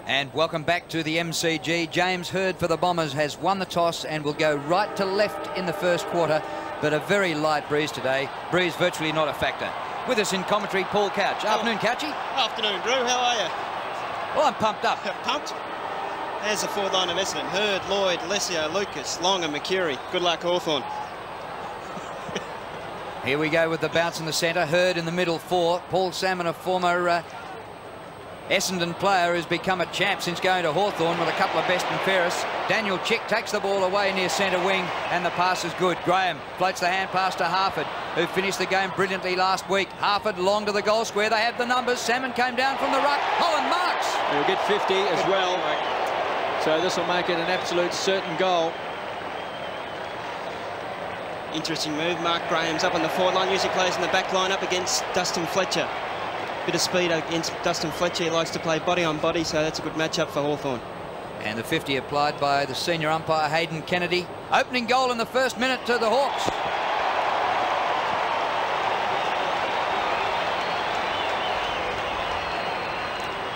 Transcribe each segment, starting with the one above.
And welcome back to the MCG. James Hird for the Bombers has won the toss and will go right to left in the first quarter, but a very light breeze today. Breeze virtually not a factor. With us in commentary, Paul Couch. Afternoon, Couchy. Afternoon, Drew. How are you? Well, I'm pumped up. Pumped? There's the forward line of Essendon. Hird, Lloyd, Lessio, Lucas, Long and Mercury. Good luck, Hawthorn. Here we go with the bounce in the centre. Hird in the middle four. Paul Salmon, a former Essendon player, who's become a champ since going to Hawthorn with a couple of best and fairest. Daniel Chick takes the ball away near centre wing, and the pass is good. Graham floats the hand pass to Harford, who finished the game brilliantly last week. Harford long to the goal square. They have the numbers. Salmon came down from the ruck. Holland marks. He'll get 50 as well. So this will make it an absolute certain goal. Interesting move. Mark Graham's up on the forward line. Usually plays in the back line up against Dustin Fletcher. Bit of speed against Dustin Fletcher. He likes to play body on body, so that's a good matchup for Hawthorn. And the 50 applied by the senior umpire, Hayden Kennedy. Opening goal in the first minute to the Hawks.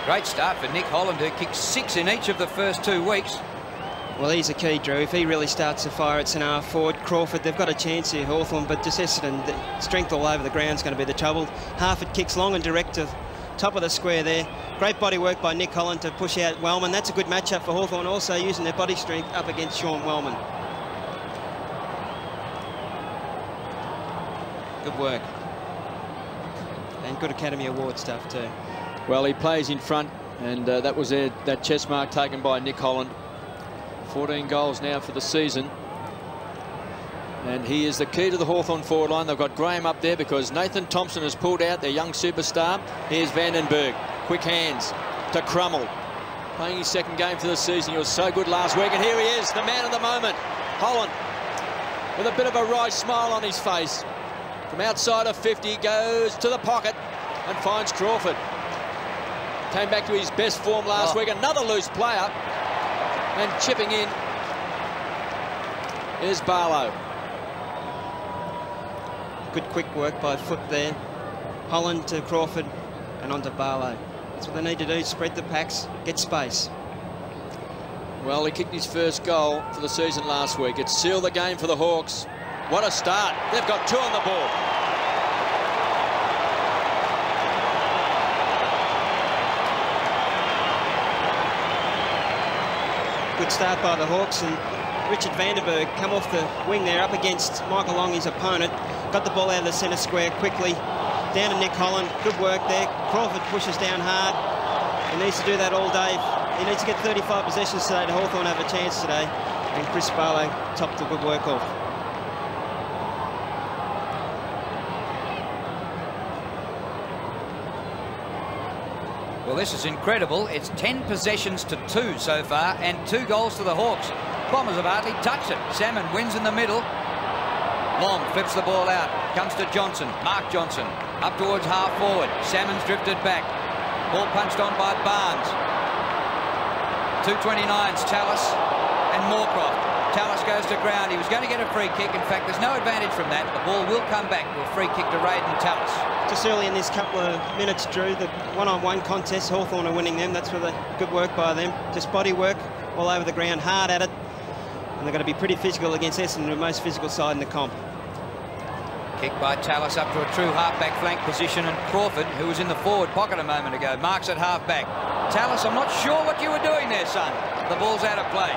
Great start for Nick Holland, who kicked 6 in each of the first 2 weeks. Well, he's a key, Drew. If he really starts to fire at centre forward, Crawford, they've got a chance here, Hawthorn, but just Essendon, the strength all over the ground is going to be the trouble. Harford kicks long and direct to top of the square there. Great body work by Nick Holland to push out Wellman. That's a good matchup for Hawthorn, also using their body strength up against Sean Wellman. Good work. And good Academy Award stuff too. Well, he plays in front, and that was that chest mark taken by Nick Holland. 14 goals now for the season. And he is the key to the Hawthorn forward line. They've got Graham up there because Nathan Thompson has pulled out their young superstar. Here's Vandenberg. Quick hands to Crummell. Playing his second game for the season. He was so good last week. And here he is, the man of the moment. Holland with a bit of a wry smile on his face. From outside of 50, goes to the pocket and finds Crawford. Came back to his best form last week. Another loose player. And chipping in is Barlow. Good quick work by Foot there. Holland to Crawford and on to Barlow. That's what they need to do, spread the packs, get space. Well, he kicked his first goal for the season last week. It sealed the game for the Hawks. What a start. They've got 2 on the board. Good start by the Hawks, and Richard Vandenberg come off the wing there up against Michael Long, his opponent. Got the ball out of the centre square quickly. Down to Nick Holland. Good work there. Crawford pushes down hard. He needs to do that all day. He needs to get 35 possessions today to Hawthorn have a chance today. And Chris Barlow topped the good work off. Well, this is incredible. It's 10 possessions to 2 so far and 2 goals to the Hawks. Bombers have hardly touched it. Salmon wins in the middle. Long flips the ball out. Comes to Johnson. Mark Johnson. Up towards half forward. Salmon's drifted back. Ball punched on by Barnes. 229's Tallis and Moorcroft. Tallis goes to ground. He was going to get a free kick. In fact, there's no advantage from that. The ball will come back to a free kick to Raiden Tallis. Just early in this couple of minutes, Drew, the one-on-one contest, Hawthorn are winning them. That's where the good work by them. Just body work all over the ground, hard at it. And they're going to be pretty physical against Essendon, the most physical side in the comp. Kick by Tallis up to a true half-back flank position, and Crawford, who was in the forward pocket a moment ago, marks at half-back. Tallis, I'm not sure what you were doing there, son. The ball's out of play.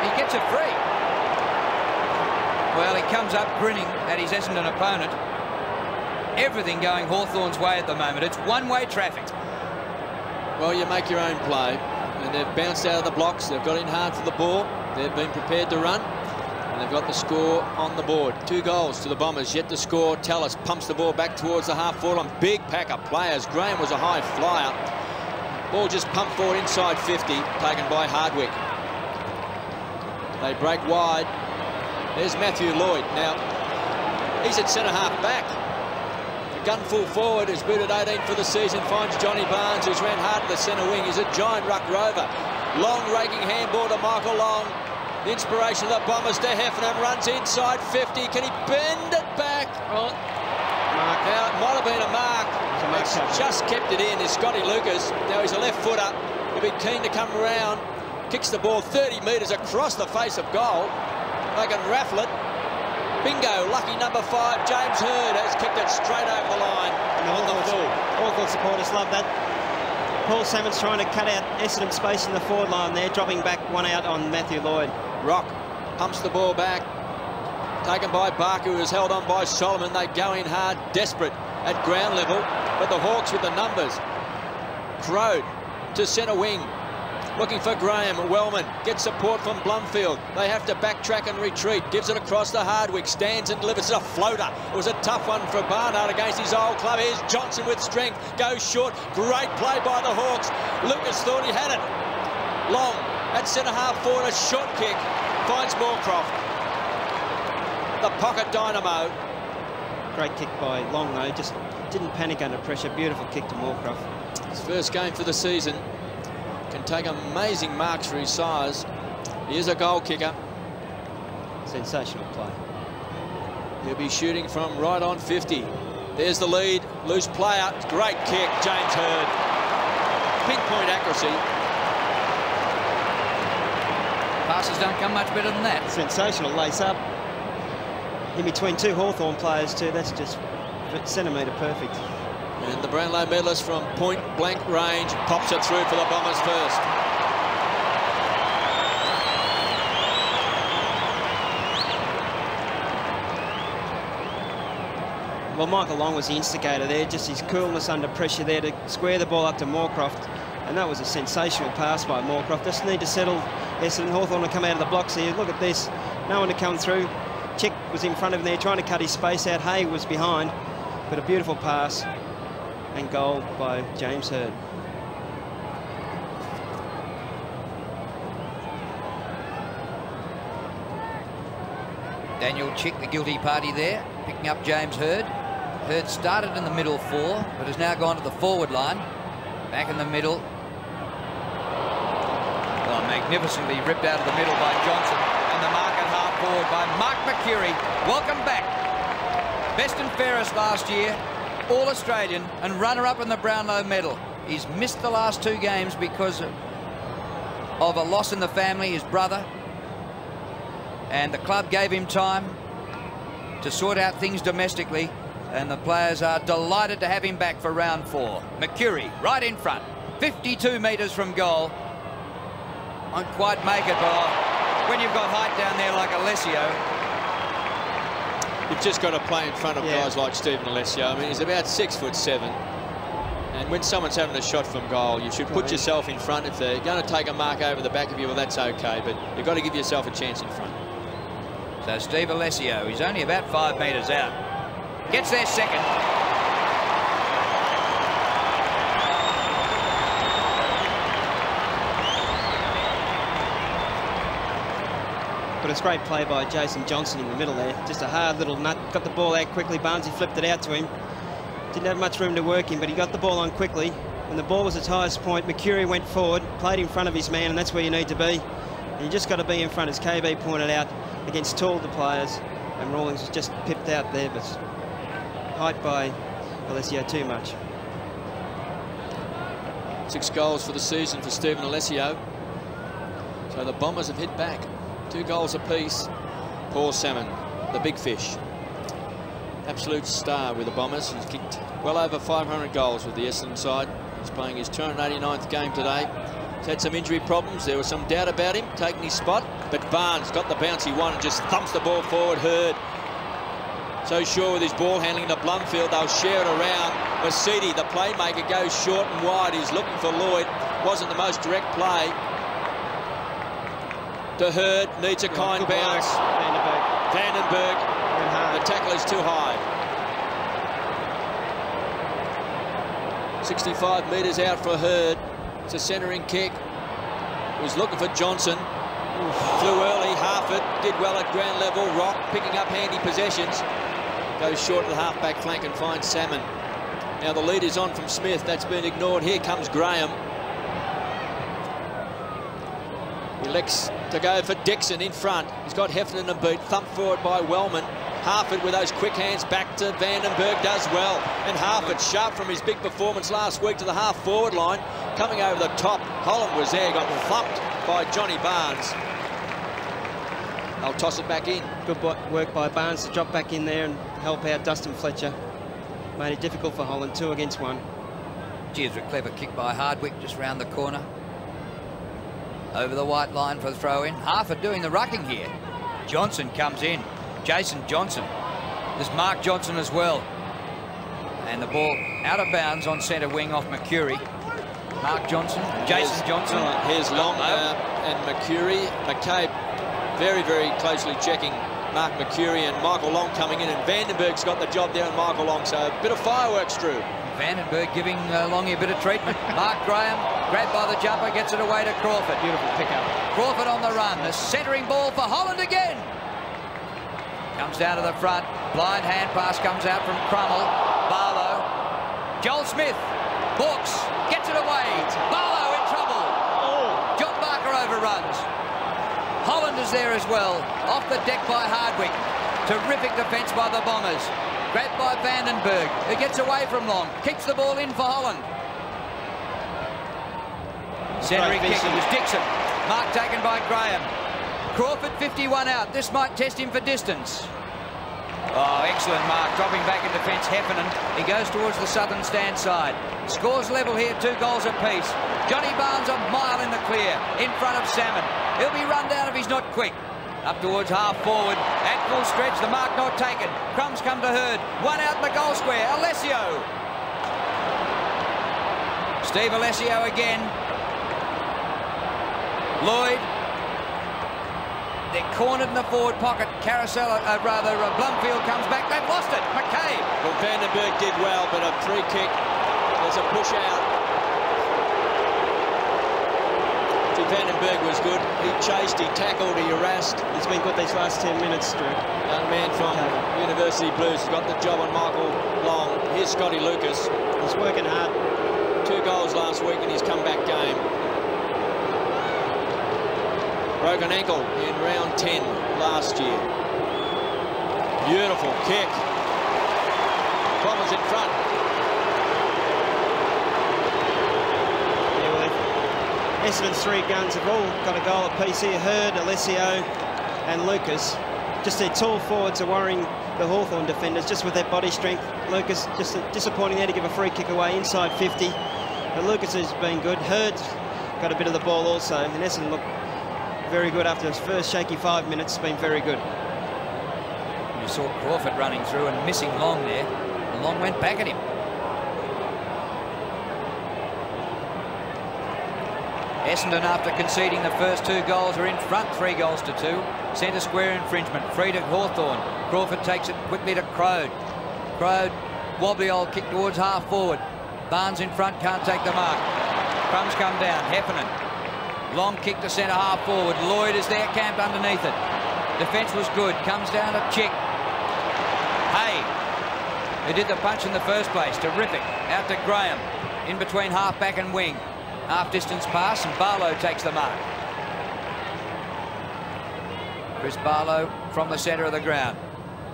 He gets it free. Well, he comes up grinning at his Essendon opponent. Everything going Hawthorn's way at the moment. It's one-way traffic. Well, you make your own play. And they've bounced out of the blocks. They've got in hard for the ball. They've been prepared to run. And they've got the score on the board. 2 goals to the Bombers, yet to score. Tallis pumps the ball back towards the half-forward line. Big pack of players. Graham was a high flyer. Ball just pumped forward inside 50, taken by Hardwick. They break wide. There's Matthew Lloyd. Now, he's at centre-half back. The gun full forward is booted 18 for the season. Finds Johnny Barnes, who's ran hard to the centre wing. He's a giant ruck rover. Long raking handball to Michael Long. The inspiration of the Bombers to Heffernan. Runs inside 50. Can he bend it back? Oh. Mark. Now, it might have been a mark. Has just kept it in is Scotty Lucas. Now he's a left footer. He'll be keen to come around. Kicks the ball 30 metres across the face of goal. They can raffle it. Bingo, lucky number 5, James Hurd, has kicked it straight over the line on the full. Hawthorn supporters love that. Paul Salmon's trying to cut out Essendon space in the forward line there, dropping back one out on Matthew Lloyd. Rock pumps the ball back. Taken by Barker, who is held on by Solomon. They go in hard, desperate at ground level, but the Hawks with the numbers. Crowd to centre wing, looking for Graham. Wellman gets support from Blumfield. They have to backtrack and retreat. Gives it across to Hardwick. Stands and delivers a floater. It was a tough one for Barnard against his old club. Here's Johnson with strength. Goes short. Great play by the Hawks. Lucas thought he had it. Long at centre-half forward. A short kick. Finds Moorcroft. The pocket dynamo. Great kick by Long, though. Just didn't panic under pressure. Beautiful kick to Moorcroft. His first game for the season. Can take amazing marks for his size. He is a goal kicker. Sensational play. He'll be shooting from right on 50. There's the lead. Loose player. Great kick, James Hurd. Pinpoint accuracy. Passes don't come much better than that. Sensational lace-up. In between two Hawthorn players, too. That's just centimetre perfect. And the Brownlow medalist from point-blank range pops it through for the Bombers first. Well, Michael Long was the instigator there, just his coolness under pressure there to square the ball up to Moorcroft. And that was a sensational pass by Moorcroft. Just need to settle Essendon. Hawthorn to come out of the blocks here. Look at this. No one to come through. Chick was in front of him there trying to cut his space out. Hay was behind. But a beautiful pass and goal by James Hurd. Daniel Chick, the guilty party there, picking up James Hurd. Hurd started in the middle 4, but has now gone to the forward line. Back in the middle. Oh, magnificently ripped out of the middle by Johnson. And the mark at half forward by Mark McCurry. Welcome back. Best and fairest last year. All-Australian and runner-up in the Brownlow medal. He's missed the last 2 games because of a loss in the family, his brother. And the club gave him time to sort out things domestically. And the players are delighted to have him back for round 4. McCurry right in front. 52 metres from goal. Won't quite make it, but when you've got height down there like Alessio, you've just got to play in front of guys like Stephen Alessio. I mean, he's about 6'7". And when someone's having a shot from goal, you should put yourself in front. If they're going to take a mark over the back of you, well, that's okay. But you've got to give yourself a chance in front. So Steve Alessio, he's only about 5 metres out. Gets there second. But it's great play by Jason Johnson in the middle there. Just a hard little nut. Got the ball out quickly. Barnesy flipped it out to him. Didn't have much room to work in, but he got the ball on quickly. When the ball was its highest point, McCurry went forward, played in front of his man, and that's where you need to be. And you just got to be in front, as KB pointed out, against taller players. And Rawlings was just pipped out there, but height by Alessio too much. 6 goals for the season for Stephen Alessio. So the Bombers have hit back. 2 goals apiece. Paul Salmon, the big fish. Absolute star with the Bombers. He's kicked well over 500 goals with the Essendon side. He's playing his 289th game today. He's had some injury problems. There was some doubt about him taking his spot, but Barnes got the bouncy one and just thumps the ball forward. Hurd so sure with his ball handling to Blumfield. They'll share it around. Masidi, the playmaker, goes short and wide. He's looking for Lloyd. Wasn't the most direct play. To Hurd, needs a kind bounce. Vandenberg. The tackle is too high. 65 metres out for Hurd. It's a centering kick. He was looking for Johnson. Flew early, half it. Did well at ground level. Rock picking up handy possessions. Goes short of the half-back flank and finds Salmon. Now the lead is on from Smith. That's been ignored. Here comes Graham. He elects to go for Dixon in front. He's got Heffernan and beat. Thumped forward by Wellman. Harford with those quick hands back to Vandenberg does well. And Harford, sharp from his big performance last week to the half-forward line, coming over the top. Holland was there, got thumped by Johnny Barnes. They'll toss it back in. Good work by Barnes to drop back in there and help out Dustin Fletcher. Made it difficult for Holland, 2 against 1. Here's a clever kick by Hardwick just round the corner. Over the white line for the throw-in. Harford doing the rucking here. Johnson comes in. Jason Johnson. There's Mark Johnson as well. And the ball out of bounds on centre wing off Mercury. Mark Johnson, Jason Johnson. Here's Long and Mercury. McCabe very, very closely checking Mark Mercury, and Michael Long coming in, and Vandenberg's got the job there, and Michael Long, so a bit of fireworks, Drew. Vandenberg giving Longy a bit of treatment. Mark Graham, grabbed by the jumper, gets it away to Crawford. Beautiful pick-up. Crawford on the run. The centering ball for Holland again. Comes down to the front. Blind hand pass comes out from Crummell. Barlow. Joel Smith. Hawks. Gets it away. Barlow in trouble. John Barker overruns. Holland is there as well. Off the deck by Hardwick. Terrific defence by the Bombers. Grabbed by Vandenberg, who gets away from Long. Kicks the ball in for Holland. Centering kick, it was Dixon. Mark taken by Graham. Crawford 51 out. This might test him for distance. Oh, excellent mark. Dropping back in defence, Heffernan. He goes towards the southern stand side. Scores level here, 2 goals apiece. Johnny Barnes a mile in the clear, in front of Salmon. He'll be run down if he's not quick. Up towards half forward, at full stretch, the mark not taken. Crumbs come to Hurd, 1 out in the goal square, Alessio. Steve Alessio again. Lloyd. They're cornered in the forward pocket. Blumfield comes back. They've lost it. McCabe. Well, Vandenberg did well, but a free kick. There's a push out. Vandenberg was good. He chased, he tackled, he harassed. He's been good these last 10 minutes, Drew. Young man from University Blues has got the job on Michael Long. Here's Scotty Lucas. He's working hard. 2 goals last week in his comeback game. Broken ankle in round 10 last year. Beautiful kick. Bombers in front. Essendon's 3 guns have all got a goal apiece here. Hurd, Alessio and Lucas. Just their tall forwards are worrying the Hawthorn defenders just with their body strength. Lucas just disappointing there to give a free kick away inside 50. But Lucas has been good. Hurd's got a bit of the ball also. And Essendon looked very good after his first shaky 5 minutes. Been very good. You saw Crawford running through and missing Long there. And Long went back at him. Essendon, after conceding the first 2 goals, are in front 3 goals to 2. Centre square infringement. Free to Hawthorn. Crawford takes it quickly to Crode. Crode, wobbly old kick towards half forward. Barnes in front, can't take the mark. Crumbs come down. Heffernan. Long kick to centre half forward. Lloyd is there, camped underneath it. Defence was good. Comes down to Chick. Hay, who did the punch in the first place. Terrific. Out to Graham. In between half back and wing. Half-distance pass, and Barlow takes the mark. Chris Barlow from the centre of the ground.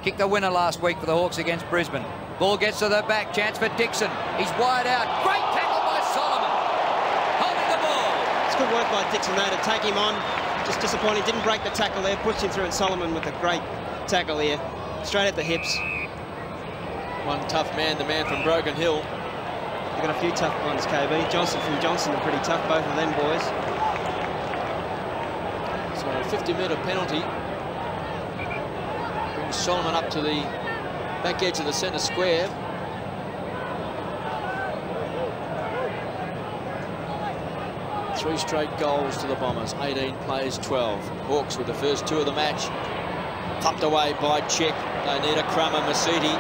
Kicked the winner last week for the Hawks against Brisbane. Ball gets to the back, chance for Dixon. He's wide out. Great tackle by Solomon. Holding the ball. It's good work by Dixon there to take him on. Just disappointing, didn't break the tackle there. Pushed him through, and Solomon with a great tackle here. Straight at the hips. One tough man, the man from Broken Hill. They've got a few tough ones, KB. Johnson from Johnson are pretty tough, both of them boys. So a 50-metre penalty. Brings Solomon up to the back edge of the centre square. Three straight goals to the Bombers. 18 plays 12. Hawks with the first 2 of the match. Tucked away by Chick. They need a crummer. Masiti.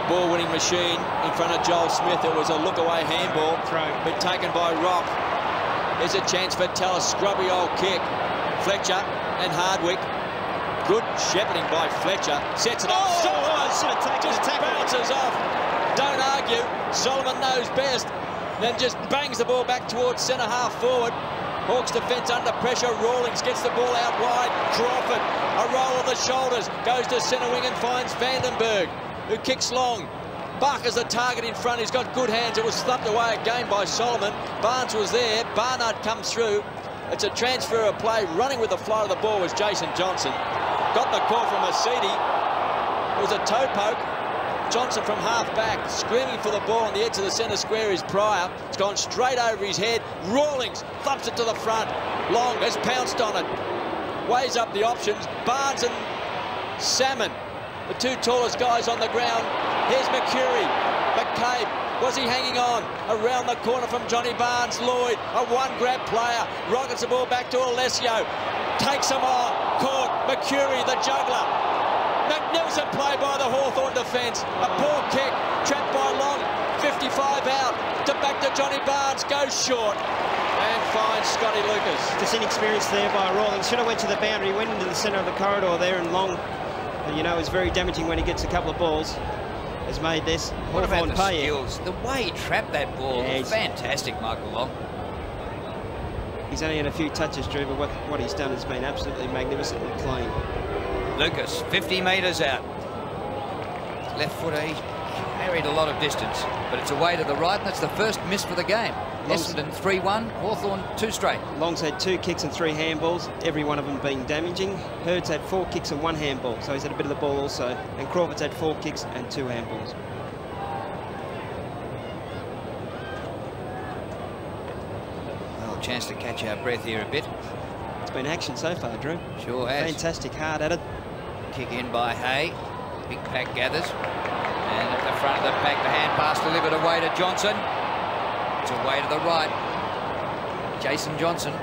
Ball-winning machine in front of Joel Smith. It was a look-away handball. Been taken by Rock. There's a chance for Tallis. Scrubby old kick. Fletcher and Hardwick. Good shepherding by Fletcher. Sets it up. Solomon just bounces off. Don't argue. Solomon knows best. Then just bangs the ball back towards centre half forward. Hawks defence under pressure. Rawlings gets the ball out wide. Crawford, a roll of the shoulders, goes to centre wing and finds Vandenberg, who kicks long. Barker's the target in front. He's got good hands. It was thumped away again by Solomon. Barnes was there. Barnard comes through. It's a transfer of play. Running with the flight of the ball was Jason Johnson. Got the call from Masidi. It was a toe poke. Johnson from half back, screaming for the ball on the edge of the centre square is Pryor. It's gone straight over his head. Rawlings thumps it to the front. Long has pounced on it. Weighs up the options. Barnes and Salmon, the two tallest guys on the ground. Here's Mercury. McCabe, was he hanging on? Around the corner from Johnny Barnes. Lloyd, a one-grab player. Rockets the ball back to Alessio. Takes him on. Caught. Mercury, the juggler. Magnificent play by the Hawthorn defence. A poor kick, trapped by Long. 55 out, to back to Johnny Barnes, goes short and finds Scotty Lucas. Just inexperienced there by Rawlings. Should have went to the boundary, went into the centre of the corridor there, and Long, you know, is very damaging when he gets a couple of balls. Has made this What about Hawthorn the pay. skills? The way he trapped that ball, Yeah, was fantastic, Michael Long. He's only had a few touches, Drew, but what he's done has been absolutely magnificently clean. Lucas, 50 metres out. Left footer, he carried a lot of distance, but it's away to the right, and that's the first miss for the game. Essendon 3-1, Hawthorn 2 straight. Long's had 2 kicks and 3 handballs, every one of them being damaging. Hurd's had 4 kicks and 1 handball, so he's had a bit of the ball also. And Crawford's had 4 kicks and 2 handballs. Well, a chance to catch our breath here a bit. It's been action so far, Drew. Sure has. Fantastic, hard at it. Kick in by Hay. Big pack gathers. And at the front of the pack, the hand pass delivered away to Johnson. It's away to the right. Jason Johnson.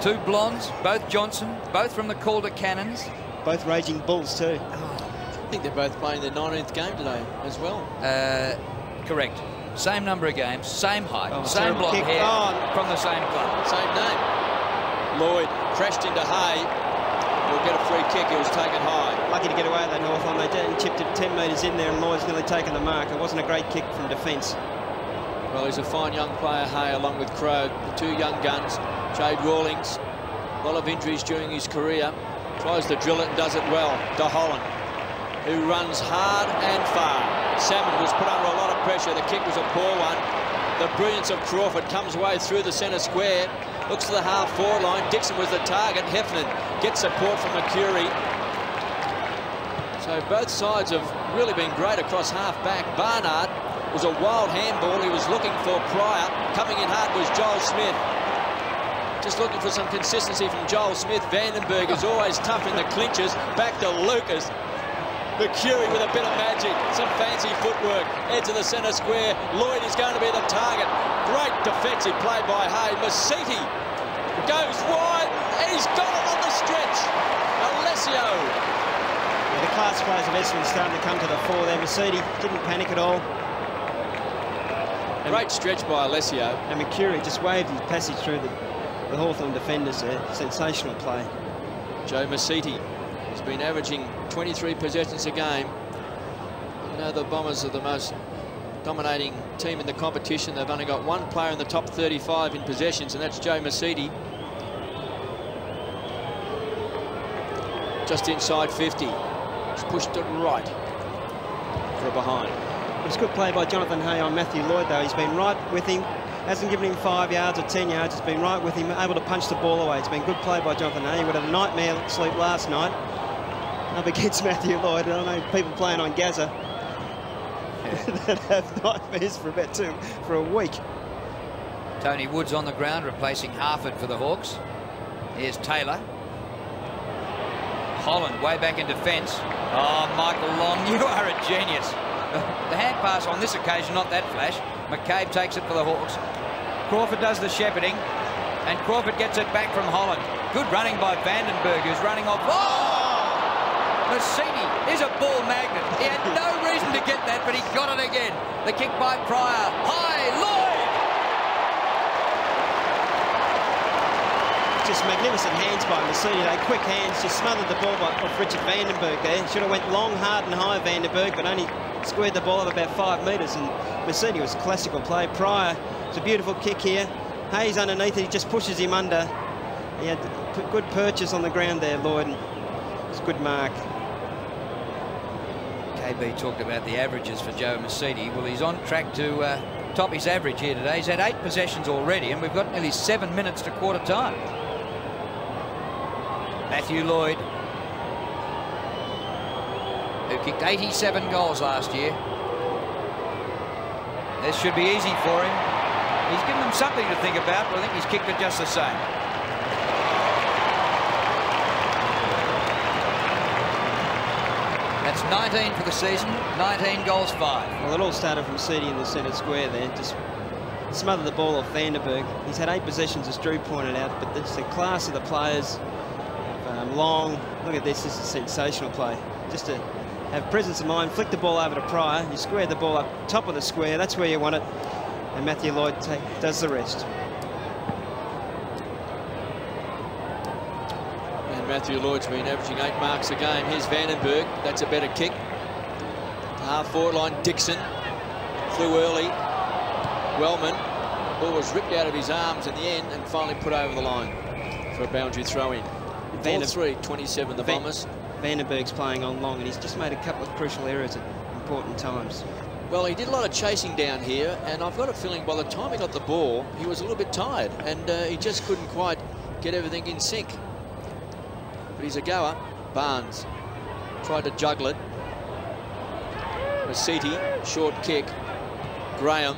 2 blondes, both Johnson, both from the Calder Cannons. Both raging bulls too. I think they're both playing their 19th game today as well. Correct. Same number of games, same height, same terrible blonde kick. hair, Oh. from the same club. Same name. Lloyd crashed into Hay. Will get a free kick. It was taken high. Lucky to get away at that Hawthorn. They did, chipped it 10 metres in there, and Lloyd's nearly taken the mark. It wasn't a great kick from defence. Well, he's a fine young player, Hay, along with Crow, the 2 young guns. Jade Rawlings, a lot of injuries during his career. Tries to drill it and does it well. De Holland, who runs hard and far. Salmon was put under a lot of pressure. The kick was a poor one. The brilliance of Crawford comes away through the centre square. Looks to the half-forward line. Dixon was the target. Heffernan gets support from Mercury. So both sides have really been great across half-back. Barnard was a wild handball. He was looking for Pryor. Coming in hard was Joel Smith. Just looking for some consistency from Joel Smith. Vandenberg is always tough in the clinches. Back to Lucas. Mercury with a bit of magic. Some fancy footwork. Edge of the centre square. Lloyd is going to be the target. Great defensive play by Hay. Masiti goes wide. And he's got it on the stretch. Alessio. Yeah, the class players of Essendon starting to come to the fore there. Masidi didn't panic at all. Great stretch by Alessio. And Mercury just waved his passage through the Hawthorn defenders there. Sensational play. Joe Masiti has been averaging 23 possessions a game. You know, the Bombers are the most dominating team in the competition. They've only got 1 player in the top 35 in possessions, and that's Joe Masiti. Just inside 50. He's pushed it right for a behind. It was good play by Jonathan Hay on Matthew Lloyd, though. He's been right with him. Hasn't given him 5 yards or 10 yards. It's been right with him, able to punch the ball away. It's been good play by Jonathan Hay. He would have a nightmare sleep last night up against Matthew Lloyd. I know people playing on Gaza that have nightmares for a week. Tony Wood's on the ground, replacing Harford for the Hawks. Here's Taylor. Holland way back in defence. Oh, Michael Long, you are a genius. The hand pass on this occasion, not that flash. McCabe takes it for the Hawks. Crawford does the shepherding, and Crawford gets it back from Holland. Good running by Vandenberg, who's running off. Oh! Masiti is a ball magnet. He had no reason to get that, but he got it again. The kick by Pryor. High, Lloyd! Just magnificent hands by Masiti. They quick hands, just smothered the ball off Richard Vandenberg there. Should have went long, hard and high, Vandenberg, but only squared the ball up about 5 metres, and Masiti was classical play. Pryor, it's a beautiful kick here. Hayes underneath it, he just pushes him under. He had good purchase on the ground there, Lloyd. It's a good mark. KB talked about the averages for Joe Mercedes. Well, he's on track to top his average here today. He's had 8 possessions already, and we've got nearly 7 minutes to quarter time. Matthew Lloyd, who kicked 87 goals last year. This should be easy for him. He's given them something to think about, but I think he's kicked it just the same. That's 19 for the season, 19 goals, 5. Well, it all started from Seedy in the centre square there. Just smothered the ball off Vandenberg. He's had 8 possessions, as Drew pointed out, but it's the class of the players. Long, look at this, this is a sensational play. Just to have presence of mind, flick the ball over to Pryor, you square the ball up top of the square, that's where you want it, and Matthew Lloyd does the rest. And Matthew Lloyd's been averaging 8 marks a game. Here's Vandenberg, that's a better kick. Half-forward line, Dixon flew early. Wellman, ball was ripped out of his arms in the end and finally put over the line for a boundary throw-in. 4-3-27, the Bombers. Vandenberg's playing on long, and he's just made a couple of crucial errors at important times. Well, he did a lot of chasing down here, and I've got a feeling by the time he got the ball, he was a little bit tired, and he just couldn't quite get everything in sync. But he's a goer. Barnes tried to juggle it. Masiti, short kick. Graham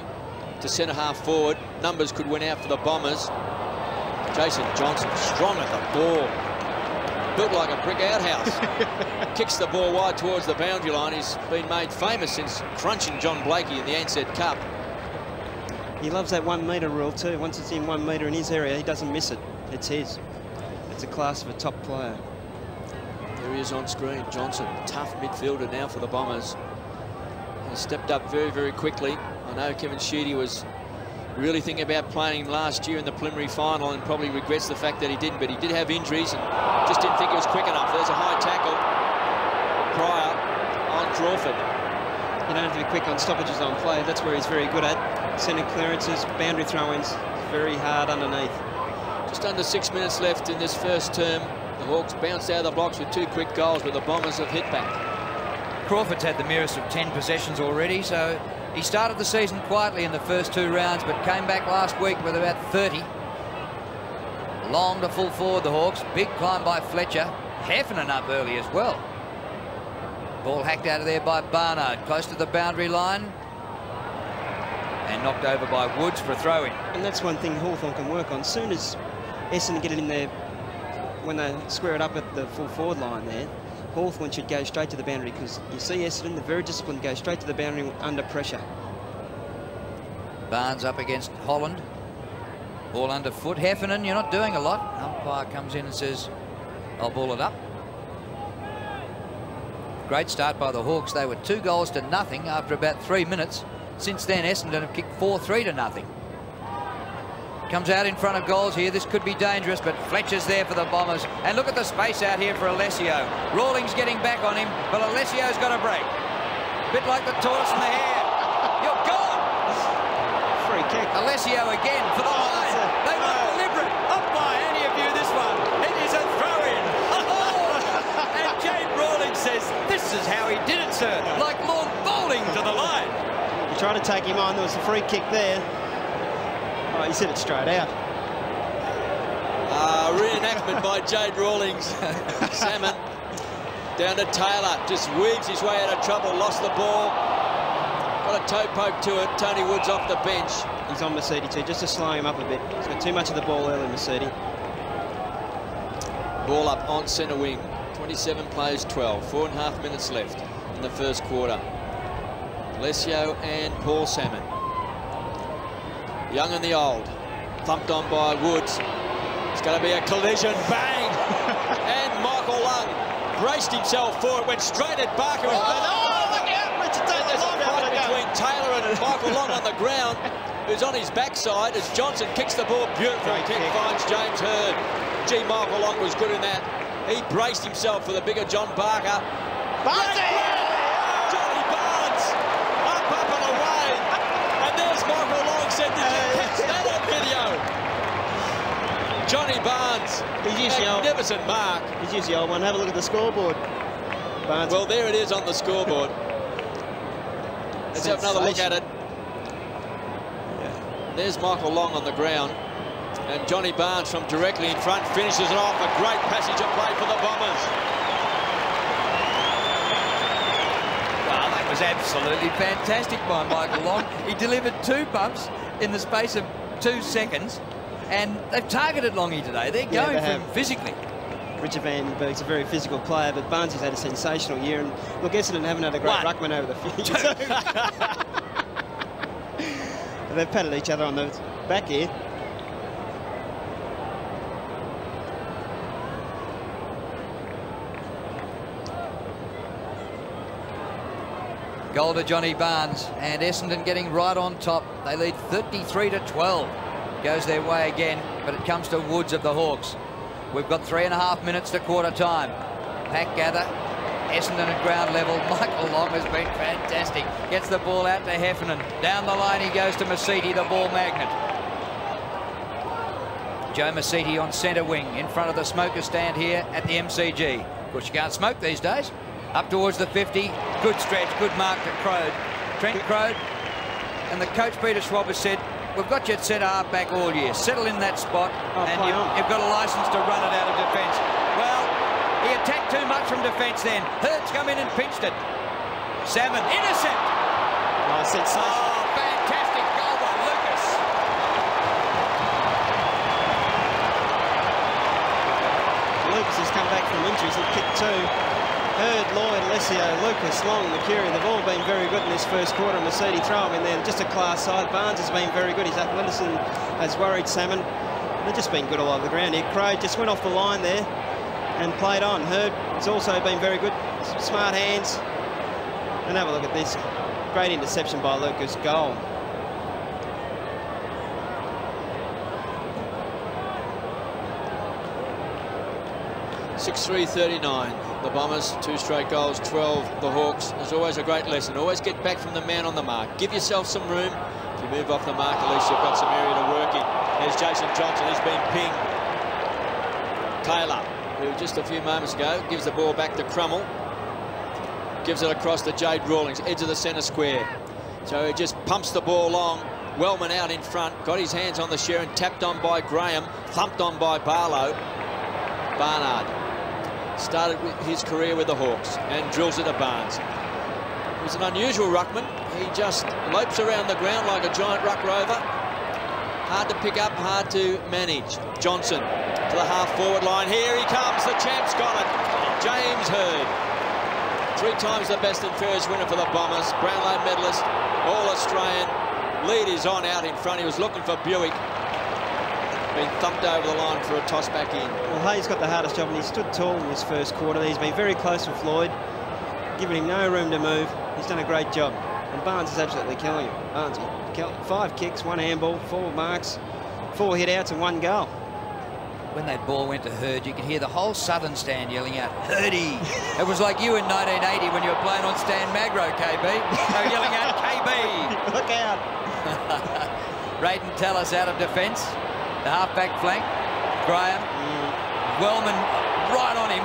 to centre half forward. Numbers could win out for the Bombers. Jason Johnson strong at the ball. Built like a brick outhouse. Kicks the ball wide towards the boundary line. He's been made famous since crunching John Blakey in the Ansett Cup. He loves that 1 metre rule too. Once it's in 1 metre in his area, he doesn't miss it. It's his. It's a class of a top player. There he is on screen. Johnson, tough midfielder now for the Bombers. He stepped up very, very quickly. I know Kevin Sheedy was really thinking about playing him last year in the preliminary final and probably regrets the fact that he didn't, but he did have injuries and just didn't think he was quick enough. There's a high tackle. Pryor on Crawford. You don't have to be quick on stoppages on play. That's where he's very good at. Centre clearances, boundary throw-ins, very hard underneath. Just under 6 minutes left in this first term. The Hawks bounced out of the blocks with 2 quick goals, but the Bombers have hit back. Crawford's had the merest of 10 possessions already, so he started the season quietly in the first 2 rounds, but came back last week with about 30. Long to full forward, the Hawks. Big climb by Fletcher. Heffernan up early as well. Ball hacked out of there by Barnard, close to the boundary line. And knocked over by Woods for a throw-in. And that's one thing Hawthorn can work on. Soon as Essendon get it in there, when they square it up at the full forward line there, Hawthorn should go straight to the boundary, because you see Essendon, they're very disciplined, go straight to the boundary under pressure. Barnes up against Holland. Ball underfoot. Heffernan, you're not doing a lot. Umpire comes in and says, I'll ball it up. Great start by the Hawks. They were 2 goals to nothing after about 3 minutes. Since then, Essendon have kicked 4-3 to nothing. Comes out in front of goals here. This could be dangerous, but Fletcher's there for the Bombers. And look at the space out here for Alessio. Rawlings getting back on him, but Alessio's got a break. A bit like the tortoise and the hare. You're gone! Free kick. Alessio again for the line. They were deliberate. Umpire, how do you view this one? It is a throw-in. And Jade Rawlings says, this is how he did it, sir. Like lawn bowling to the line. You try to take him on. There was a free kick there. Oh, he said it straight out. Reenactment by Jade Rawlings. Salmon down to Taylor. Just weaves his way out of trouble. Lost the ball. Got a toe poke to it. Tony Woods off the bench. He's on Mercedes too, just to slow him up a bit. He's got too much of the ball early, Mercedes. Ball up on centre wing. 27 plays 12. 4.5 minutes left in the first quarter. Alessio and Paul Salmon. Young and the old. Thumped on by Woods. It's going to be a collision. Bang! And Michael Lung braced himself for it. Went straight at Barker. Oh, look out! There's a fight between Taylor and Michael Long on the ground, who's on his backside as Johnson kicks the ball. Beautiful kick finds James Hurd. Gee, Michael Long was good in that. He braced himself for the bigger John Barker. Johnny Barnes! Up and away! And there's Michael Long said, did you catch that on video? Johnny Barnes. Magnificent mark. He's used the old one. Have a look at the scoreboard. Barnes. Well, there it is on the scoreboard. Let's have another look at it. Yeah. There's Michael Long on the ground. And Johnny Barnes from directly in front finishes it off. A great passage of play for the Bombers. Well, that was absolutely fantastic by Michael Long. He delivered 2 bumps in the space of 2 seconds. And they've targeted Longy today. They're going for him physically. Richard Van Berg's a very physical player, but Barnes has had a sensational year. And look, Essendon haven't had a great ruckman over the field. They've patted each other on the back here. Goal to Johnny Barnes, and Essendon getting right on top. They lead 33-12. Goes their way again, but it comes to Woods of the Hawks. We've got 3.5 minutes to quarter time. Pack gather. Essendon at ground level. Michael Long has been fantastic. Gets the ball out to Heffernan. Down the line he goes to Masiti, the ball magnet. Joe Masiti on centre wing in front of the smoker stand here at the MCG. Of course, you can't smoke these days. Up towards the 50. Good stretch, good mark to Crode. Trent Crode. And the coach, Peter Schwab, has said, we've got you at centre half back all year. Settle in that spot, and you've got a licence to run it out of defence. Well, he attacked too much from defence then. Hurd's come in and pinched it. Salmon, intercept. Oh, fantastic goal by Lucas. Lucas has come back from injuries and kicked 2. Hurd, Lloyd, Alessio, Lucas, Long, Mercury, they've all been very good in this first quarter. Mercedes throw them in there, just a class side. Barnes has been very good. His athleticism has worried Salmon. They've just been good all over the ground here. Crow just went off the line there and played on. Hurd has also been very good. Smart hands. And have a look at this. Great interception by Lucas. Goal. (6-3-39). The Bombers, 2 straight goals, 12 the Hawks. There's always a great lesson. Always get back from the man on the mark. Give yourself some room. If you move off the mark, at least you've got some area to work in. There's Jason Johnson, who's been pinged. Taylor, who just a few moments ago gives the ball back to Crummell. Gives it across to Jade Rawlings, edge of the centre square. So he just pumps the ball long. Wellman out in front, got his hands on the share and tapped on by Graham, thumped on by Barlow. Barnard started his career with the Hawks and drills it to Barnes. It was an unusual ruckman. He just lopes around the ground like a giant ruck rover. Hard to pick up, hard to manage. Johnson to the half-forward line. Here he comes, the champ's got it. James Hurd. 3 times the best and fairest winner for the Bombers. Brownlow medalist, All-Australian. Lead is on out in front. He was looking for Buick. Been thumped over the line for a toss back in. Well, Hayes got the hardest job, and he stood tall in this first quarter. He's been very close with Floyd, giving him no room to move. He's done a great job. And Barnes is absolutely killing him. Barnes, 5 kicks, 1 handball, 4 marks, 4 hit-outs and 1 goal. When that ball went to Hurd, you could hear the whole Southern stand yelling out, Hurdy. It was like you in 1980 when you were playing on Stan Magro, KB. They were yelling out, KB. Look out. Raiden Tallis out of defence. The half-back flank. Graham. Wellman right on him.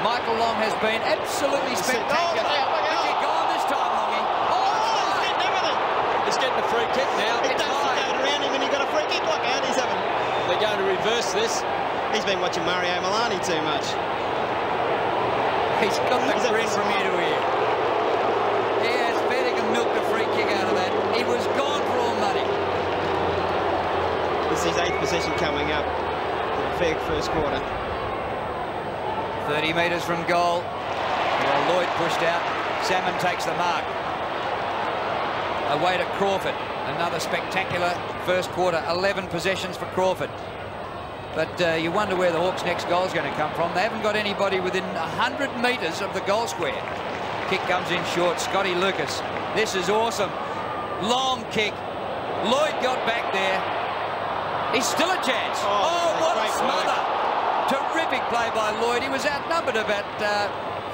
Michael Long has been absolutely spectacular. Has he gone this time, Longy? He's getting everything. He's getting a free kick now. He does it around him and he got a free kick. Look out, he's having... They're going to reverse this. He's been watching Mario Milani too much. He's got the grin from ear to ear. He has fairly milked a free kick out of that. He was gone for all money. This is his 8th possession coming up. Fair first quarter. 30 metres from goal. Well, Lloyd pushed out. Salmon takes the mark. Away to Crawford. Another spectacular first quarter. 11 possessions for Crawford. But you wonder where the Hawks' next goal is going to come from. They haven't got anybody within 100 metres of the goal square. Kick comes in short. Scotty Lucas. This is awesome. Long kick. Lloyd got back there. He's still a chance. Oh, what a smother. Terrific play by Lloyd. He was outnumbered about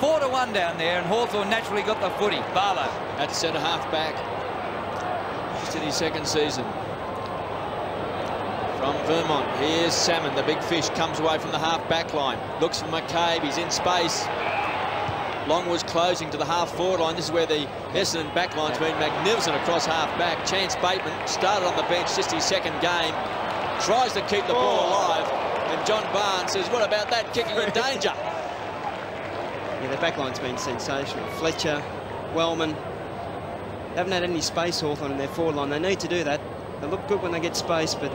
4-1 down there, and Hawthorn naturally got the footy. Barlow. At centre half back. Just in his 2nd season. From Vermont. Here's Salmon, the big fish, comes away from the half-back line. Looks for McCabe, he's in space. Long was closing to the half-forward line. This is where the Essendon back line's been magnificent across half-back. Chance Bateman started on the bench, just his second game. Tries to keep the ball alive. And John Barnes says, what about that? Kicking in danger. Yeah, their back line's been sensational. Fletcher, Wellman. They haven't had any space, Hawthorn, in their forward line. They need to do that. They look good when they get space, but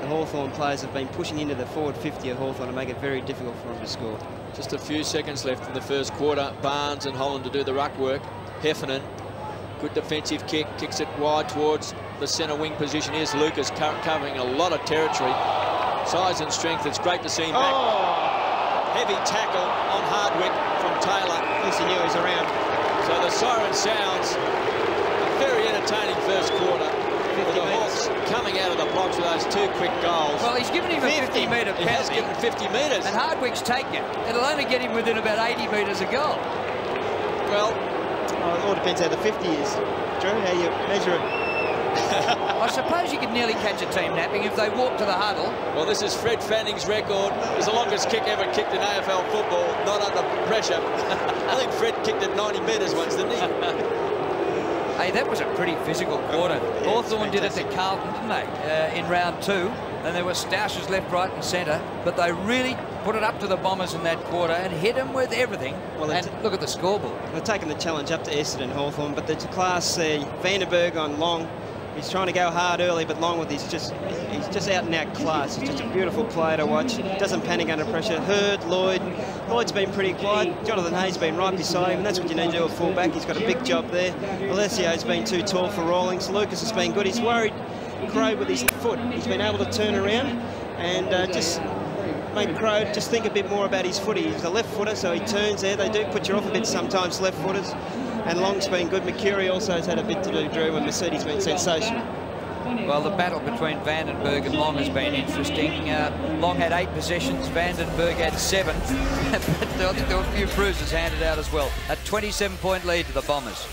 the Hawthorn players have been pushing into the forward 50 of Hawthorn to make it very difficult for them to score. Just a few seconds left in the first quarter. Barnes and Holland to do the ruck work. Heffernan, good defensive kick, kicks it wide towards the centre wing position. Here's Lucas covering a lot of territory. Size and strength, it's great to see him back. Heavy tackle on Hardwick from Taylor. At least he knew he was around. So the siren sounds. A very entertaining first quarter. The Hawks coming out of the blocks with those two quick goals. Well, he's given him a 50-metre penalty. He has given 50 metres. And Hardwick's taken it. It'll only get him within about 80 metres a goal. Well, it all depends how the 50 is. Drew, how you measure it. I suppose you could nearly catch a team napping if they walk to the huddle. Well, this is Fred Fanning's record. It's the longest kick ever kicked in AFL football, not under pressure. I think Fred kicked it 90 metres once, didn't he? Hey, that was a pretty physical quarter. Yeah, Hawthorn did it to Carlton, didn't they, in round 2. And there were stoushes left, right and centre. But they really put it up to the Bombers in that quarter and hit them with everything. Well, and look at the scoreboard. They're taking the challenge up to Essendon, Hawthorn, but there's a class Vandenberg on Long. He's trying to go hard early, but Longwood, he's just out and out class. He's just a beautiful player to watch. Doesn't panic under pressure. Hurd, Lloyd. Lloyd's been pretty quiet. Jonathan Hayes been right beside him, and that's what you need to do at fullback. He's got a big job there. Alessio's been too tall for Rawlings. Lucas has been good. He's worried Crow with his foot. He's been able to turn around and just make Crow just think a bit more about his foot. He's a left footer, so he turns there. They do put you off a bit sometimes, left footers. And Long's been good. Mercury also has had a bit to do, Drew, and Mercedes been sensational. Well, the battle between Vandenberg and Long has been interesting. Long had 8 possessions, Vandenberg had 7. But I think there were a few bruises handed out as well. A 27-point lead to the Bombers.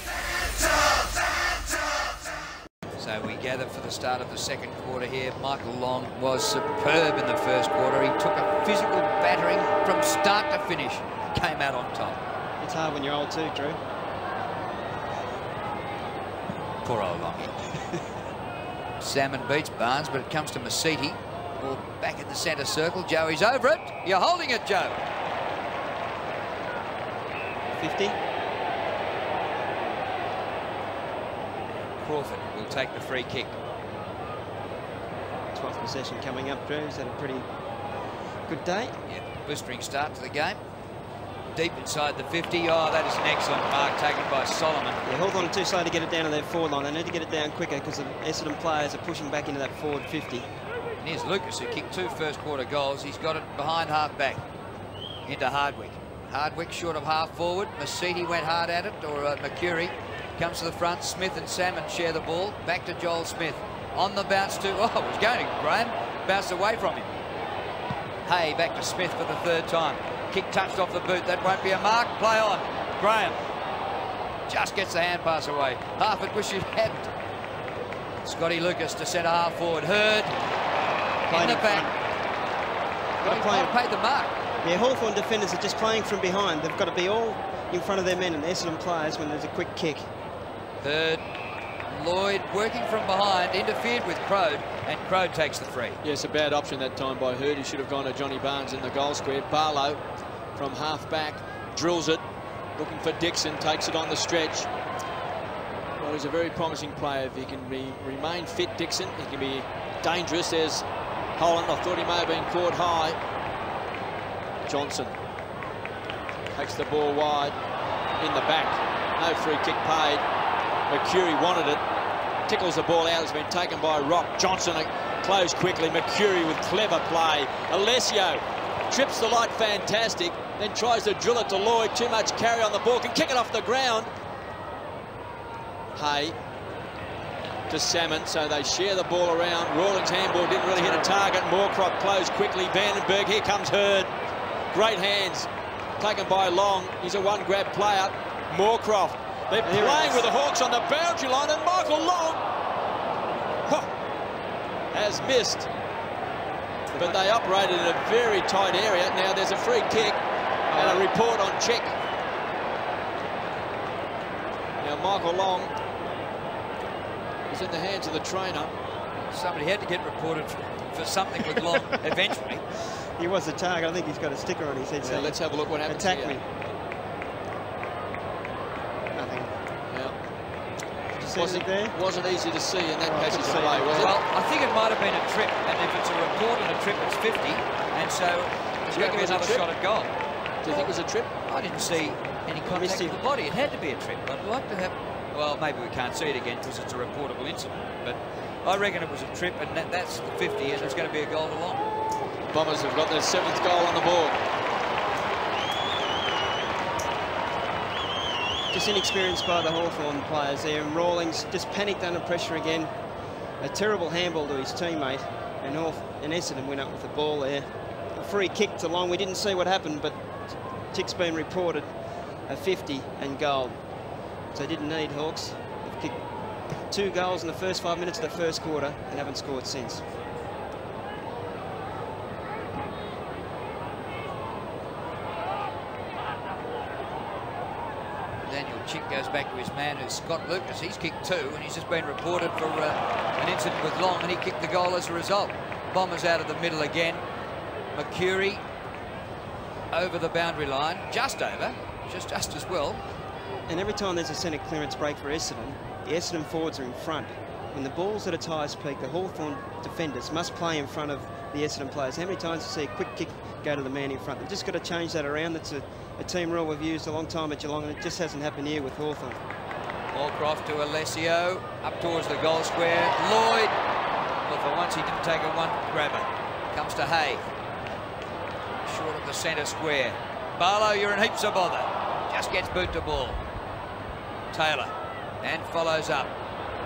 So we gather for the start of the second quarter here. Michael Long was superb in the first quarter. He took a physical battering from start to finish. Came out on top. It's hard when you're old too, Drew. Poor old Longy. Salmon beats Barnes, but it comes to Masiti. Ball back in the centre circle. Joey's over it. You're holding it, Joe. 50. Crawford will take the free kick. 12th possession coming up, Drew. Is that a pretty good day? Yeah, blistering start to the game. Deep inside the 50. Oh, that is an excellent mark taken by Solomon. Yeah, Hawthorn are too slow to get it down to their forward line. They need to get it down quicker because the Essendon players are pushing back into that forward 50. And here's Lucas, who kicked 2 first-quarter goals. He's got it behind half-back into Hardwick. Hardwick short of half-forward. Masiti went hard at it, or Mercury comes to the front. Smith and Salmon share the ball. Back to Joel Smith. On the bounce to... Oh, it was going to Graham. Bounced away from him. Hay back to Smith for the 3rd time. Kick touched off the boot. That won't be a mark. Play on. Graham just gets the hand pass away. Harford wish it hadn't. Scotty Lucas to centre half forward. Hurd in the back. Got to pay the mark. Yeah, Hawthorn defenders are just playing from behind. They've got to be all in front of their men, and Essendon players when there's a quick kick. Hurd, Lloyd working from behind, interfered with Crow, and Crow takes the free. Yes, a bad option that time by Hurd. He should have gone to Johnny Barnes in the goal square. Barlow from half-back drills it, looking for Dixon, takes it on the stretch. Well, he's a very promising player. If he can remain fit, Dixon, he can be dangerous. There's Holland. I thought he may have been caught high. Johnson takes the ball wide in the back. No free kick paid. Mercury wanted it. Tickles the ball out. It's been taken by Rock. Johnson closed quickly. Mercury with clever play. Alessio trips the light, fantastic. Then tries to drill it to Lloyd. Too much carry on the ball. Can kick it off the ground. Hay to Salmon, so they share the ball around. Rawlings' handball didn't really hit a target. Moorcroft closed quickly. Vandenberg, here comes Hurd. Great hands taken by Long. He's a one-grab player. Moorcroft. They're playing with the Hawks on the boundary line, and Michael Long has missed. But they operated in a very tight area. Now there's a free kick and a report on check. Now Michael Long is in the hands of the trainer. Somebody had to get reported for something with Long eventually. He was the target. I think he's got a sticker on his head. Yeah, let's have a look what happens attack here. me. Nothing. Yeah. Wasn't easy to see in that passage of play, was it? Well, I think it might have been a trip, and if it's a report on a trip, it's 50, and so there's going to be another shot at goal. Do you think it was a trip? I didn't see any contact with the body. It had to be a trip. I'd like to have... Well, maybe we can't see it again because it's a reportable incident, but I reckon it was a trip, and that's the 50, and there's going to be a goal along. Bombers have got their 7th goal on the board. Just inexperienced by the Hawthorn players there, and Rawlings just panicked under pressure again. A terrible handball to his teammate, and Essendon went up with the ball there. A free kick to Long. We didn't see what happened, but Chick's been reported a 50 and goal. So didn't need Hawks. They've kicked 2 goals in the first 5 minutes of the first quarter and haven't scored since. Chick goes back to his man, who's Scott Lucas. He's kicked 2, and he's just been reported for an incident with Long, and he kicked the goal as a result. Bombers out of the middle again. Mercury over the boundary line, just over, just as well. And every time there's a centre clearance break for Essendon, the Essendon forwards are in front. When the ball's at its highest peak, the Hawthorn defenders must play in front of the Essendon players. How many times do you see a quick kick go to the man in front? They've just got to change that around. That's a team rule we've used a long time at Geelong, and it just hasn't happened here with Hawthorn. Moorcroft to Alessio, up towards the goal square. Lloyd, well, for once he didn't take a one grabber. Comes to Hay, short of the centre square. Barlow, you're in heaps of bother. Just gets boot to ball. Taylor, and follows up.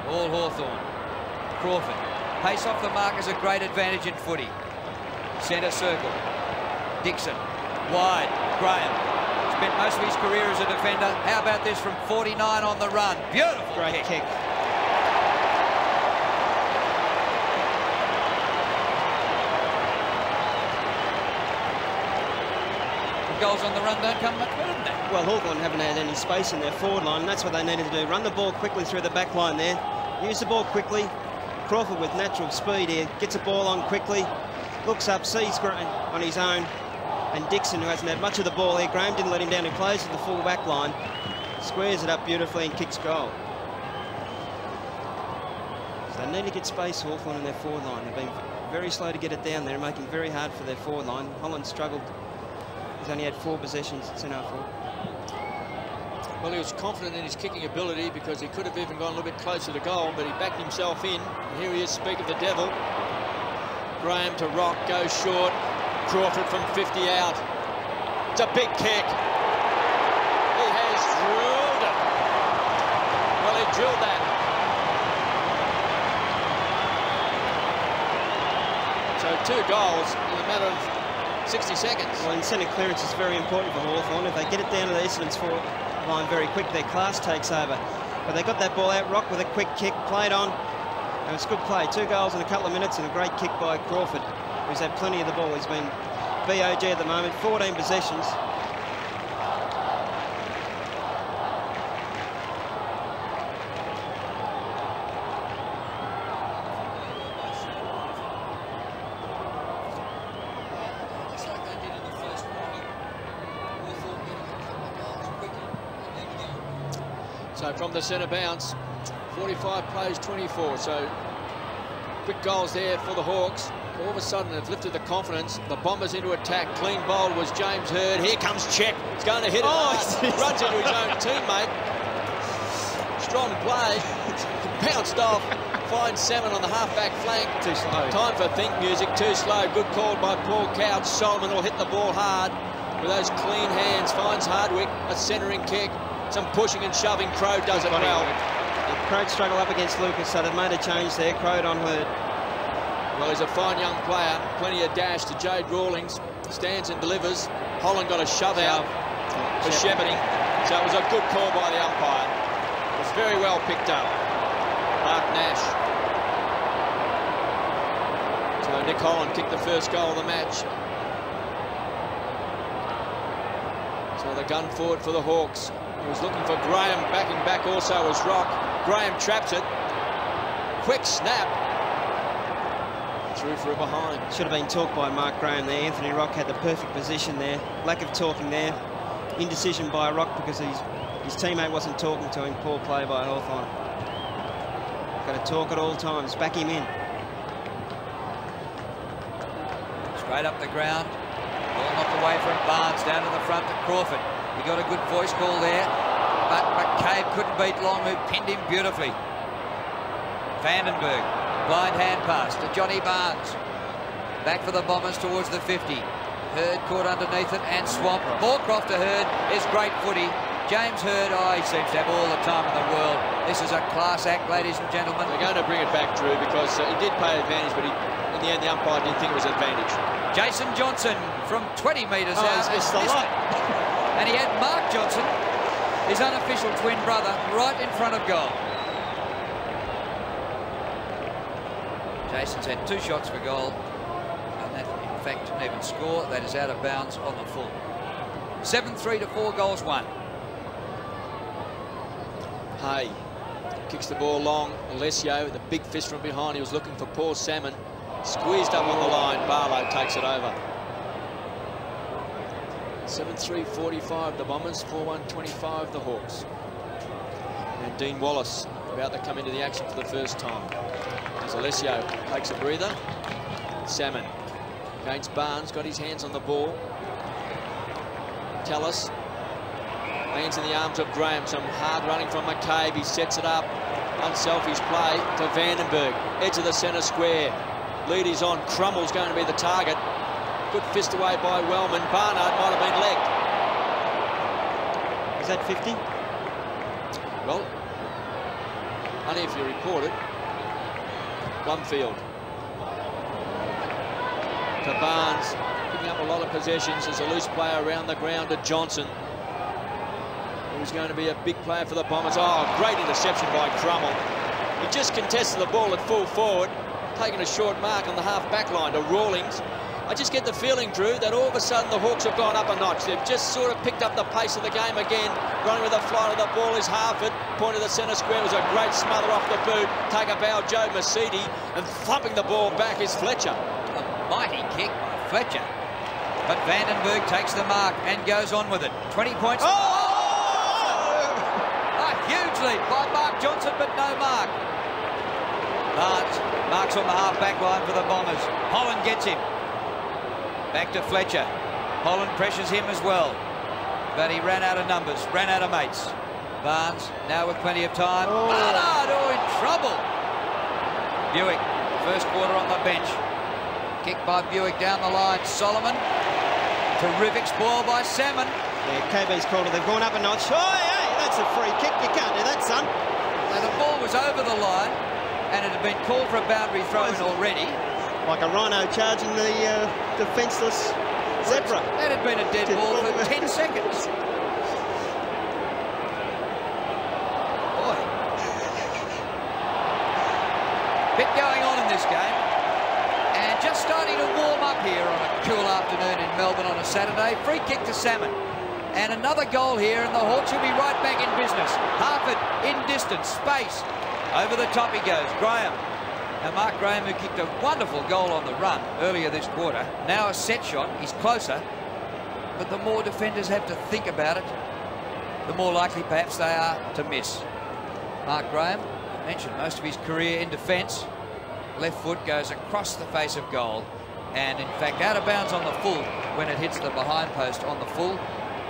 All Hawthorn. Crawford. Pace off the mark is a great advantage in footy. Centre circle. Dixon. Wide. Graham. Spent most of his career as a defender. How about this from 49 on the run? Beautiful Great kick. Goals on the run don't come much better than that. Well, Hawthorn haven't had any space in their forward line, and that's what they needed to do. Run the ball quickly through the back line there. Use the ball quickly. Crawford with natural speed here. Gets the ball on quickly. Looks up, sees Graham on his own. And Dixon, who hasn't had much of the ball here. Graham didn't let him down. He plays with the full back line. Squares it up beautifully and kicks goal. So they need to get space, Hawthorn, in their forward line. They've been very slow to get it down there, making it very hard for their forward line. Holland struggled. He's only had 4 possessions at centre forward. Well, he was confident in his kicking ability because he could have even gone a little bit closer to goal, but he backed himself in. And here he is, speak of the devil. Graham to Rock, goes short. Crawford from 50 out. It's a big kick. He has drilled it. Well, he drilled that. So 2 goals in a matter of 60 seconds. Well, and centre clearance is very important for Hawthorn. If they get it down to the Essendon's forward line very quick, their class takes over. But they got that ball out. Rock with a quick kick, played on. And it's good play. 2 goals in a couple of minutes and a great kick by Crawford, who's had plenty of the ball. He's been BOG at the moment, 14 possessions. So from the centre bounce, 45 plays 24. So quick goals there for the Hawks. All of a sudden, they've lifted the confidence. The Bombers into attack. Clean bowl was James Hird. Here comes Check. He's going to hit it. Runs into his own teammate. Strong play. Bounced off. Finds Salmon on the half-back flank. Too slow. Time for think music. Too slow. Good call by Paul Couch. Solomon will hit the ball hard with those clean hands. Finds Hardwick. A centering kick. Some pushing and shoving. Crow does it well. Crow struggle up against Lucas, so they've made a change there. Crow on Hird. Well, he's a fine young player. Plenty of dash to Jade Rawlings. Stands and delivers. Holland got a shove out for shepherding. So it was a good call by the umpire. It was very well picked up. Mark Nash. So Nick Holland kicked the first goal of the match. So the gun forward for the Hawks. He was looking for Graham, backing back also was Rock. Graham traps it. Quick snap. Through for a behind. Should have been talked by Mark Graham there. Anthony Rock had the perfect position there. Lack of talking there. Indecision by Rock because his teammate wasn't talking to him. Poor play by Hawthorn. Got to talk at all times. Back him in. Straight up the ground. Ball knocked away from Barnes, down to the front to Crawford. He got a good voice call there, but McCabe couldn't beat Long, who pinned him beautifully. Vandenberg, blind hand pass to Johnny Barnes. Back for the Bombers towards the 50. Hurd caught underneath it and swamped. Ball croft to Hurd is great footy. James Hurd, he seems to have all the time in the world. This is a class act, ladies and gentlemen. They're going to bring it back, Drew, because he did pay advantage, but in the end, the umpire didn't think it was advantage. Jason Johnson from 20 metres out. He's missed a lot. And he had Mark Johnson, his unofficial twin brother, right in front of goal. Jason's had 2 shots for goal, and that, in fact, didn't even score. That is out of bounds on the full. 7-3 to 4 goals won. Hay kicks the ball long. Alessio, the big fist from behind. He was looking for Paul Salmon. Squeezed up on the line. Barlow takes it over. 7-3-45 the Bombers, 4-1-25 the Hawks. And Dean Wallace about to come into the action for the first time. As Alessio takes a breather. Salmon against Barnes, got his hands on the ball. Tallis lands in the arms of Graham. Some hard running from McCabe. He sets it up. Unselfish play to Vandenberg. Edge of the centre square. Lead is on. Crummell's going to be the target. Good fist away by Wellman. Barnard might have been legged. Is that 50? Well, only if you report it. Blumfield. To Barnes. Picking up a lot of possessions. There's a loose player around the ground to Johnson. Who's going to be a big player for the Bombers. Oh, great interception by Crummell. He just contested the ball at full forward. Taking a short mark on the half-back line to Rawlings. I just get the feeling, Drew, that all of a sudden the Hawks have gone up a notch. They've just sort of picked up the pace of the game again. Running with a flight of the ball is Harford. Point of the centre square was a great smother off the boot. Take a bow, Joe Mercedes, and thumping the ball back is Fletcher. A mighty kick by Fletcher. But Vandenberg takes the mark and goes on with it. 20 points. Oh! A huge lead by Mark Johnson, but no mark. Barnes marks on the half-back line for the Bombers. Holland gets him. Back to Fletcher. Holland pressures him as well. But he ran out of numbers, ran out of mates. Barnes now with plenty of time. Oh. Barnard, in trouble. Buick, first quarter on the bench. Kick by Buick down the line. Solomon. Terrific spoil by Salmon. Yeah, KB's called it. They've gone up a notch. Oh, hey, that's a free kick. You can't do that, son. Now the ball was over the line, and it had been called for a boundary throw-in already. Like a rhino charging the defenceless zebra. That had been a dead ball for 10 seconds. Boy. Bit going on in this game. And just starting to warm up here on a cool afternoon in Melbourne on a Saturday. Free kick to Salmon. And another goal here, and the Hawks will be right back in business. Harford in distance, space. Over the top he goes, Graham. Now Mark Graham, who kicked a wonderful goal on the run earlier this quarter, now a set shot, he's closer, but the more defenders have to think about it, the more likely perhaps they are to miss. Mark Graham, I mentioned most of his career in defence, left foot goes across the face of goal, and in fact out of bounds on the full when it hits the behind post on the full.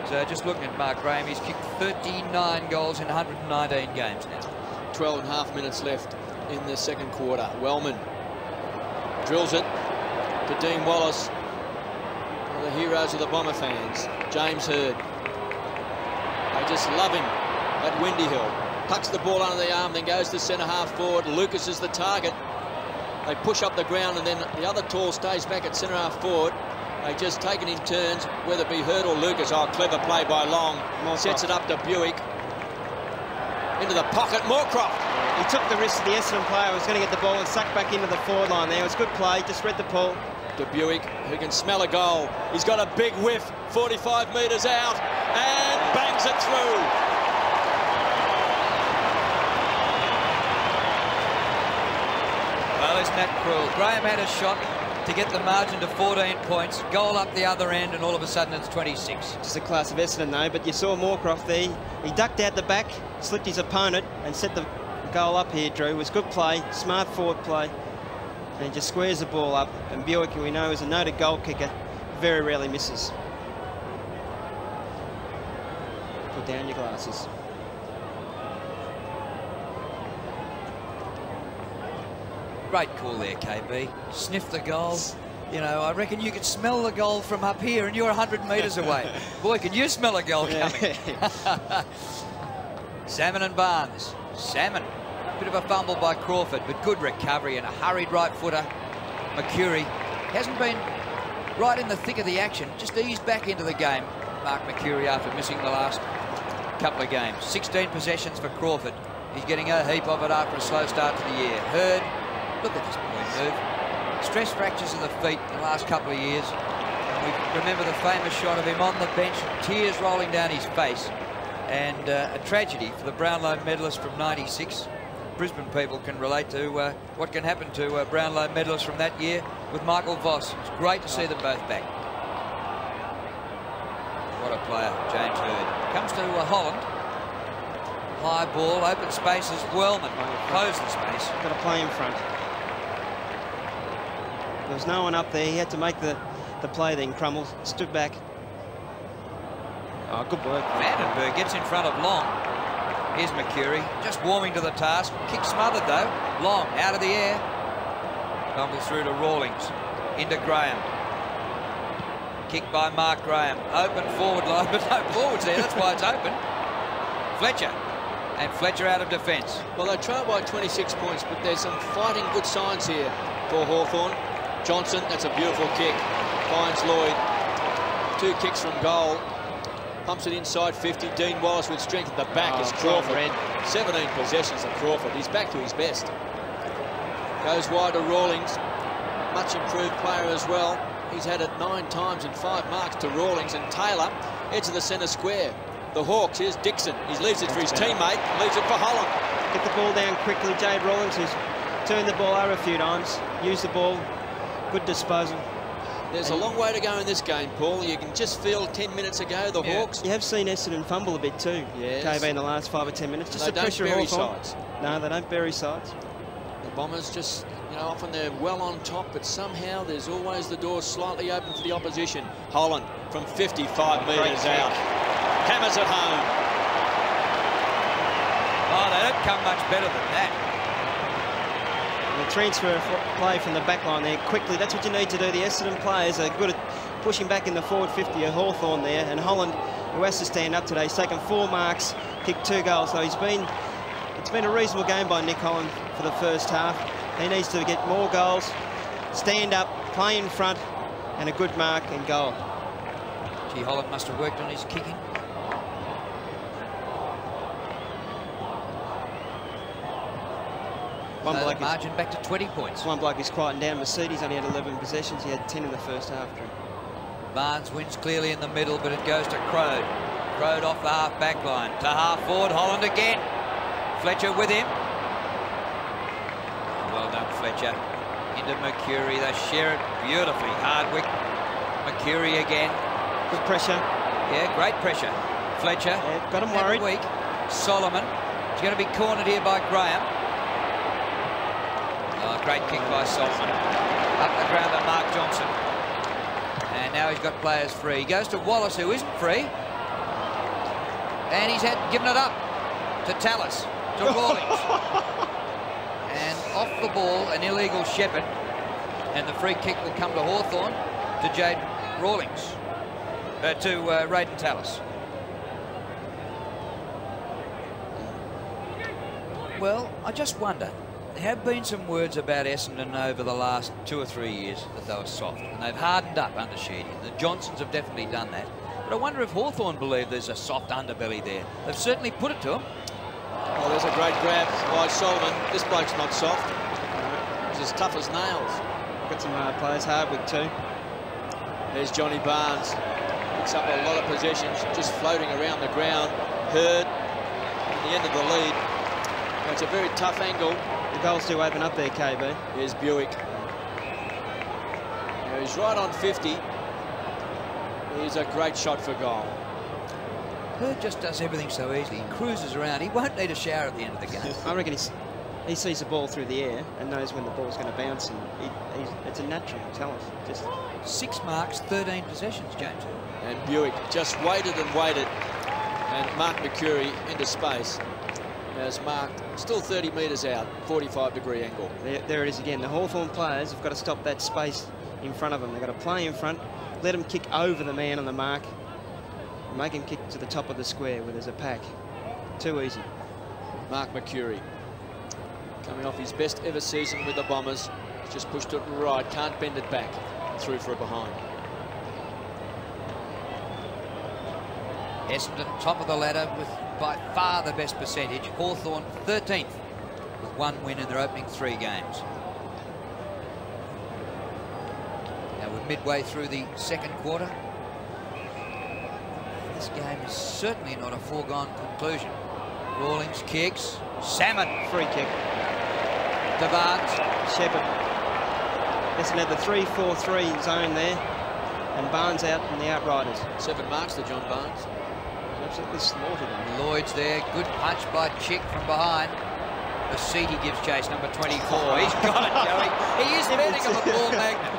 So just looking at Mark Graham, he's kicked 39 goals in 119 games now. 12.5 minutes left in the second quarter. Wellman drills it to Dean Wallace. One of the heroes of the Bomber fans. James Hurd. They just love him at Windy Hill. Tucks the ball under the arm, then goes to centre half forward. Lucas is the target. They push up the ground, and then the other tall stays back at centre half forward. They just take it in turns, whether it be Hurd or Lucas. Oh, clever play by Long. Sets it up to Buick. Into the pocket, Moorcroft. He took the risk. The Essendon player was going to get the ball and suck back into the forward line there. It was good play, just read the ball. De Buick, who can smell a goal. He's got a big whiff, 45 metres out, and bangs it through. Well, isn't that cruel? Graham had a shot to get the margin to 14 points, goal up the other end, and all of a sudden it's 26. Just a class of Essendon though, but you saw Moorcroft there. He ducked out the back, slipped his opponent, and set the goal up here, Drew. It was good play, smart forward play. And he just squares the ball up. And Buick, who we know is a noted goal kicker, very rarely misses. Put down your glasses. Great call there, KB. Sniff the goal. You know, I reckon you could smell the goal from up here and you're 100 metres away. Boy, can you smell a goal coming. Salmon and Barnes. Salmon. Bit of a fumble by Crawford, but good recovery and a hurried right footer. Mercury hasn't been right in the thick of the action, just eased back into the game. Mark Mercury after missing the last couple of games. 16 possessions for Crawford. He's getting a heap of it after a slow start to the year. Hurd, look at this boy move. Stress fractures of the feet in the last couple of years. And we remember the famous shot of him on the bench, tears rolling down his face. And a tragedy for the Brownlow medalist from '96. Brisbane people can relate to what can happen to Brownlow medalists from that year with Michael Voss. It's great to see them both back. What a player, James Hurd. Comes to Holland. High ball, open spaces. Wellman closed the space. Got to play in front. There was no one up there. He had to make the play then. Crumbles stood back. Oh, good work. Vandenberg gets in front of Long. Here's Mercury, just warming to the task. Kick smothered though. Long out of the air. Fumbles through to Rawlings. Into Graham. Kick by Mark Graham. Open forward line, but no forwards there. That's why it's open. Fletcher. And Fletcher out of defence. Well, they trail by 26 points, but there's some fighting good signs here for Hawthorn. Johnson, that's a beautiful kick. Finds Lloyd. 2 kicks from goal. Pumps it inside 50. Dean Wallace with strength at the back is Crawford. 17 possessions of Crawford. He's back to his best. Goes wide to Rawlings. Much improved player as well. He's had it 9 times and 5 marks to Rawlings. And Taylor, edge of the centre square. The Hawks, here's Dixon. He leaves it for his teammate. Leaves it for Holland. Get the ball down quickly. Jade Rawlings, who's turned the ball over a few times. Used the ball. Good disposal. There's a long way to go in this game, Paul. You can just feel 10 minutes ago, the Hawks. You have seen Essendon fumble a bit too, KB, in the last 5 or 10 minutes. Just they the pressure don't bury Hawthorn. sides. No, they don't bury sides. The Bombers just, you know, often they're well on top, but somehow there's always the door slightly open for the opposition. Holland from 55 metres out. Hammers it home. Oh, they don't come much better than that. The transfer play from the back line there quickly. That's what you need to do. The Essendon players are good at pushing back in the forward 50 of Hawthorn there. And Holland, who has to stand up today, he's taken 4 marks, kicked 2 goals. So it's been a reasonable game by Nick Holland for the first half. He needs to get more goals, stand up, play in front, and a good mark and goal. Gee, Holland must have worked on his kicking. One bloke margin back to 20 points. One bloke is quieting down. Mercedes only had 11 possessions. He had 10 in the first half. Barnes wins clearly in the middle, but it goes to Crode. Crode off the half back line. To half forward, Holland again. Fletcher with him. Well done, Fletcher. Into Mercury. They share it beautifully. Hardwick. Mercury again. Good pressure. Yeah, great pressure. Fletcher. Yeah, got him worried. Weak. Solomon. He's going to be cornered here by Graham. Oh, great kick by Solomon. Up the ground to Mark Johnson. And now he's got players free. He goes to Wallace, who isn't free. And he's given it up to Tallis, to Rawlings. And off the ball, an illegal shepherd. And the free kick will come to Hawthorn, to Jade Rawlings. To Rayden Tallis. Well, I just wonder. There have been some words about Essendon over the last 2 or 3 years that they were soft, and they've hardened up under Sheedy. The Johnsons have definitely done that. But I wonder if Hawthorn believe there's a soft underbelly there. They've certainly put it to them. Well, there's a great grab by Solomon. This bloke's not soft. He's as tough as nails. Got some hard players. Hardwick too. There's Johnny Barnes. Picks up a lot of possessions, just floating around the ground. Hurd at the end of the lead. Well, it's a very tough angle. The goals do open up there, KB. Here's Buick. Now he's right on 50. He's a great shot for goal. Hurd just does everything so easily. He cruises around. He won't need a shower at the end of the game. I reckon he sees the ball through the air and knows when the ball's going to bounce, and it's a natural talent. Just 6 marks, 13 possessions, James. And Buick just waited and waited, and Mark McCurry into space has marked still 30 metres out, 45-degree angle. There it is again. The Hawthorn players have got to stop that space in front of them. They've got to play in front, let them kick over the man on the mark, and make him kick to the top of the square where there's a pack. Too easy. Mark McCurry coming off his best ever season with the Bombers. He's just pushed it right, can't bend it back. Through for a behind. Essendon top of the ladder with by far the best percentage. Hawthorn 13th with 1 win in their opening 3 games. Now we're midway through the second quarter. This game is certainly not a foregone conclusion. Rawlings kicks. Salmon. Free kick. To Barnes. Shepherd. Essendon had the 3-4-3 zone there, and Barnes out in the outriders. 7 marks to John Barnes. Absolutely slaughtered him. Lloyd's there. Good punch by Chick from behind. The seat he gives chase, number 24. He's got it, Joey. He is betting him a ball magnet.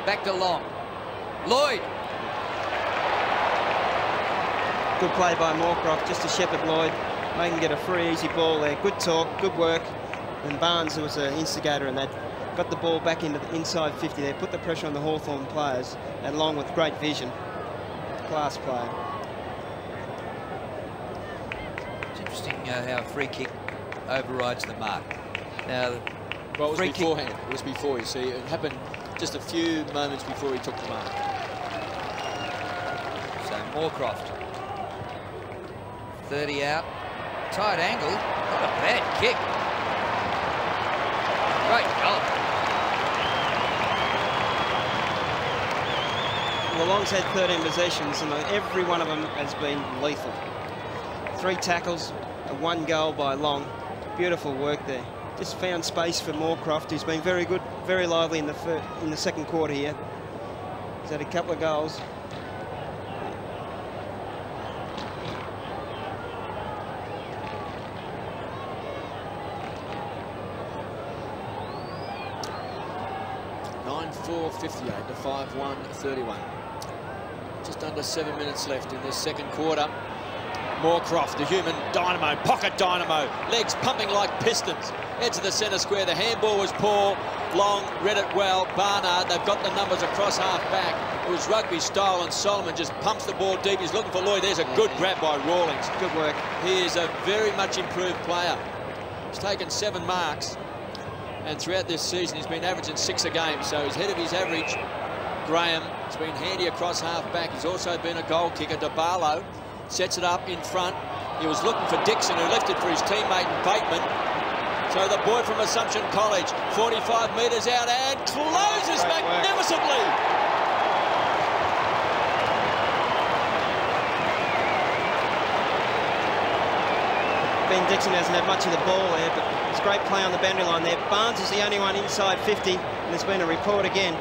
Back to Long. Lloyd. Good play by Moorcroft, just to shepherd Lloyd. Make him get a free, easy ball there. Good talk, good work. And Barnes, who was an instigator in that, got the ball back into the inside 50 there, put the pressure on the Hawthorn players, and Long with great vision. Class player. It's interesting how a free kick overrides the mark. Now, well, it was free beforehand. It was before, you see. It happened just a few moments before he took the mark. So Moorcroft. 30 out. Tight angle. Not a bad kick. Great goal. Well, Long's had 13 possessions, and every one of them has been lethal. 3 tackles, and 1 goal by Long. Beautiful work there. Just found space for Moorcroft, who's been very good, very lively in the second quarter here. He's had a couple of goals. .458 to 5-1-31. Just under 7 minutes left in this second quarter. Moorcroft, the human dynamo, pocket dynamo, legs pumping like pistons. Head to the centre square. The handball was poor. Long read it well. Barnard, they've got the numbers across half back. It was rugby style, and Solomon just pumps the ball deep. He's looking for Lloyd. There's a good grab by Rawlings. Good work. He is a very much improved player. He's taken 7 marks. And throughout this season, he's been averaging 6 a game, so he's ahead of his average. Graham has been handy across half-back. He's also been a goal kicker. DeBarlow sets it up in front. He was looking for Dixon, who left it for his teammate Bateman. So the boy from Assumption College, 45 metres out and closes magnificently. Ben Dixon hasn't had much of the ball there, but it's great play on the boundary line there. Barnes is the only one inside 50, and there's been a report again.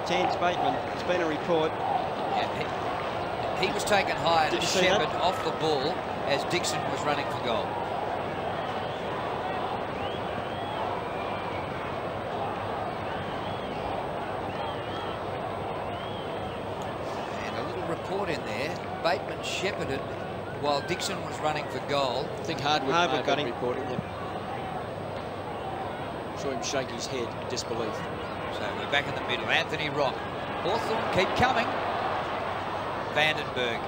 James Bateman, there's been a report. Yeah, he was taken high and Shepherd off the ball as Dixon was running for goal. And a little report in there. Bateman shepherded while Dixon was running for goal. I think Hardwick got him. Reported him. Saw him shake his head in disbelief. So we're back in the middle. Anthony Rock. Hawthorn keep coming. Vandenberg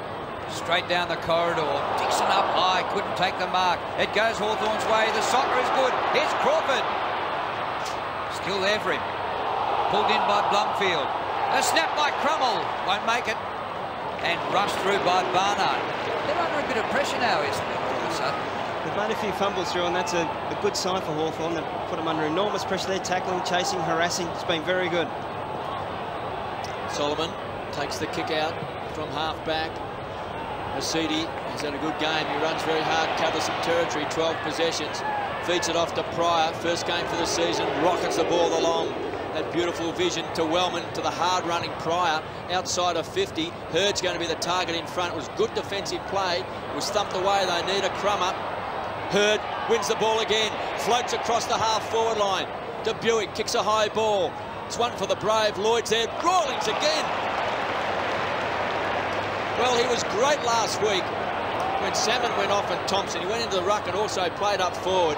straight down the corridor. Dixon up high, couldn't take the mark. It goes Hawthorn's way. The soccer is good. Here's Crawford. Still there for him. Pulled in by Blumfield. A snap by Crummell. Won't make it. and rushed through by Barnard. They're under a bit of pressure now, Essendon, all of a sudden. They've made a few fumbles through, and that's a good sign for Hawthorn. They've put them under enormous pressure. They're tackling, chasing, harassing. It's been very good. Solomon takes the kick out from half-back. Masidi has had a good game. He runs very hard, covers some territory, 12 possessions. Feeds it off to Pryor, first game for the season. Rockets the ball along. That beautiful vision to Wellman, to the hard-running Pryor, outside of 50. Hurd's going to be the target in front. It was good defensive play. It was thumped away. They need a crummer. Hurd wins the ball again, floats across the half-forward line. De Buick kicks a high ball. It's one for the Brave. Lloyd's there. Rawlings again. Well, he was great last week when Salmon went off and Thompson. He went into the ruck and also played up forward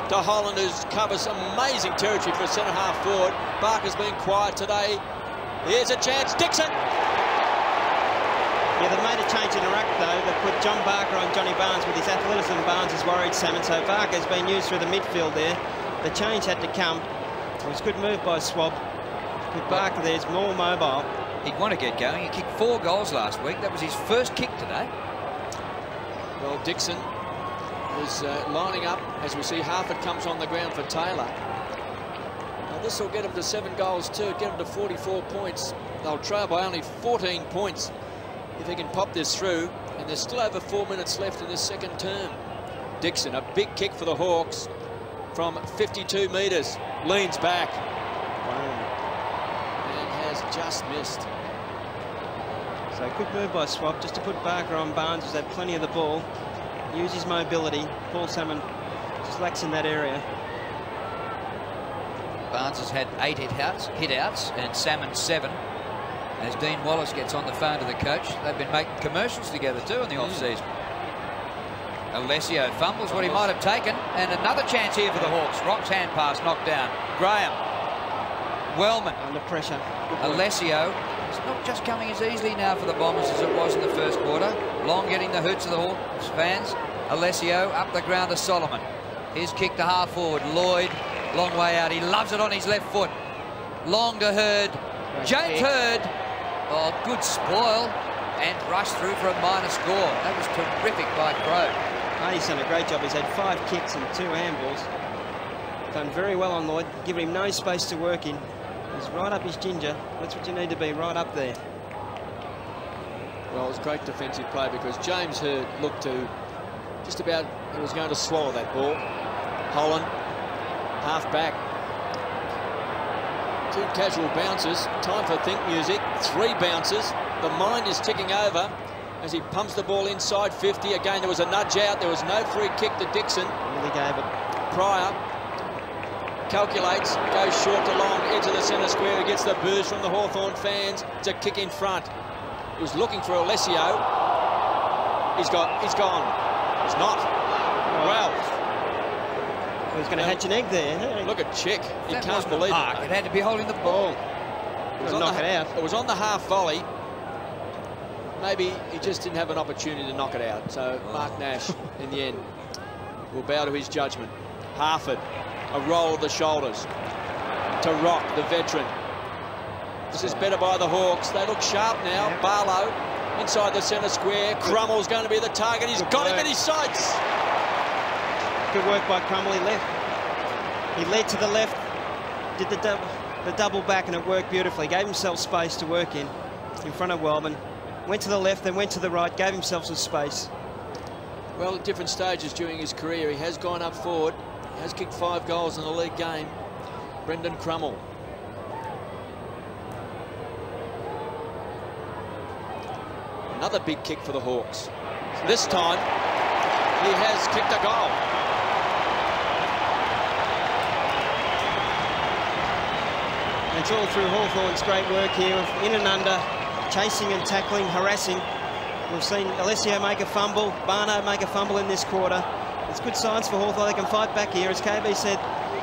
to Holland, who covers amazing territory for a centre-half forward. Barker's been quiet today. Here's a chance. Dixon! Yeah, they've made a change in the ruck, though. They've put John Barker on Johnny Barnes with his athleticism. Barnes has worried Salmon, so Barker's been used through the midfield there. The change had to come. It was a good move by Swab. With Barker there's more mobile. He'd want to get going. He kicked 4 goals last week. That was his first kick today. Well, Dixon was lining up as we see Harford comes on the ground for Taylor. Now this will get him to 7 goals too, get him to 44 points. They'll trail by only 14 points if he can pop this through, and there's still over 4 minutes left in this second term. Dixon, a big kick for the Hawks from 52 metres, leans back. Wow. And has just missed. So good move by Swab just to put Barker on Barnes, who's had plenty of the ball. Use his mobility. Paul Salmon just lacks in that area. Barnes has had 8 hit-outs and Salmon 7. As Dean Wallace gets on the phone to the coach, they've been making commercials together too in the off-season. Alessio fumbles what he might have taken, and another chance here for the Hawks. Rock's hand pass knocked down. Graham. Wellman. Under pressure. Alessio. It's not just coming as easily now for the Bombers as it was in the first quarter. Long getting the hoots of the Hawks fans. Alessio up the ground to Solomon. His kick to half forward. Lloyd, long way out. He loves it on his left foot. Long to Hurd. James Hurd. Oh, good spoil. And rushed through for a minor score. That was terrific by Crow. He's done a great job. He's had 5 kicks and 2 handballs. Done very well on Lloyd, giving him no space to work in. He's right up his ginger. That's what you need to be, right up there. Well, it was great defensive play because James Hurd looked to just about, he was going to swallow that ball. Holland, half back. 2 casual bounces. Time for think music. 3 bounces. The mind is ticking over as he pumps the ball inside 50. Again, there was a nudge out. There was no free kick to Dixon. Really gave it. Pryor calculates, goes short to long, edge of the centre square. He gets the boos from the Hawthorn fans. It's a kick in front. He was looking for Alessio. He's gone. He's not. Well. He was going to hatch an egg there. Look at Chick. You That can't wasn't a believe mark. it. It had to be holding the ball. It was, knock it out. It was on the half volley. Maybe he just didn't have an opportunity to knock it out. So Mark Nash, in the end, will bow to his judgment. Harford, a roll of the shoulders to Rock, the veteran. This is better by the Hawks. They look sharp now. Yep. Barlow inside the centre square. Crummel's going to be the target. He's got him in his sights. Good work by Crummel. He led to the left, did the double back, and it worked beautifully. Gave himself space to work in front of Wellman. Went to the left, then went to the right, gave himself some space. Well, at different stages during his career, he has gone up forward. He has kicked 5 goals in the league game. Brendan Crummel. Another big kick for the Hawks. This time, he has kicked a goal. It's all through Hawthorn's great work here, in and under, chasing and tackling, harassing. We've seen Alessio make a fumble, Barnard make a fumble in this quarter. It's good signs for Hawthorn. They can fight back here. As KB said,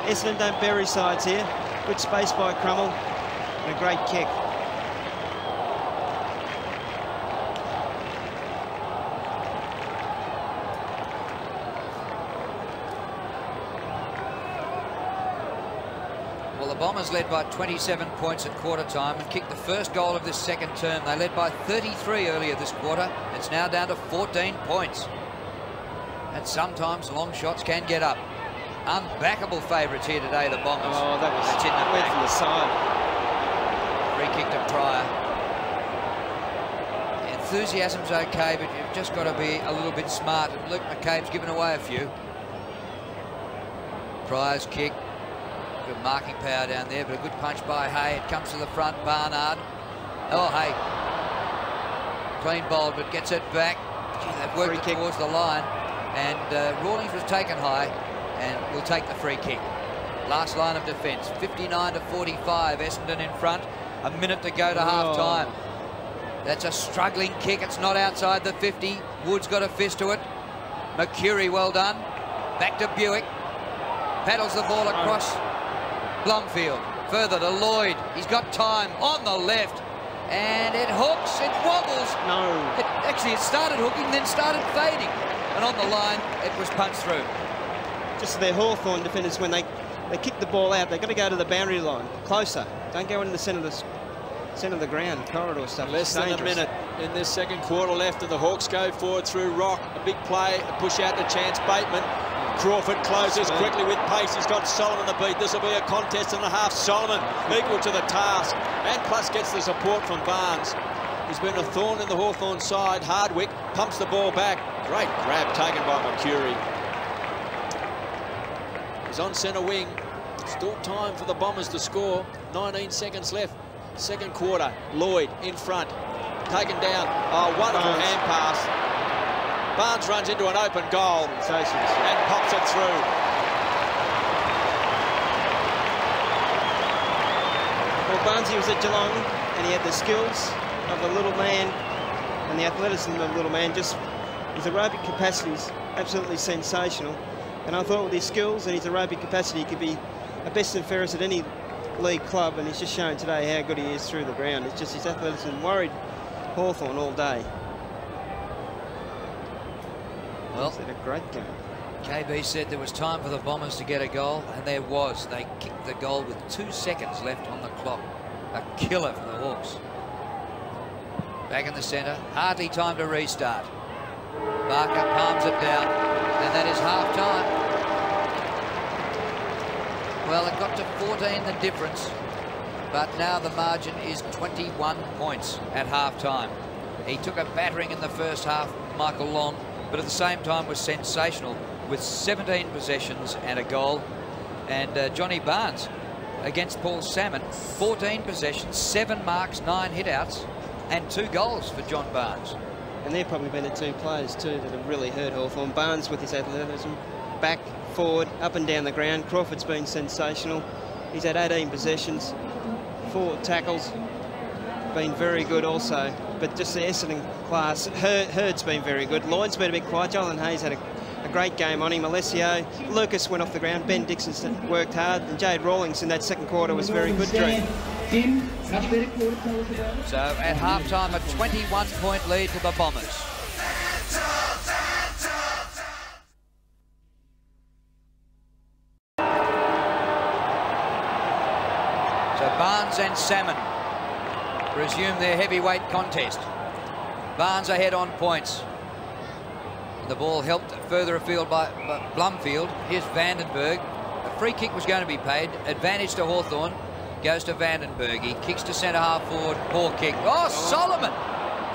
Essendon don't bury sides here. Good space by Crummel and a great kick. Well, the Bombers led by 27 points at quarter time and kicked the first goal of this second term. They led by 33 earlier this quarter. It's now down to 14 points. And sometimes long shots can get up. Unbackable favourites here today, the Bombers. Oh, that was in the back. From the side. Free kick to Pryor. Enthusiasm's okay, but you've just got to be a little bit smart. And Luke McCabe's given away a few. Pryor's kick. Good marking power down there, but a good punch by Hay. It comes to the front, Barnard. Oh, Hay. Clean bowled, but gets it back. Gee, they've worked it towards the line. And Rawlings was taken high and will take the free kick. Last line of defence, 59 to 45. Essendon in front. A minute to go to half-time. That's a struggling kick. It's not outside the 50. Wood's got a fist to it. McCurry, well done. Back to Buick. Paddles the ball across Blumfield. Further to Lloyd. He's got time on the left. And it hooks. It wobbles. No. It started hooking, then started fading. And on the line, it was punched through. Just their Hawthorn defenders, when they kick the ball out, they've got to go to the boundary line. Closer. Don't go into the centre of the ground, corridor stuff. Less than a minute in this second quarter left, and the Hawks go forward through Rock. A big play, a push out to Chance Bateman. Crawford closes quickly with pace. He's got Solomon the beat. This will be a contest and a half. Solomon equal to the task, and plus gets the support from Barnes. He's been a thorn in the Hawthorn side. Hardwick pumps the ball back. Great grab taken by McCurry. He's on centre wing. Still time for the Bombers to score. 19 seconds left. Second quarter. Lloyd in front. Taken down. Oh, wonderful hand pass. Barnes runs into an open goal and pops it through. Well, Barnesy was at Geelong and he had the skills of a little man and the athleticism of a little man. Just his aerobic capacity is absolutely sensational. And I thought with his skills and his aerobic capacity, he could be a best and fairest at any league club, and he's just shown today how good he is through the ground. It's just his athleticism worried Hawthorn all day. Well, he's had a great game. KB said there was time for the Bombers to get a goal, and there was. They kicked the goal with 2 seconds left on the clock. A killer for the Hawks. Back in the centre, hardly time to restart. Barker palms it down, and that is half-time. Well, it got to 14, the difference, but now the margin is 21 points at half-time. He took a battering in the first half, Michael Long, but at the same time was sensational with 17 possessions and a goal. And Johnny Barnes against Paul Salmon, 14 possessions, 7 marks, 9 hit-outs, and 2 goals for John Barnes. And they've probably been the 2 players too that have really hurt Hawthorn. Barnes with his athleticism, back, forward, up and down the ground. Crawford's been sensational. He's had 18 possessions, 4 tackles, been very good also. But just the Essendon class, Hurd's been very good. Lloyd's been a bit quiet. Jolyn Hayes had a great game on him. Alessio, Lucas went off the ground. Ben Dixon worked hard. And Jade Rawlings in that second quarter was very good. So at half-time, a 21-point lead to the Bombers. So Barnes and Salmon resume their heavyweight contest. Barnes ahead on points. The ball helped further afield by Blumfield. Here's Vandenberg. A free kick was going to be paid. Advantage to Hawthorn. Goes to Vandenberg. He kicks to centre half forward. Poor kick. Oh, Solomon!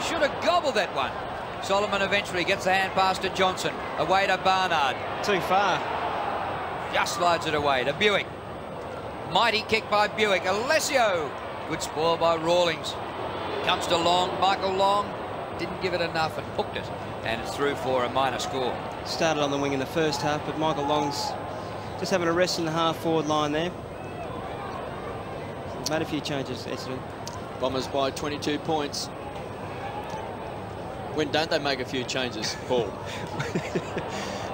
Should have gobbled that one. Solomon eventually gets the hand pass to Johnson. Away to Barnard. Too far. Just slides it away to Buick. Mighty kick by Buick. Alessio. Good spoil by Rawlings. Comes to Long. Michael Long didn't give it enough and hooked it. And it's through for a minor score. Started on the wing in the first half, but Michael Long's just having a rest in the half-forward line there. Made a few changes, Essendon. Bombers by 22 points. When don't they make a few changes, Paul?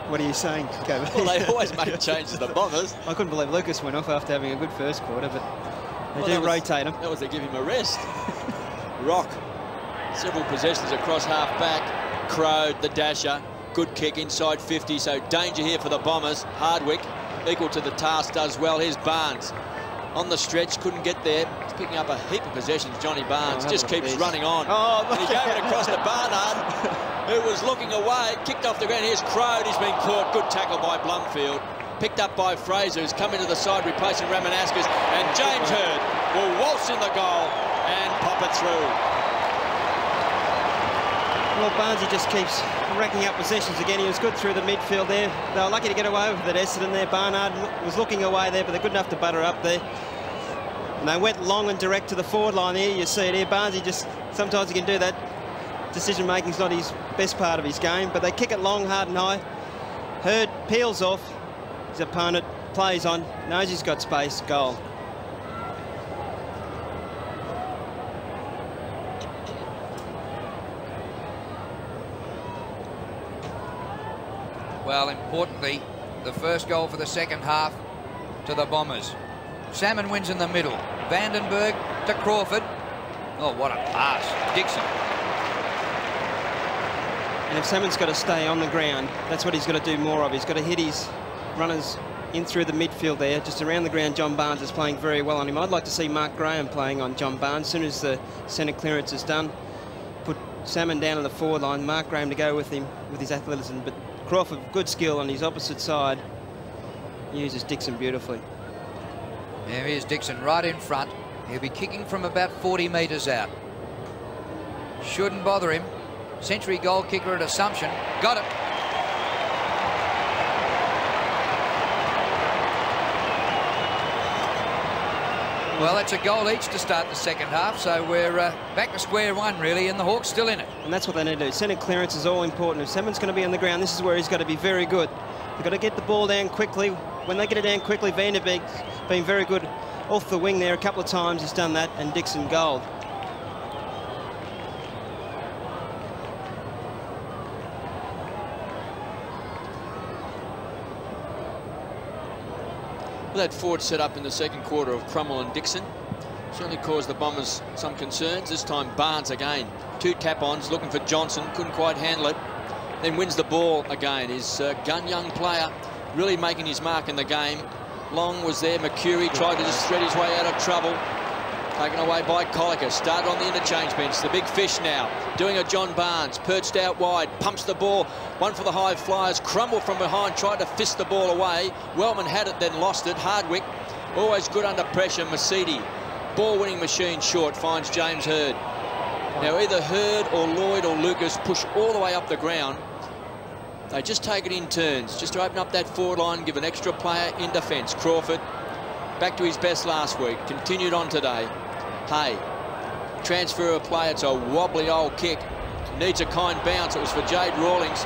What are you saying, Kobe? Well, they always make changes, the Bombers. I couldn't believe Lucas went off after having a good first quarter, but they do rotate him. That was to give him a rest. Rock, several possessions across half-back. Crowd, the dasher, good kick inside 50, so danger here for the Bombers. Hardwick, equal to the task, does well. Here's Barnes. on the stretch, couldn't get there. He's picking up a heap of possessions. Johnny Barnes just keeps running on. Oh, and he gave it across to Barnard, who was looking away, kicked off the ground. Here's Crode, he's been caught. Good tackle by Blumfield. Picked up by Fraser, who's come into the side, replacing Ramanaskas. And James Hurd will waltz in the goal and pop it through. Well, Barnesy just keeps racking up possessions again. He was good through the midfield there. They were lucky to get away with it. Essendon there. Barnard was looking away there, but they're good enough to butter up there. And they went long and direct to the forward line here. You see it here. Barnesy just, sometimes he can do that. Decision-making's not his best part of his game, but they kick it long, hard and high. Hurd peels off. His opponent plays on, knows he's got space, goal. Well, importantly, the first goal for the second half to the Bombers. Salmon wins in the middle. Vandenberg to Crawford. Oh, what a pass. Dixon. And if Salmon's got to stay on the ground, that's what he's got to do more of. He's got to hit his runners in through the midfield there. Just around the ground, John Barnes is playing very well on him. I'd like to see Mark Graham playing on John Barnes. As soon as the centre clearance is done, put Salmon down on the forward line, Mark Graham to go with him with his athleticism. But Crawford, good skill on his opposite side, uses Dixon beautifully. There is Dixon right in front. He'll be kicking from about 40 metres out. Shouldn't bother him. Century goal kicker at Assumption. Got it. Well, that's a goal each to start the second half, so we're back to square one, really, and the Hawks still in it. And that's what they need to do. Centre clearance is all important. If Salmon's going to be on the ground, this is where he's got to be very good. They've got to get the ball down quickly. When they get it down quickly, Vanderbeek's been very good off the wing there a couple of times. He's done that, and Dixon goal. Well, that forward set up in the second quarter of Crummell and Dixon certainly caused the Bombers some concerns. This time Barnes again, 2 tap-ons looking for Johnson, couldn't quite handle it, then wins the ball again. His gun young player really making his mark in the game. Long was there. Mercury tried to just thread his way out of trouble. Taken away by Colliker. Started on the interchange bench. The big fish now doing a John Barnes. Perched out wide. Pumps the ball. One for the high flyers. Crumble from behind. Tried to fist the ball away. Wellman had it, then lost it. Hardwick always good under pressure. Mercedes. Ball winning machine short. Finds James Hurd. Now either Hurd or Lloyd or Lucas push all the way up the ground. They just take it in turns. Just to open up that forward line. Give an extra player in defence. Crawford. Back to his best last week. Continued on today. Hay. Transfer of play. It's a wobbly old kick. Needs a kind bounce. It was for Jade Rawlings.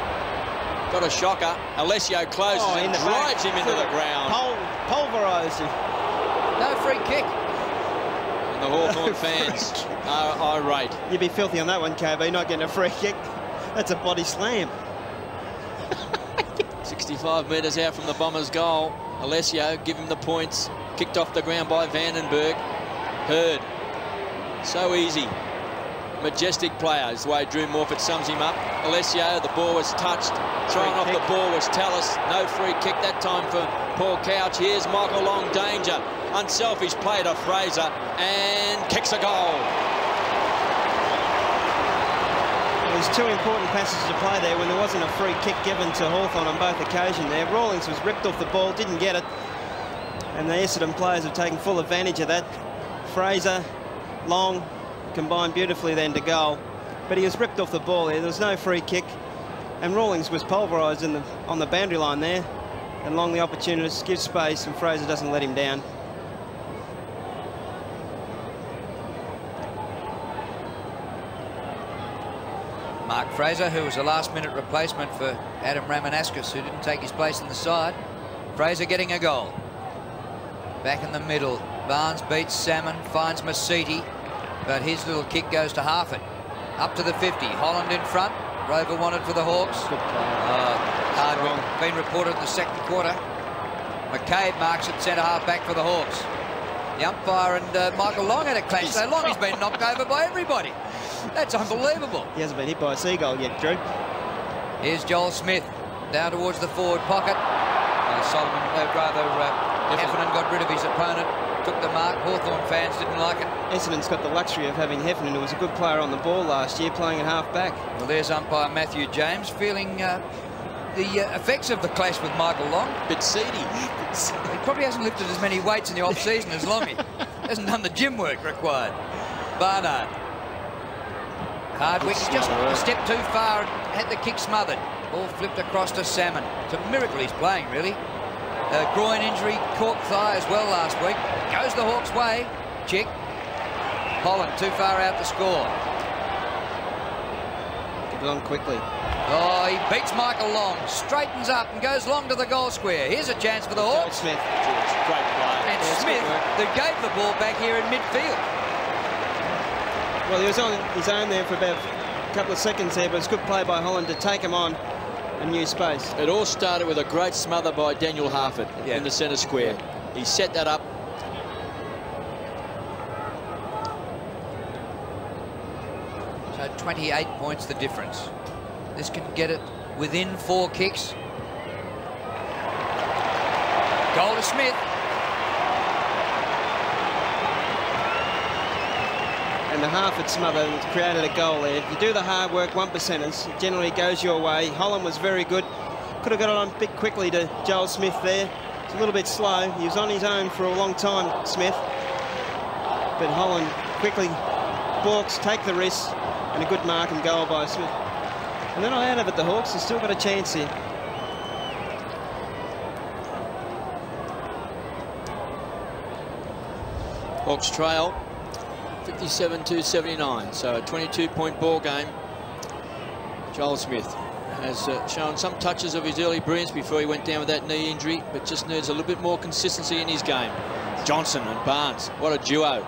Got a shocker. Alessio closes and drives him into the ground. Pulverised him. No free kick. And the Hawthorn fans are irate. You'd be filthy on that one, KB, not getting a free kick. That's a body slam. 65 metres out from the Bombers' goal. Alessio give him the points. Kicked off the ground by Vandenberg. Hurd. So easy. Majestic player is the way Drew Morford sums him up. Alessio, the ball was touched. Throwing off the ball was Tallis. No free kick that time for Paul Couch. Here's Michael Long, danger. Unselfish play to Fraser and kicks a goal. There's 2 important passages to play there when there wasn't a free kick given to Hawthorn on both occasions there. Rawlings was ripped off the ball, didn't get it. And the Essendon players have taken full advantage of that. Fraser, Long, combined beautifully then to goal. But he was ripped off the ball there. There was no free kick. And Rawlings was pulverised on the boundary line there. And Long, the opportunist, gives space, and Fraser doesn't let him down. Mark Fraser, who was a last-minute replacement for Adam Ramanaskas, who didn't take his place in the side. Fraser getting a goal. Back in the middle. Barnes beats Salmon, finds Masiti, but his little kick goes to Harford. Up to the 50. Holland in front. Rover wanted for the Hawks. Hardwick been reported in the second quarter. McCabe marks it centre-half back for the Hawks. The umpire and Michael Long had a clash so long he's been knocked over by everybody. That's unbelievable. He hasn't been hit by a seagull yet, Drew. Here's Joel Smith down towards the forward pocket. Solomon, Heffernan got rid of his opponent, took the mark. Hawthorn fans didn't like it. Essendon's got the luxury of having Heffernan, who was a good player on the ball last year, playing at half-back. Well, there's umpire Matthew James feeling the effects of the clash with Michael Long. Bit seedy. He probably hasn't lifted as many weights in the off-season as Longy. Hasn't done the gym work required. Barnard. Hardwick just a step too far and had the kick smothered. Ball flipped across to Salmon. It's a miracle he's playing, really. Groin injury, cork thigh as well last week. Goes the Hawks' way. Chick. Holland too far out to score. Get it on quickly. Oh, he beats Michael Long, straightens up and goes long to the goal square. Here's a chance for the Hawks. Smith. Great play. And Smith, who gave the ball back here in midfield. Well, he was on his own there for about a couple of seconds there, but it's good play by Holland to take him on a new space. It all started with a great smother by Daniel Harford in the centre square. He set that up. So 28 points the difference. This can get it within 4 kicks. Goal to Smith. And the Harford smother created a goal there. If you do the hard work, 1%ers, it generally goes your way. Holland was very good. Could have got it on a bit quickly to Joel Smith there. It's a little bit slow. He was on his own for a long time, Smith. But Holland quickly balks, take the risk, and a good mark and goal by Smith. And they're not out of it, the Hawks. They've still got a chance here. Hawks trail 57-79, so a 22-point ball game. Joel Smith has shown some touches of his early brilliance before he went down with that knee injury, but just needs a little bit more consistency in his game. Johnson and Barnes, what a duo.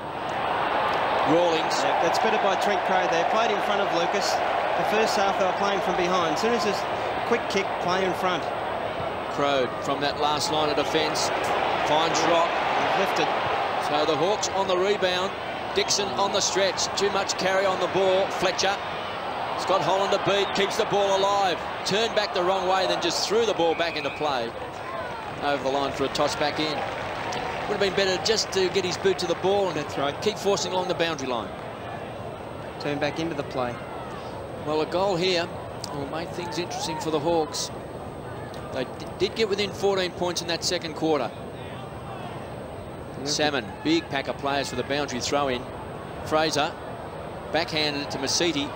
Rawlings. Yeah, that's better by Trent Crowe there. Played in front of Lucas. The first half they were playing from behind. As soon as this quick kick, play in front. Crowe from that last line of defence. Finds Rock. Lifted. So the Hawks on the rebound. Dixon on the stretch. Too much carry on the ball. Fletcher. Scott Holland to beat. Keeps the ball alive. Turned back the wrong way, then just threw the ball back into play. Over the line for a toss back in. Would have been better just to get his boot to the ball and that's right. Keep forcing along the boundary line. Turn back into the play. Well, a goal here will make things interesting for the Hawks. They did get within 14 points in that second quarter. Salmon, big pack of players for the boundary throw-in. Fraser backhanded it to Masiti.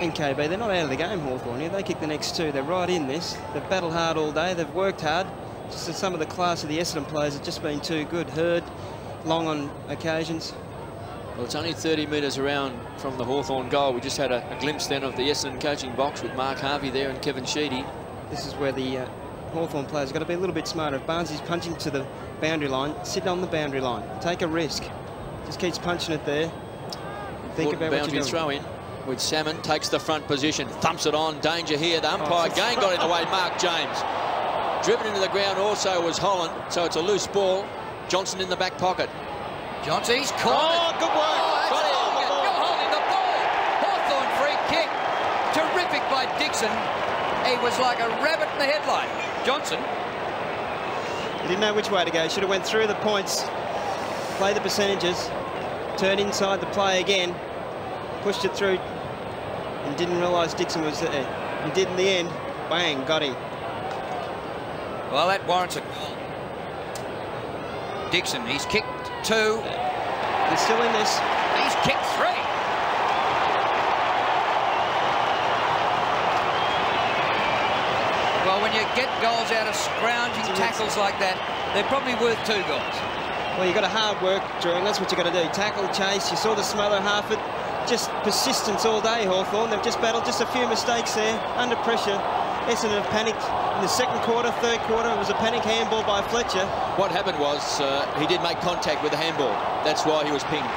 And KB, they're not out of the game, Hawthorn here. They kick the next 2. They're right in this. They've battled hard all day. They've worked hard. Just that some of the class of the Essendon players have just been too good. Hurd, Long on occasions. Well, it's only 30 metres around from the Hawthorn goal. We just had a glimpse then of the Essendon coaching box with Mark Harvey there and Kevin Sheedy. This is where the Hawthorn players have got to be a little bit smarter. If Barnes is punching to the boundary line, sit on the boundary line. Take a risk. Just keeps punching it there. Think about what you're doing. Throw in with Salmon, takes the front position, thumps it on. Danger here. The umpire again got in the way. Mark James. Driven into the ground also was Holland, so it's a loose ball. Johnson in the back pocket. Johnson's caught it. Oh, good work. You're holding the ball. Hawthorn free kick. Terrific by Dixon. He was like a rabbit in the headlight. Johnson. He didn't know which way to go. Should have went through the points, play the percentages, turn inside the play again, pushed it through, and didn't realise Dixon was there. He did in the end. Bang, got him. Well, that warrants a goal. Dixon, he's kicked 2. He's still in this. He's kicked 3. Well, when you get goals out of scrounging tackles like that, they're probably worth 2 goals. Well, you've got to hard work, Drew, and that's what you've got to do. Tackle, chase. You saw the smother, Harford. Just persistence all day, Hawthorn. They've just battled just a few mistakes there, under pressure. Essendon have panicked in the second quarter, third quarter. It was a panic handball by Fletcher. What happened was he did make contact with the handball. That's why he was pinged.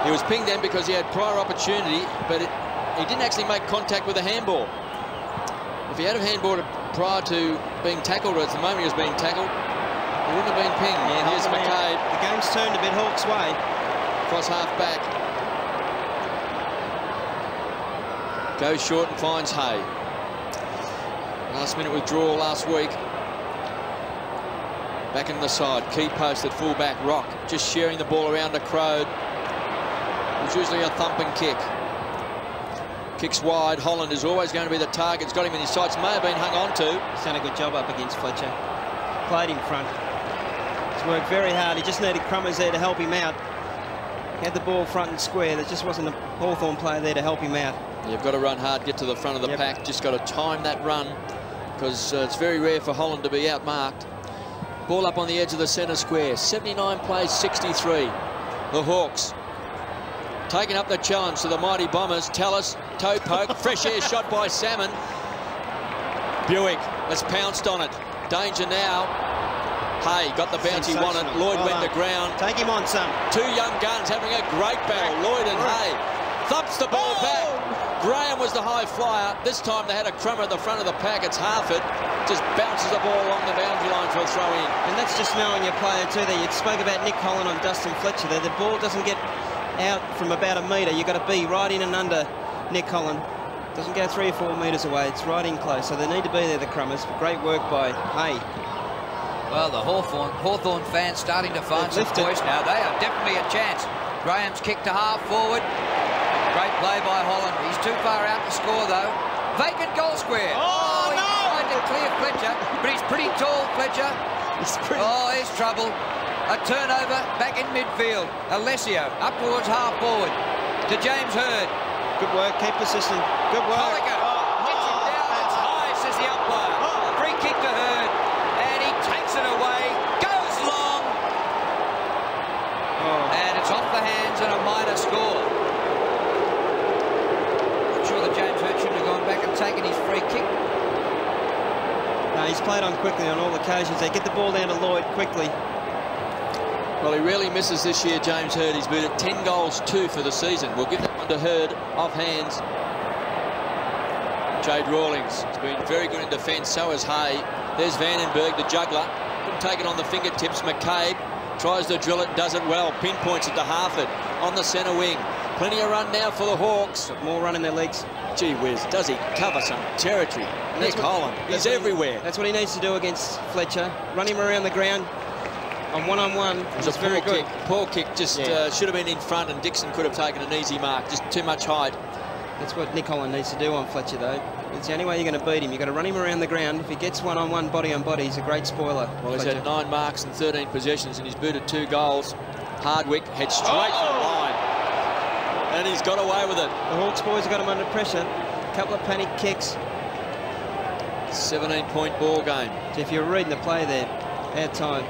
He was pinged then because he had prior opportunity, but he didn't actually make contact with the handball. If he had a handball prior to being tackled, or at the moment he was being tackled, he wouldn't have been pinged. Yeah, here's McCabe. The game's turned a bit Hawks' way. Cross half back. Goes short and finds Hay. Last-minute withdrawal last week. Back in the side, key post at full-back, Rock just sharing the ball around to Crode. It was usually a thumping kick. Kicks wide. Holland is always going to be the target. He's got him in his sights. May have been hung on to. He's done a good job up against Fletcher. Played in front. He's worked very hard. He just needed Crummers there to help him out. He had the ball front and square. There just wasn't a Hawthorn player there to help him out. You've got to run hard, get to the front of the pack. Just got to time that run, because it's very rare for Holland to be outmarked. Ball up on the edge of the centre square. 79 plays 63. The Hawks taking up the challenge to the mighty Bombers. Tallis, toe poke, fresh air shot by Salmon. Buick has pounced on it. Danger now. Hay got the bounce he wanted. Lloyd went to ground. Take him on, son. Two young guns having a great battle. Lloyd and Hay. Thumps the ball back. Graham was the high flyer. This time they had a crummer at the front of the pack. It's Harford. Just bounces the ball along the boundary line for a throw in. And that's just knowing your player too there. You spoke about Nick Holland on Dustin Fletcher there. The ball doesn't get out from about a metre. You've got to be right in and under Nick Holland. Doesn't go 3 or 4 metres away. It's right in close. So they need to be there, the Crummers. Great work by Hay. Well, the Hawthorn fans starting to find some voice now. They are definitely a chance. Graham's kick to half forward. Great play by Holland. He's too far out to score, though. Vacant goal square. Oh he tried to clear Fletcher, but he's pretty tall, Fletcher. Oh, here's trouble. A turnover back in midfield. Alessio up towards half forward to James Hird. Good work. Keep persistent. Good work. Holliger gets him down. It's high, says the umpire. Free kick to Hird, and he takes it away. Goes long, and it's off the hands and a minor score. I'm sure that James Hird shouldn't have gone back and taken his free kick. No, he's played on quickly on all occasions. They get the ball down to Lloyd quickly. Well, he really misses this year, James Hird. He's been at 10 goals, 2 for the season. We'll give that one to Hird, off hands. Jade Rawlings has been very good in defence, so has Hay. There's Vandenberg, the juggler. Couldn't take it on the fingertips. McCabe tries to drill it and does it well. Pinpoints it to Harford on the centre wing. Plenty of run now for the Hawks. Got more run in their legs. Gee whiz, does he cover some territory. Nick Holland, he's everywhere. That's what he needs to do against Fletcher. Run him around the ground. On one-on-one, it was a very good. Poor kick, just should have been in front, and Dixon could have taken an easy mark. Just too much height. That's what Nick Holland needs to do on Fletcher, though. It's the only way you're going to beat him. You've got to run him around the ground. If he gets one-on-one, body-on-body, he's a great spoiler. Well, he's had 9 marks and 13 possessions, and he's booted 2 goals. Hardwick heads straight for the line, and he's got away with it. The Hawks boys have got him under pressure. A couple of panic kicks. 17-point ball game. So if you're reading the play there, our time,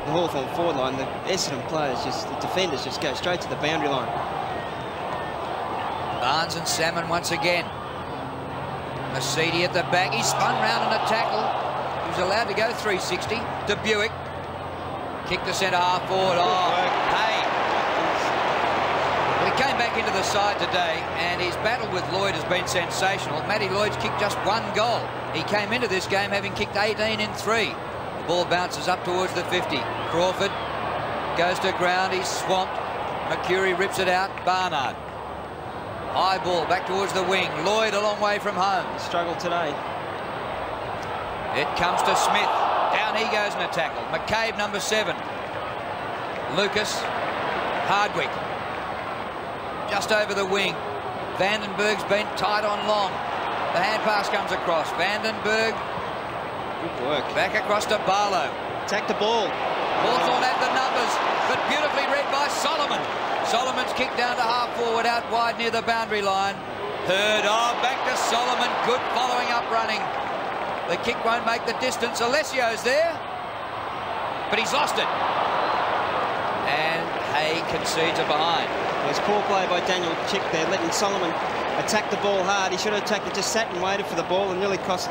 the Hawthorn forward line, the Essendon players, the defenders just go straight to the boundary line. Barnes and Salmon once again. Masidi at the back. He spun round in a tackle. He was allowed to go 360. To Buick. Kick to centre half forward. Hey. Well, he came back into the side today, and his battle with Lloyd has been sensational. Matty Lloyd's kicked just 1 goal. He came into this game having kicked 18 in 3. Ball bounces up towards the 50. Crawford goes to ground. He's swamped. McCurry rips it out. Barnard. High ball back towards the wing. Lloyd a long way from home. He struggled today. It comes to Smith. Down he goes in a tackle. McCabe, number 7. Lucas. Hardwick. Just over the wing. Vandenberg's been tight on long. The hand pass comes across. Vandenberg. Good work. Back across to Barlow. Attack the ball. Hawthorn had the numbers, but beautifully read by Solomon. Solomon's kick down to half forward, out wide near the boundary line. Hird, back to Solomon. Good following up running. The kick won't make the distance. Alessio's there, but he's lost it. And Hay concedes it behind. There's poor play by Daniel Chick there, letting Solomon attack the ball hard. He should have attacked it, just sat and waited for the ball and nearly cost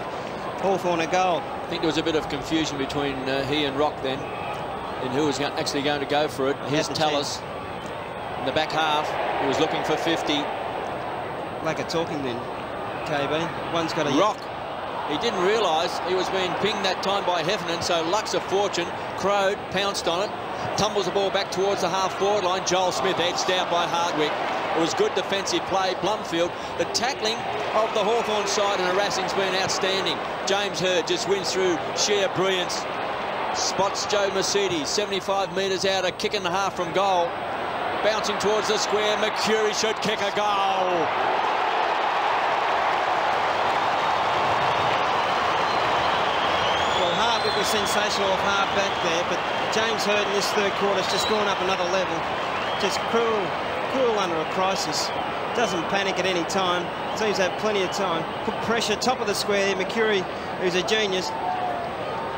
Hawthorn a goal. I think there was a bit of confusion between he and Rock then, in who was actually going to go for it. Here's Tallis in the back half. He was looking for 50. Lack of talking then, KB. One's got a... Rock. He didn't realise he was being pinged that time by Heffernan, so luck's a fortune. Crode pounced on it, tumbles the ball back towards the half-forward line. Joel Smith edged out by Hardwick. It was good defensive play. Blumfield, the tackling of the Hawthorn side and harassing's been outstanding. James Hird just wins through sheer brilliance. Spots Joe Mercedes, 75 metres out, a kick and a half from goal. Bouncing towards the square, Mercury should kick a goal. Well, Hart was sensational off half back there, but James Hird in this third quarter has just gone up another level. Just cool under a crisis. Doesn't panic at any time. Seems to have plenty of time. Put pressure, top of the square. Mercury, who's a genius,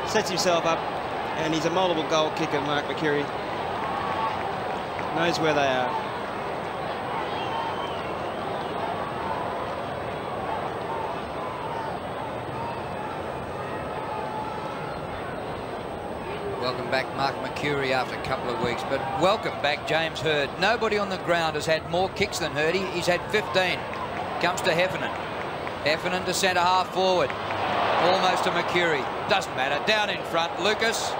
sets himself up, and he's a multiple goal kicker, Mark Mercury. Knows where they are. Welcome back, Mark Mercury, after a couple of weeks. But welcome back, James Hird. Nobody on the ground has had more kicks than Hird. He's had 15. Comes to Heffernan. Heffernan to centre half forward. Almost to Mercury. Doesn't matter. Down in front, Lucas.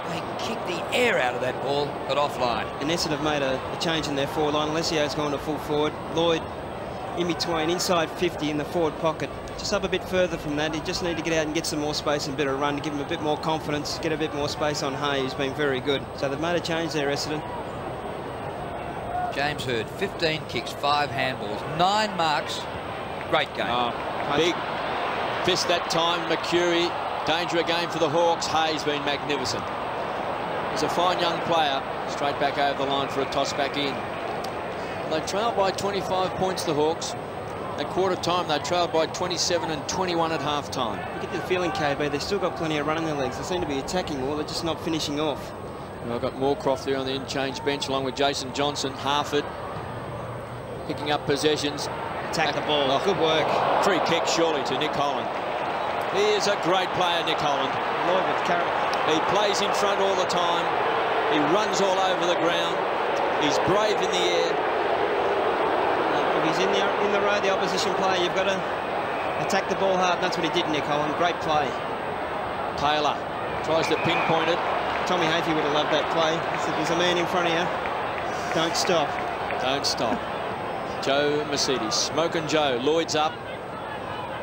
They kicked the air out of that ball, but offline. And Essendon have made a change in their forward line. Alessio's gone to full forward. Lloyd in between, inside 50 in the forward pocket. Just up a bit further from that. He just need to get out and get some more space and a bit of run to give him a bit more confidence, get a bit more space on Hay, who's been very good. So they've made a change there, Essendon. James Hird, 15 kicks, 5 handballs, 9 marks. Great game. Big fist that time, Mercury. Danger again for the Hawks. Hay's been magnificent. He's a fine young player. Straight back over the line for a toss back in. They trailed by 25 points, the Hawks. At quarter time, they trailed by 27 and 21 at half time. You get the feeling, KB, they've still got plenty of run in their legs. They seem to be attacking more. They're just not finishing off. Well, I've got Moorcroft there on the in-change bench, along with Jason Johnson. Harford picking up possessions. Attack the ball. Oh, good work. Free kick, surely, to Nick Holland. He is a great player, Nick Holland. Lloyd with carry. He plays in front all the time. He runs all over the ground. He's brave in the air. If he's in the row, the opposition player, you've got to attack the ball hard. That's what he did, Nick Holland. Great play. Taylor tries to pinpoint it. Tommy Hafey would have loved that play. He said, there's a man in front of you. Don't stop. Don't stop. Joe Mercedes. Smoking Joe. Lloyd's up.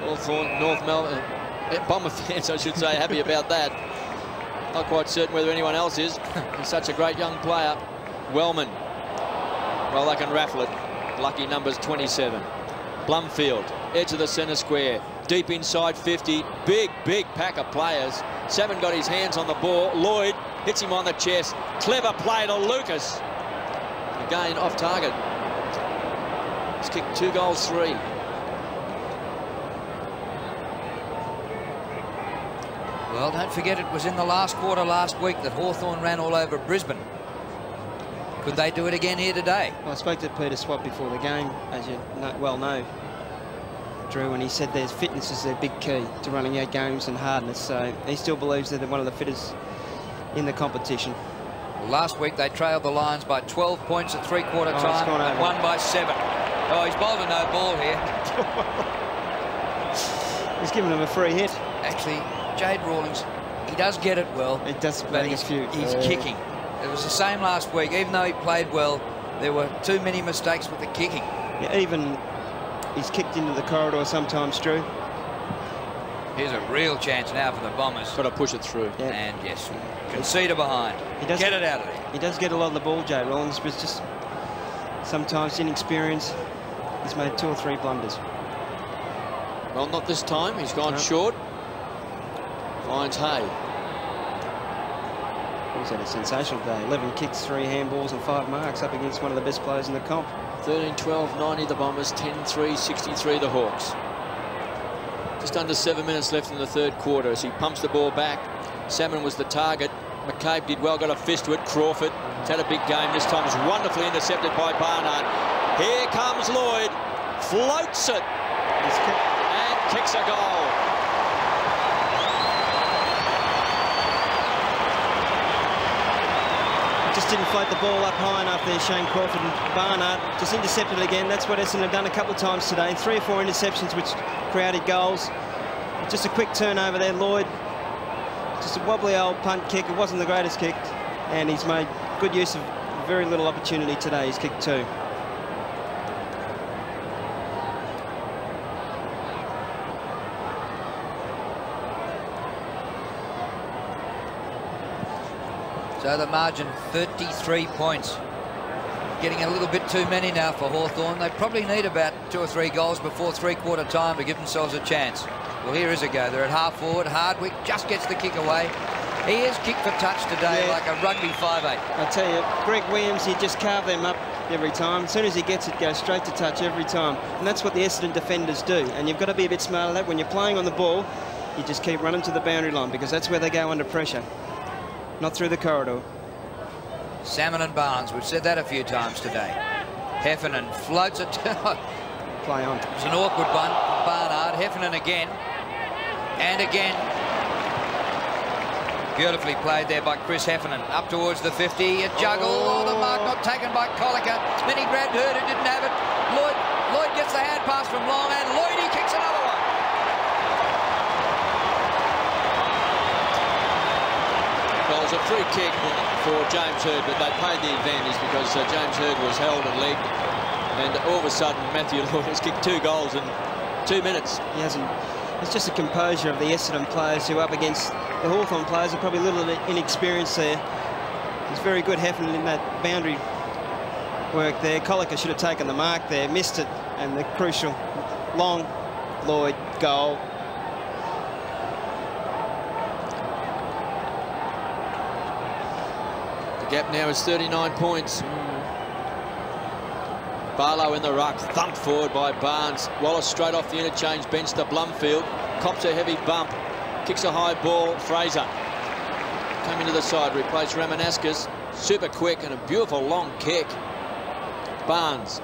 Hawthorn, North Melbourne. Bomber fans, I should say, happy about that. Not quite certain whether anyone else is. He's such a great young player. Wellman. Well, they can raffle it. Lucky numbers 27. Blumfield, edge of the centre square. Deep inside 50. Big pack of players. Salmon got his hands on the ball. Lloyd hits him on the chest. Clever play to Lucas. Again, off target. He's kicked 2 goals, 3. Well, don't forget it was in the last quarter last week that Hawthorn ran all over Brisbane. Could they do it again here today? Well, I spoke to Peter Swap before the game, as you well know, Drew, and he said their fitness is their big key to running out games and hardness. So he still believes that they're one of the fittest in the competition. Well, last week they trailed the Lions by 12 points at three-quarter time and won by 7. Oh, he's bowled a no ball here. He's given them a free hit. Actually, Jade Rawlings, he does get it well. It does, but he's kicking. It was the same last week. Even though he played well, there were too many mistakes with the kicking. Yeah, even he's kicked into the corridor sometimes, Drew. Here's a real chance now for the Bombers. Got to push it through. Yeah. And yes, concede behind. Get it out of there. He does get a lot of the ball, Jay Rawlings, but it's just sometimes inexperience. He's made 2 or 3 blunders. Well, not this time. He's gone short. Finds Hay. He's had a sensational day. 11 kicks, 3 handballs and 5 marks up against one of the best players in the comp. 13-12, 90 the Bombers, 10-3, 63 the Hawks. Just under 7 minutes left in the third quarter as he pumps the ball back. Salmon was the target. McCabe did well, got a fist to it. Crawford, he's had a big game. This time is wonderfully intercepted by Barnard. Here comes Lloyd, floats it, and kicks a goal. Just didn't float the ball up high enough there, Shane Crawford, and Barnard just intercepted it again. That's what Essendon have done a couple of times today. 3 or 4 interceptions which created goals. Just a quick turnover there, Lloyd. Just a wobbly old punt kick. It wasn't the greatest kick, and he's made good use of very little opportunity today. He's kicked 2. So the margin 33 points. Getting a little bit too many now for Hawthorn. They probably need about 2 or 3 goals before three-quarter time to give themselves a chance. Well, here is a go. They're at half forward. Hardwick just gets the kick away. He has kicked for touch today like a rugby 5'8". I tell you, Greg Williams, he just carved them up every time. As soon as he gets it, goes straight to touch every time. And that's what the Essendon defenders do. And you've got to be a bit smarter than that. When you're playing on the ball, you just keep running to the boundary line because that's where they go under pressure, not through the corridor. Salmon and Barnes, we've said that a few times today. Heffernan floats it. Play on. It's an awkward one. Barnard, Heffernan again. And again. Beautifully played there by Chris Heffernan. Up towards the 50. A juggle. Oh, the mark not taken by Colliker. Then he grabbed Hurd, who didn't have it. Lloyd gets the hand pass from Long, and Lloyd, he kicks another one. Well, it was a free kick for James Hurd, but they paid the advantage because James Hurd was held and legged. And all of a sudden, Matthew Lloyd has kicked 2 goals in 2 minutes. He hasn't. It's just a composure of the Essendon players who are up against the Hawthorn players are probably a little bit inexperienced there. He's very good, Heffernan, in that boundary work there. Colliker should have taken the mark there, missed it, and the crucial Long, Lloyd, goal. The gap now is 39 points. Barlow in the ruck, thumped forward by Barnes. Wallace straight off the interchange bench to Blumfield. Cops a heavy bump. Kicks a high ball. Fraser coming to the side, replaced Ramanaskas. Super quick and a beautiful long kick. Barnes.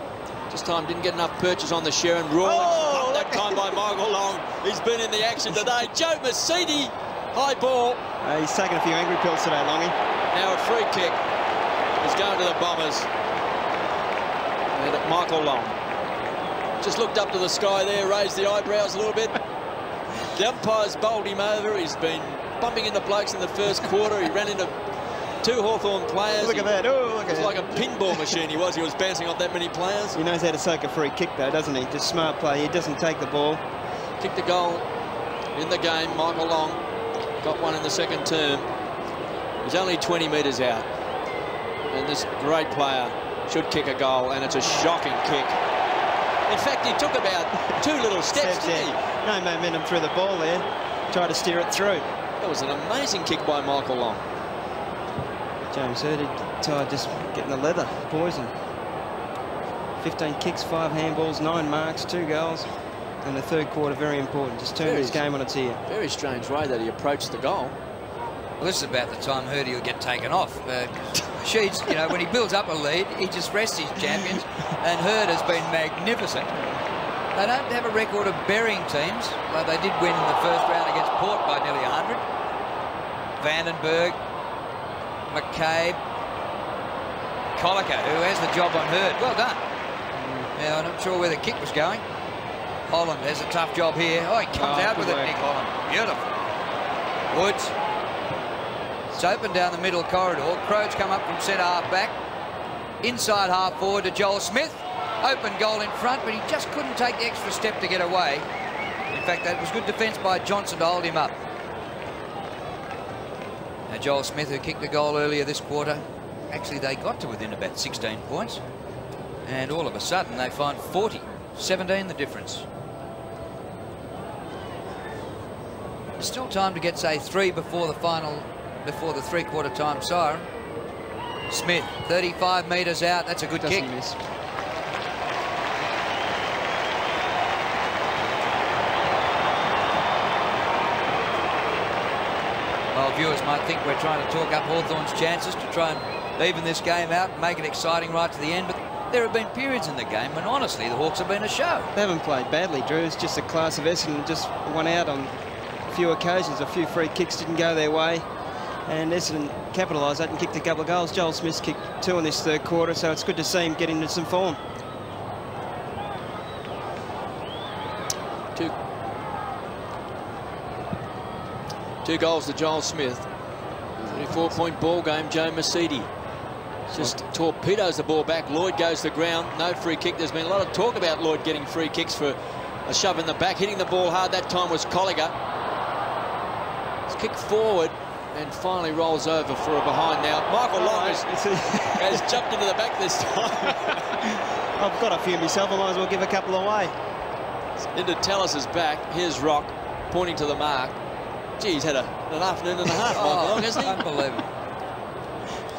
This time didn't get enough purchase on the Sharon. Rawlings that time by Michael Long. He's been in the action today. Joe Mercedes. High ball. He's taken a few angry pills today, Longy. Now a free kick is going to the Bombers. And Michael Long just looked up to the sky there, raised the eyebrows a little bit. The umpires bowled him over. He's been bumping into blokes in the first quarter. He ran into 2 Hawthorn players. Look at that. Oh, look at that. It was like a pinball machine he was. He was bouncing off that many players. He knows how to soak a free kick, though, doesn't he? Just smart play. He doesn't take the ball. Kicked the goal in the game. Michael Long got one in the second term. He's only 20 metres out. And this great player should kick a goal, and it's a shocking kick. In fact, he took about 2 little steps, didn't he? No momentum through the ball there. Tried to steer it through. That was an amazing kick by Michael Long. James Hurd tired just getting the leather, poison. 15 kicks, 5 handballs, 9 marks, 2 goals. And the third quarter, very important. Just turned his game on its ear. Very strange way that he approached the goal. Well, this is about the time Hurdy will get taken off. Sheeds, you know, when he builds up a lead, he just rests his champions, and Hurd has been magnificent. They don't have a record of burying teams, though they did win in the first round against Port by nearly 100. Vandenberg, McCabe, Colliker, who has the job on Hurd. Well done. Yeah, I'm not sure where the kick was going. Holland has a tough job here. Oh, he comes out with it, Nick Holland. Beautiful. Woods. It's open down the middle corridor. Crows come up from centre half back. Inside half forward to Joel Smith. Open goal in front, but he just couldn't take the extra step to get away. In fact, that was good defence by Johnson to hold him up. Now Joel Smith, who kicked the goal earlier this quarter, actually they got to within about 16 points. And all of a sudden they find 40. 17 the difference. There's still time to get, say, 3 before the final, before the three-quarter time siren. Smith, 35 metres out. That's a good kick. Miss. Well, viewers might think we're trying to talk up Hawthorn's chances to try and even this game out and make it exciting right to the end, but there have been periods in the game when, honestly, the Hawks have been a show. They haven't played badly, Drew. It's just the class of Essendon just won out on a few occasions. A few free kicks didn't go their way, and Essendon capitalised that and kicked a couple of goals. Joel Smith's kicked 2 in this third quarter, so it's good to see him get into some form. Two goals to Joel Smith. 24-point ball game. Joe Mercedes just torpedoes the ball back. Lloyd goes to the ground. No free kick. There's been a lot of talk about Lloyd getting free kicks for a shove in the back. Hitting the ball hard that time was Colliger. It's kicked forward. and finally rolls over for a behind now. Michael Long has jumped into the back this time. I've got a few myself. I might as well give a couple away. Into Tallis's back. Here's Rock pointing to the mark. Gee, he's had an afternoon and a half, Michael Long, hasn't he? Unbelievable.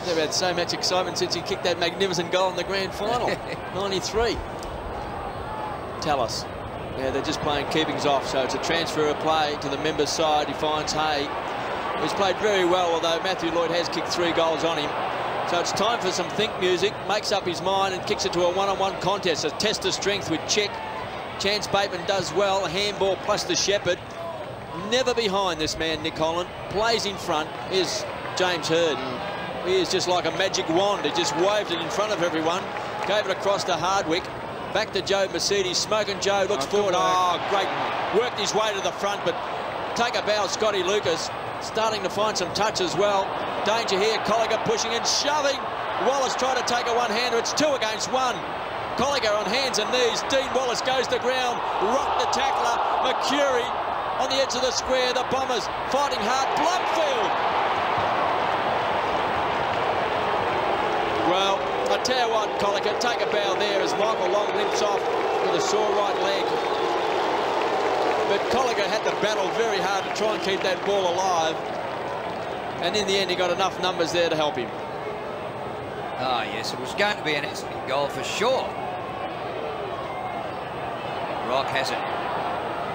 Never had so much excitement since he kicked that magnificent goal in the grand final. 93. Tallis. Yeah, they're just playing keepings off, so it's a transfer of play to the members' side. He finds Hay, who's played very well, although Matthew Lloyd has kicked 3 goals on him. So it's time for some think music. Makes up his mind and kicks it to a one-on-one contest. A test of strength with Chick. Chance Bateman does well. A handball plus the Shepherd. Never behind this man, Nick Holland. Plays in front. Here's James Hird. He is just like a magic wand. He just waved it in front of everyone. Gave it across to Hardwick. Back to Joe Mercedes. Smoking Joe looks forward. Oh, great. Worked his way to the front, but take a bow, Scotty Lucas. Starting to find some touch as well. Danger here. Colliger pushing and shoving. Wallace tried to take a one-hander. It's 2 against 1. Colliger on hands and knees. Dean Wallace goes to ground. Rock the tackler. Mercury on the edge of the square. The Bombers fighting hard. Blumfield. Well, I tell you what, Colliger, take a bow there as Michael Long limps off with a sore right leg. But Colliger had to battle very hard to try and keep that ball alive. And in the end, he got enough numbers there to help him. Ah, yes, it was going to be an Essendon goal for sure. Rock has it.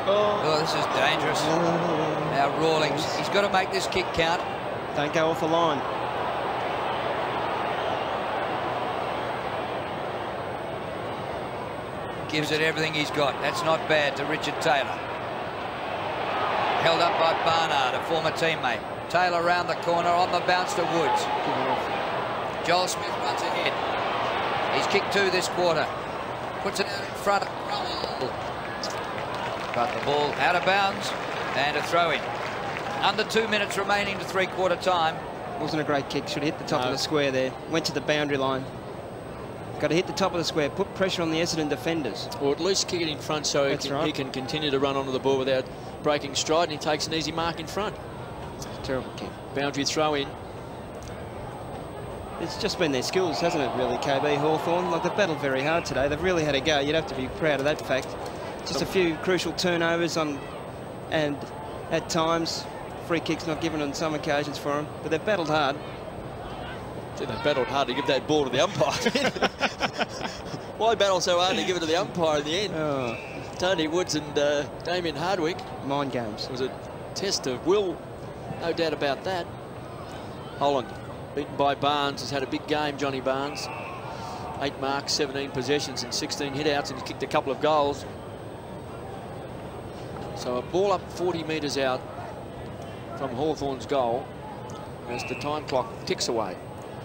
Oh, this is dangerous. Now Rawlings, he's got to make this kick count. Don't go off the line. Gives it everything he's got. That's not bad to Richard Taylor. Held up by Barnard, a former teammate. Taylor round the corner on the bounce to Woods. Joel Smith runs ahead. He's kicked 2 this quarter. Puts it out in front. But the ball out of bounds and a throw in. Under 2 minutes remaining to 3/4 time. Wasn't a great kick. Should have hit the top of the square there. Went to the boundary line. Got to hit the top of the square. Put pressure on the Essendon defenders. Or at least kick it in front so he can continue to run onto the ball without breaking stride, and he takes an easy mark in front. Terrible kick. Boundary throw in. It's just been their skills, hasn't it, really, KB Hawthorn? Like, they've battled very hard today. They've really had a go. You'd have to be proud of that fact. Just a few crucial turnovers on, and at times, free kicks not given on some occasions for them. But they've battled hard. They battled hard to give that ball to the umpire. Why battle so hard to give it to the umpire in the end? Oh. Tony Woods and Damien Hardwick. Mind games. It was a test of will, no doubt about that. Holland, beaten by Barnes, has had a big game, Johnny Barnes. 8 marks, 17 possessions and 16 hit-outs, and he's kicked a couple of goals. So a ball up 40 metres out from Hawthorn's goal as the time clock ticks away.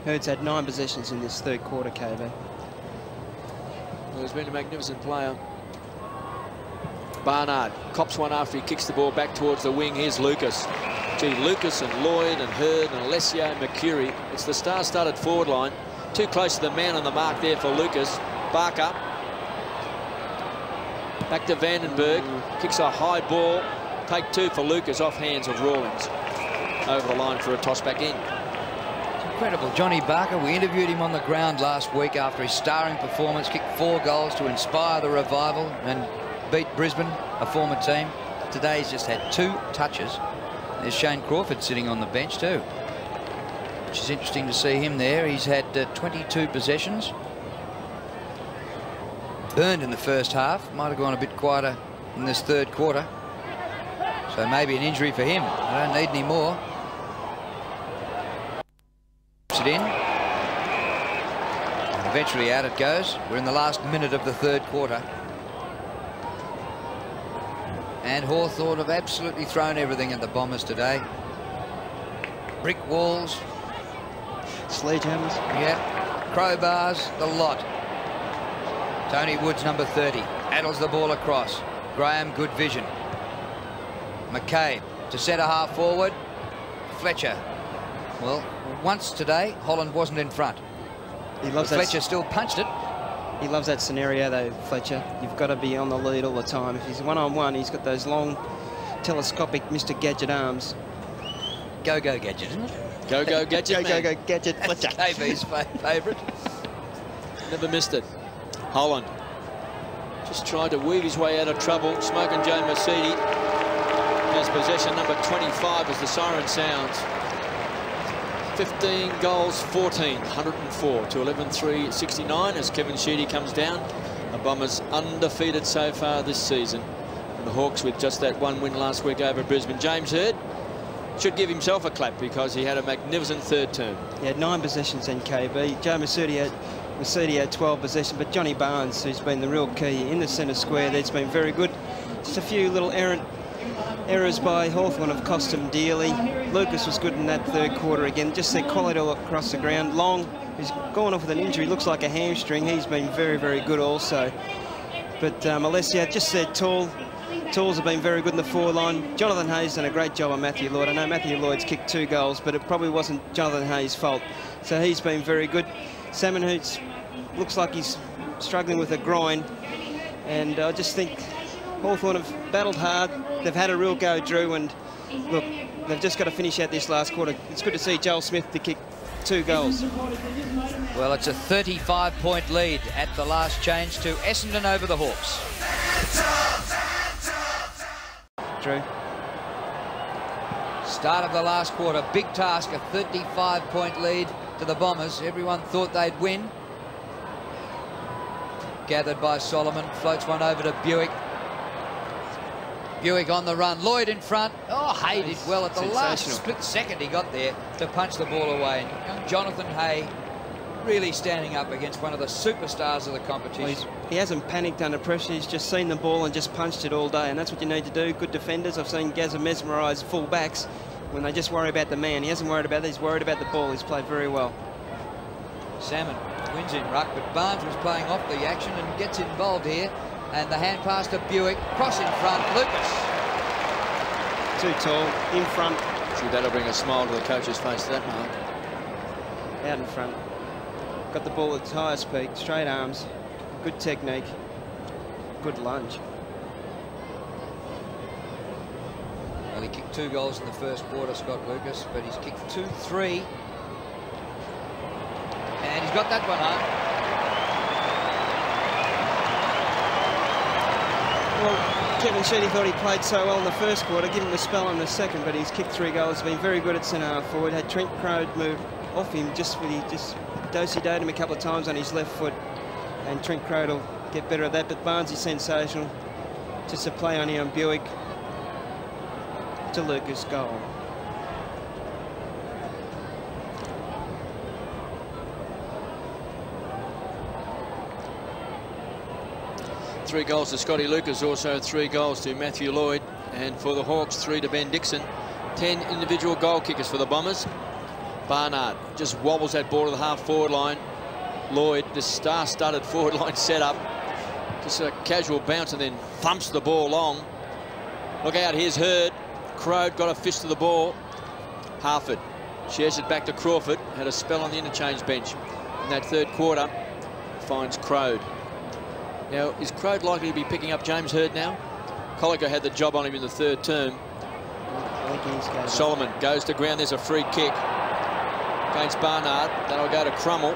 Hurd's had 9 possessions in this 3rd quarter, KB. Well, he's been a magnificent player. Barnard cops one after he kicks the ball back towards the wing. Here's Lucas. Gee, Lucas and Lloyd and Hurd and Alessio and Mercury. It's the star-studded forward line. Too close to the man on the mark there for Lucas. Barker. Back to Vandenberg. Kicks a high ball. Take 2 for Lucas off hands of Rawlings. Over the line for a toss back in. Incredible. Johnny Barker, we interviewed him on the ground last week after his starring performance, kicked 4 goals to inspire the revival and beat Brisbane, a former team. Today he's just had 2 touches. There's Shane Crawford sitting on the bench too, which is interesting to see him there. He's had 22 possessions. Burned in the first half, might have gone a bit quieter in this 3rd quarter. So maybe an injury for him. I don't need any more. It in. And eventually out it goes. We're in the last minute of the 3rd quarter. And Hawthorn have absolutely thrown everything at the Bombers today. Brick walls. Sledgehammers. Yeah. Crowbars, the lot. Tony Woods, number 30. Addles the ball across. Graham, good vision. McCabe to centre half forward. Fletcher. Well, once today, Holland wasn't in front. He loves that. Fletcher still punched it. He loves that scenario, though, Fletcher. You've got to be on the lead all the time. If he's one-on-one, he's got those long, telescopic Mr. Gadget arms. Go-Go Gadget, isn't it? Go-Go Gadget man. Go Gadget Fletcher. KB's favourite. Never missed it. Holland just tried to weave his way out of trouble. Smoking Joe Mercedes has possession number 25 as the siren sounds. 15 goals, 14, 104 to 11-3, 69 as Kevin Sheedy comes down. The Bombers undefeated so far this season. And the Hawks with just that one win last week over Brisbane. James Hird should give himself a clap because he had a magnificent third term. He had 9 possessions in KB. Joe Mercedes had 12 possessions, but Johnny Barnes, who's been the real key in the centre square, that's been very good. Just a few little errors by Hawthorn have cost him dearly. Lucas was good in that third quarter again. Just their quality all across the ground. Long, who's gone off with an injury, looks like a hamstring. He's been very, very good also. But Alessia, just said Tools have been very good in the forward line. Jonathan Hayes done a great job on Matthew Lloyd. I know Matthew Lloyd's kicked 2 goals, but it probably wasn't Jonathan Hayes' fault. So he's been very good. Salmon Hoots looks like he's struggling with a groin. And I just think Hawthorn have battled hard. They've had a real go, Drew, and look, they've just got to finish out this last quarter. It's good to see Joel Smith to kick 2 goals. Well, it's a 35-point lead at the last change to Essendon over the Hawks. Drew. Start of the last quarter, big task, a 35-point lead to the Bombers. Everyone thought they'd win. Gathered by Solomon, floats one over to Buick. Buick on the run, Lloyd in front. Oh, Hay did well at the last split second he got there to punch the ball away. And young Jonathan Hay really standing up against one of the superstars of the competition. Well, he hasn't panicked under pressure. He's just seen the ball and just punched it all day, and that's what you need to do. Good defenders. I've seen Gazza mesmerise full backs when they just worry about the man. He hasn't worried about that. He's worried about the ball. He's played very well. Salmon wins in ruck, but Barnes was playing off the action and gets involved here. And the hand pass to Buick, cross in front, Lucas. Too tall, in front. See, that'll bring a smile to the coach's face, that mark. Out in front. Got the ball at its highest peak, straight arms, good technique, good lunge. Well, he kicked 2 goals in the first quarter, Scott Lucas, but he's kicked 2-3. And he's got that one up. Well, Kevin Sheedy thought he played so well in the first quarter, give him a spell in the second, but he's kicked 3 goals, been very good at centre half forward. Had Trent Crode move off him just dosey-doed him a couple of times on his left foot, and Trent Crode will get better at that, but Barnes is sensational. Just a play on here on Buick to Lucas, goal. Three goals to Scotty Lucas, also 3 goals to Matthew Lloyd, and for the Hawks 3 to Ben Dixon. 10 individual goal kickers for the Bombers. Barnard just wobbles that ball to the half-forward line. Lloyd, the star-studded forward line setup, just a casual bounce and then thumps the ball long. Look out, here's Hird. Crode got a fist to the ball. Harford shares it back to Crawford. Had a spell on the interchange bench in that third quarter. Finds Crode. Now, is Crode likely to be picking up James Hird now? Colico had the job on him in the third term. Solomon goes to ground. There's a free kick against Barnard. That'll go to Crummell.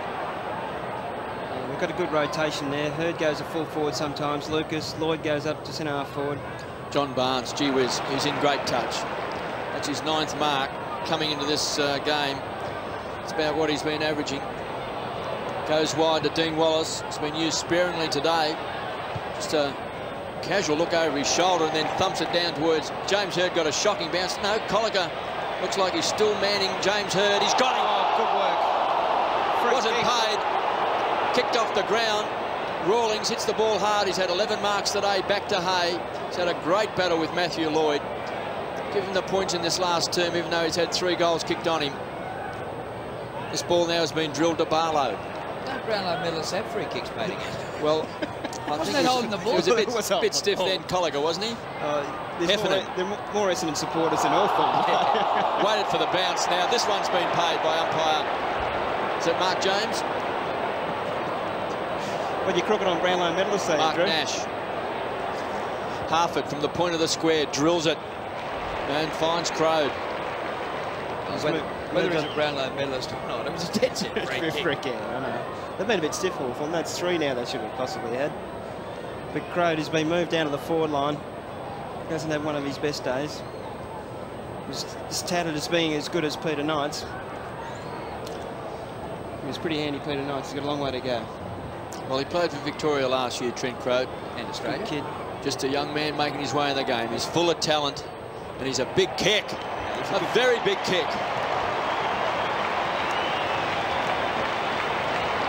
We've got a good rotation there. Hird goes a full forward sometimes. Lucas, Lloyd goes up to centre half forward. John Barnes, gee whiz, he's in great touch. That's his 9th mark coming into this game. It's about what he's been averaging. Goes wide to Dean Wallace. It's been used sparingly today. Just a casual look over his shoulder and then thumps it down towards James Hird. Got a shocking bounce. No, Colica looks like he's still manning James Hird. He's got him. Oh, good work. Wasn't paid. Kicked off the ground. Rawlings hits the ball hard. He's had 11 marks today. Back to Hay. He's had a great battle with Matthew Lloyd. Give him the points in this last term, even though he's had 3 goals kicked on him. This ball now has been drilled to Barlow. Don't Brownlow medalists have free kicks made against him? Well, I think holding the ball? He was a bit stiff then, Colica, wasn't he? There are more Essendon supporters than Hawthorn. Waited for the bounce. Now, this one's been paid by umpire. Is it Mark James? What do you crook it on Brownlow medalists say, Mark Drew? Nash. Harford from the point of the square drills it and finds Crode. Whether he's a Brownlow medalist or not, it was a dead set free kick. I know. They've been a bit stiff, Hawthorn. That's 3 now they should have possibly had. But Crode has been moved down to the forward line. He hasn't had one of his best days. He's touted as being as good as Peter Knight's. He was pretty handy, Peter Knight's. He's got a long way to go. Well, he played for Victoria last year, Trent Crode. And Australia. Good kid. Just a young man making his way in the game. He's full of talent, and he's a big kick. A very big kick.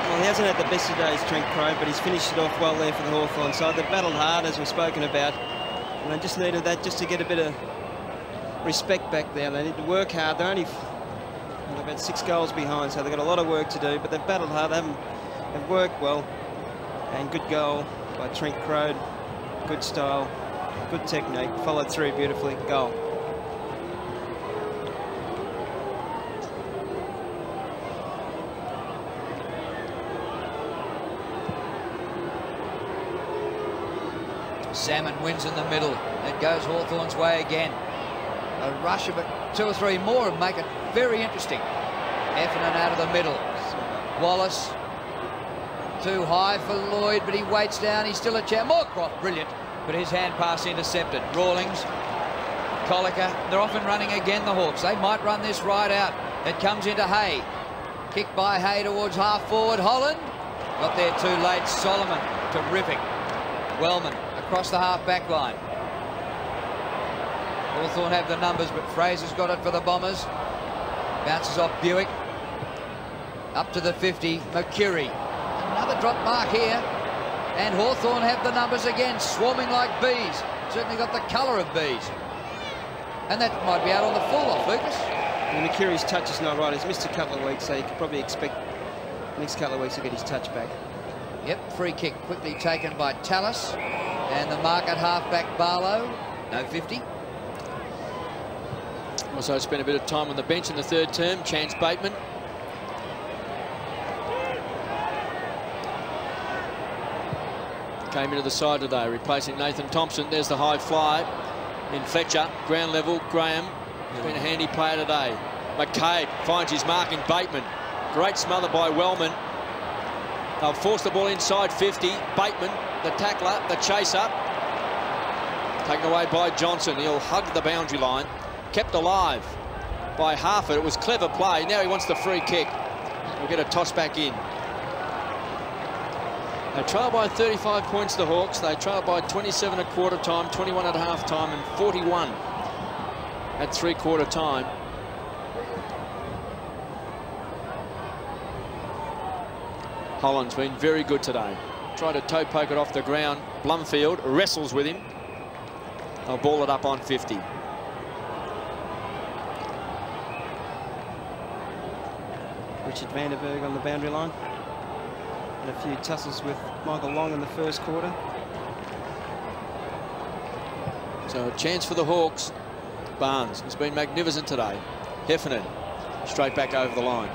Well, he hasn't had the best of days, Trent Crode, but he's finished it off well there for the Hawthorn side. They've battled hard, as we've spoken about, and they just needed that just to get a bit of respect back there. They need to work hard. They're only about 6 goals behind, so they've got a lot of work to do, but they've battled hard. They've worked well, and good goal by Trent Crode. Good style, good technique, followed through beautifully. Goal. Salmon wins in the middle. It goes Hawthorn's way again. A rush of it, 2 or 3 more and make it very interesting. Essendon out of the middle. Wallace too high for Lloyd, but he waits down. He's still a chance. Moorcroft, brilliant, but his hand pass intercepted. Rawlings, Colica, they're off and running again, the Hawks. They might run this right out. It comes into Hay. Kick by Hay towards half forward. Holland got there too late. Solomon, terrific. Wellman across the half back line. Hawthorn have the numbers, but Fraser's got it for the Bombers. Bounces off Buick. Up to the 50, Mercury. Another drop mark here. And Hawthorn have the numbers again, swarming like bees. Certainly got the colour of bees. And that might be out on the full off, Lucas. And Mercury's touch is not right. He's missed a couple of weeks, so you could probably expect the next couple of weeks to get his touch back. Yep, free kick quickly taken by Tallis. And the mark at half-back Barlow. No 50. Also spent a bit of time on the bench in the 3rd term. Chance Bateman. Came into the side today, replacing Nathan Thompson. There's the high fly in Fletcher. Ground level, Graham. He's been a handy player today. McCabe finds his mark in Bateman. Great smother by Wellman. They'll force the ball inside 50. Bateman, the tackler, the chaser. Taken away by Johnson. He'll hug the boundary line. Kept alive by Harford. It was clever play. Now he wants the free kick. We'll get a toss back in. They trail by 35 points, the Hawks. They trail by 27 at quarter time, 21 at half time, and 41 at 3/4 time. Holland's been very good today. Tried to toe poke it off the ground. Blumfield wrestles with him. They'll ball it up on 50. Richard Vanderberg on the boundary line. And a few tussles with Michael Long in the 1st quarter. So a chance for the Hawks. Barnes has been magnificent today. Heffernan straight back over the line.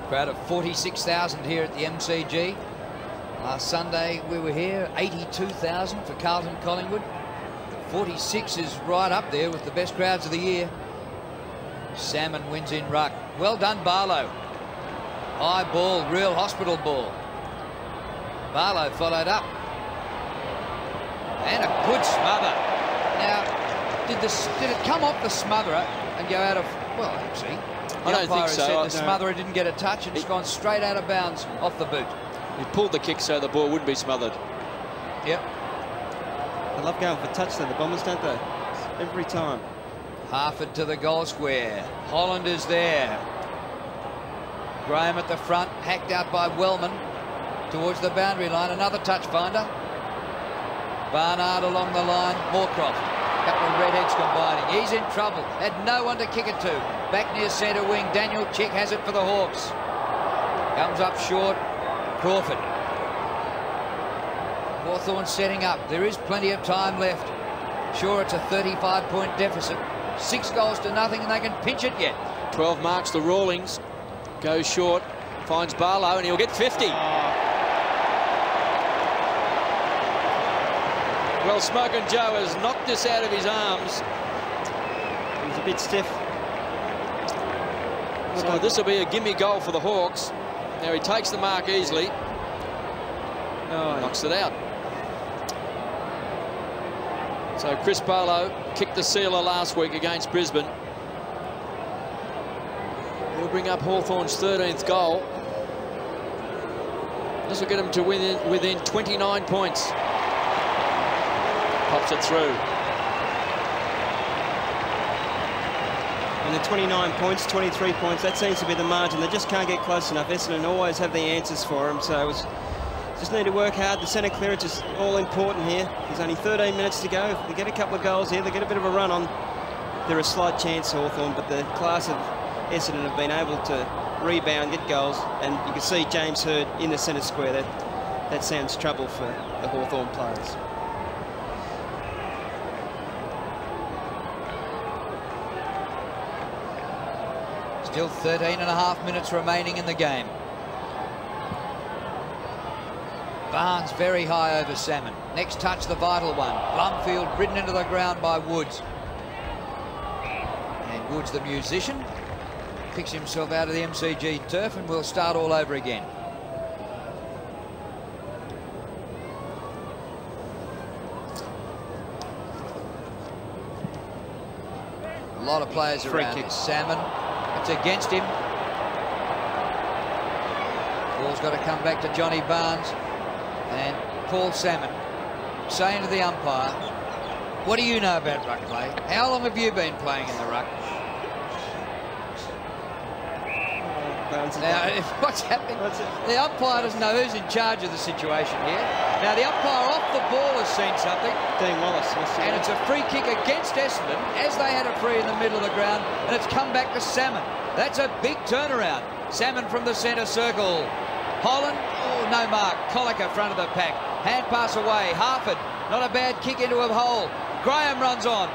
Crowd of 46,000 here at the MCG. Last Sunday we were here, 82,000 for Carlton Collingwood. 46 is right up there with the best crowds of the year. Salmon wins in ruck. Well done, Barlow. High ball, real hospital ball. Barlow followed up. And a good smother. Now, did it come off the smotherer and go out of, well, actually, I don't think so. said the smotherer didn't get a touch and it's gone straight out of bounds off the boot. He pulled the kick so the ball wouldn't be smothered. Yep. They love going for touch though, the Bombers, don't they? Every time. Harford to the goal square. Holland is there. Graham at the front, hacked out by Wellman towards the boundary line. Another touch finder. Barnard along the line. Moorcroft. Couple of redheads combining. He's in trouble. Had no one to kick it to. Back near centre wing. Daniel Chick has it for the Hawks. Comes up short. Crawford. Hawthorn setting up. There is plenty of time left. Sure, it's a 35-point deficit. 6 goals to nothing, and they can pinch it yet. 12 marks the Rawlings. Goes short. Finds Barlow, and he'll get 50. Well, Smokin' Joe has knocked this out of his arms. He's a bit stiff. So this will be a gimme goal for the Hawks. Now he takes the mark easily. Oh, knocks it out. So Chris Barlow kicked the sealer last week against Brisbane. He'll bring up Hawthorn's 13th goal. This will get him to within 29 points. Pops it through. And the 29 points, 23 points, that seems to be the margin. They just can't get close enough. Essendon always have the answers for them, so just need to work hard. The centre clearance is all important here. There's only 13 minutes to go. If they get a couple of goals here, they get a bit of a run on. They're a slight chance, Hawthorn, but the class of Essendon have been able to rebound, get goals, and you can see James Hird in the centre square. That sounds trouble for the Hawthorn players. Still 13.5 minutes remaining in the game. Barnes very high over Salmon. Next touch, the vital one. Blumfield ridden into the ground by Woods. And Woods, the musician, picks himself out of the MCG turf, and we'll start all over again. A lot of players around. Kick. Salmon, it's against him. Ball's got to come back to Johnny Barnes. And Paul Salmon saying to the umpire, what do you know about ruck play? How long have you been playing in the ruck? Now, what's happening? The umpire doesn't know who's in charge of the situation here. Now, the umpire off the ball has seen something. Dean Wallace. And it's a free kick against Essendon, as they had a free in the middle of the ground, and it's come back to Salmon. That's a big turnaround. Salmon from the centre circle. Holland, oh, no mark. Colliker, front of the pack. Hand pass away. Harford, not a bad kick into a hole. Graham runs on.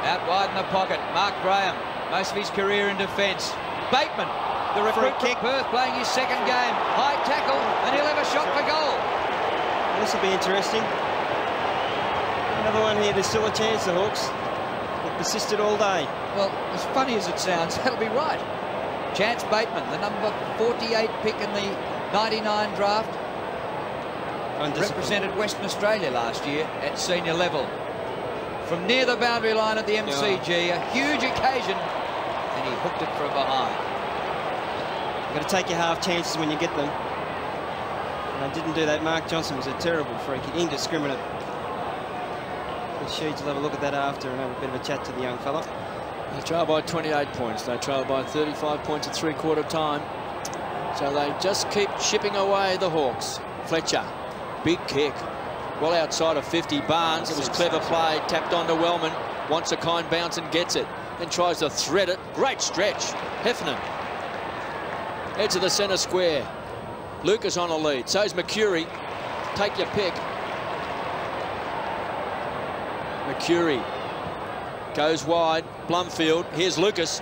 Out wide in the pocket. Mark Graham, most of his career in defence. Bateman, the recruit from Perth, playing his second game. High tackle, and he'll have a shot for goal. This will be interesting. Another one here. There's still a chance, the Hawks. They've persisted all day. Well, as funny as it sounds, that'll be right. Chance Bateman, the number 48 pick in the 99 draft. Represented Western Australia last year at senior level. From near the boundary line at the MCG, a huge occasion, and he hooked it from behind. You've got to take your half chances when you get them. And I didn't do that. Mark Johnson was a terrible free kick, indiscriminate. The Sheeds will have a look at that after and have a bit of a chat to the young fella. They trail by 28 points. They trail by 35 points at three-quarter time. So they just keep chipping away, the Hawks. Fletcher, big kick. Well outside of 50. Barnes, it was clever play. Tapped onto Wellman. Wants a kind bounce and gets it. Then tries to thread it. Great stretch. Heffernan. Edge of the centre square. Lucas on a lead. So's McCurry. Take your pick. McCurry goes wide. Blumfield. Here's Lucas.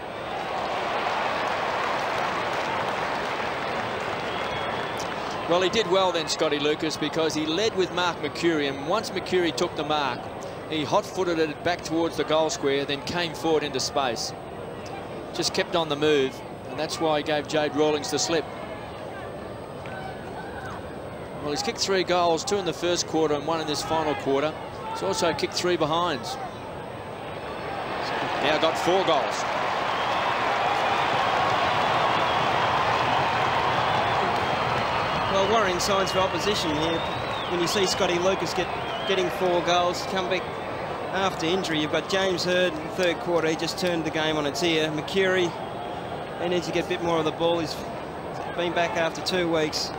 Well, he did well then, Scotty Lucas, because he led with Mark McCurry, and once McCurry took the mark, he hot-footed it back towards the goal square, then came forward into space. Just kept on the move, and that's why he gave Jade Rawlings the slip. Well, he's kicked 3 goals, 2 in the first quarter and 1 in this final quarter. He's also kicked 3 behinds. Now got 4 goals. Well, worrying signs for opposition here. When you see Scotty Lucas getting 4 goals, come back after injury. You've got James Hird in the third quarter. He just turned the game on its ear. McCurry, he needs to get a bit more of the ball. He's been back after 2 weeks,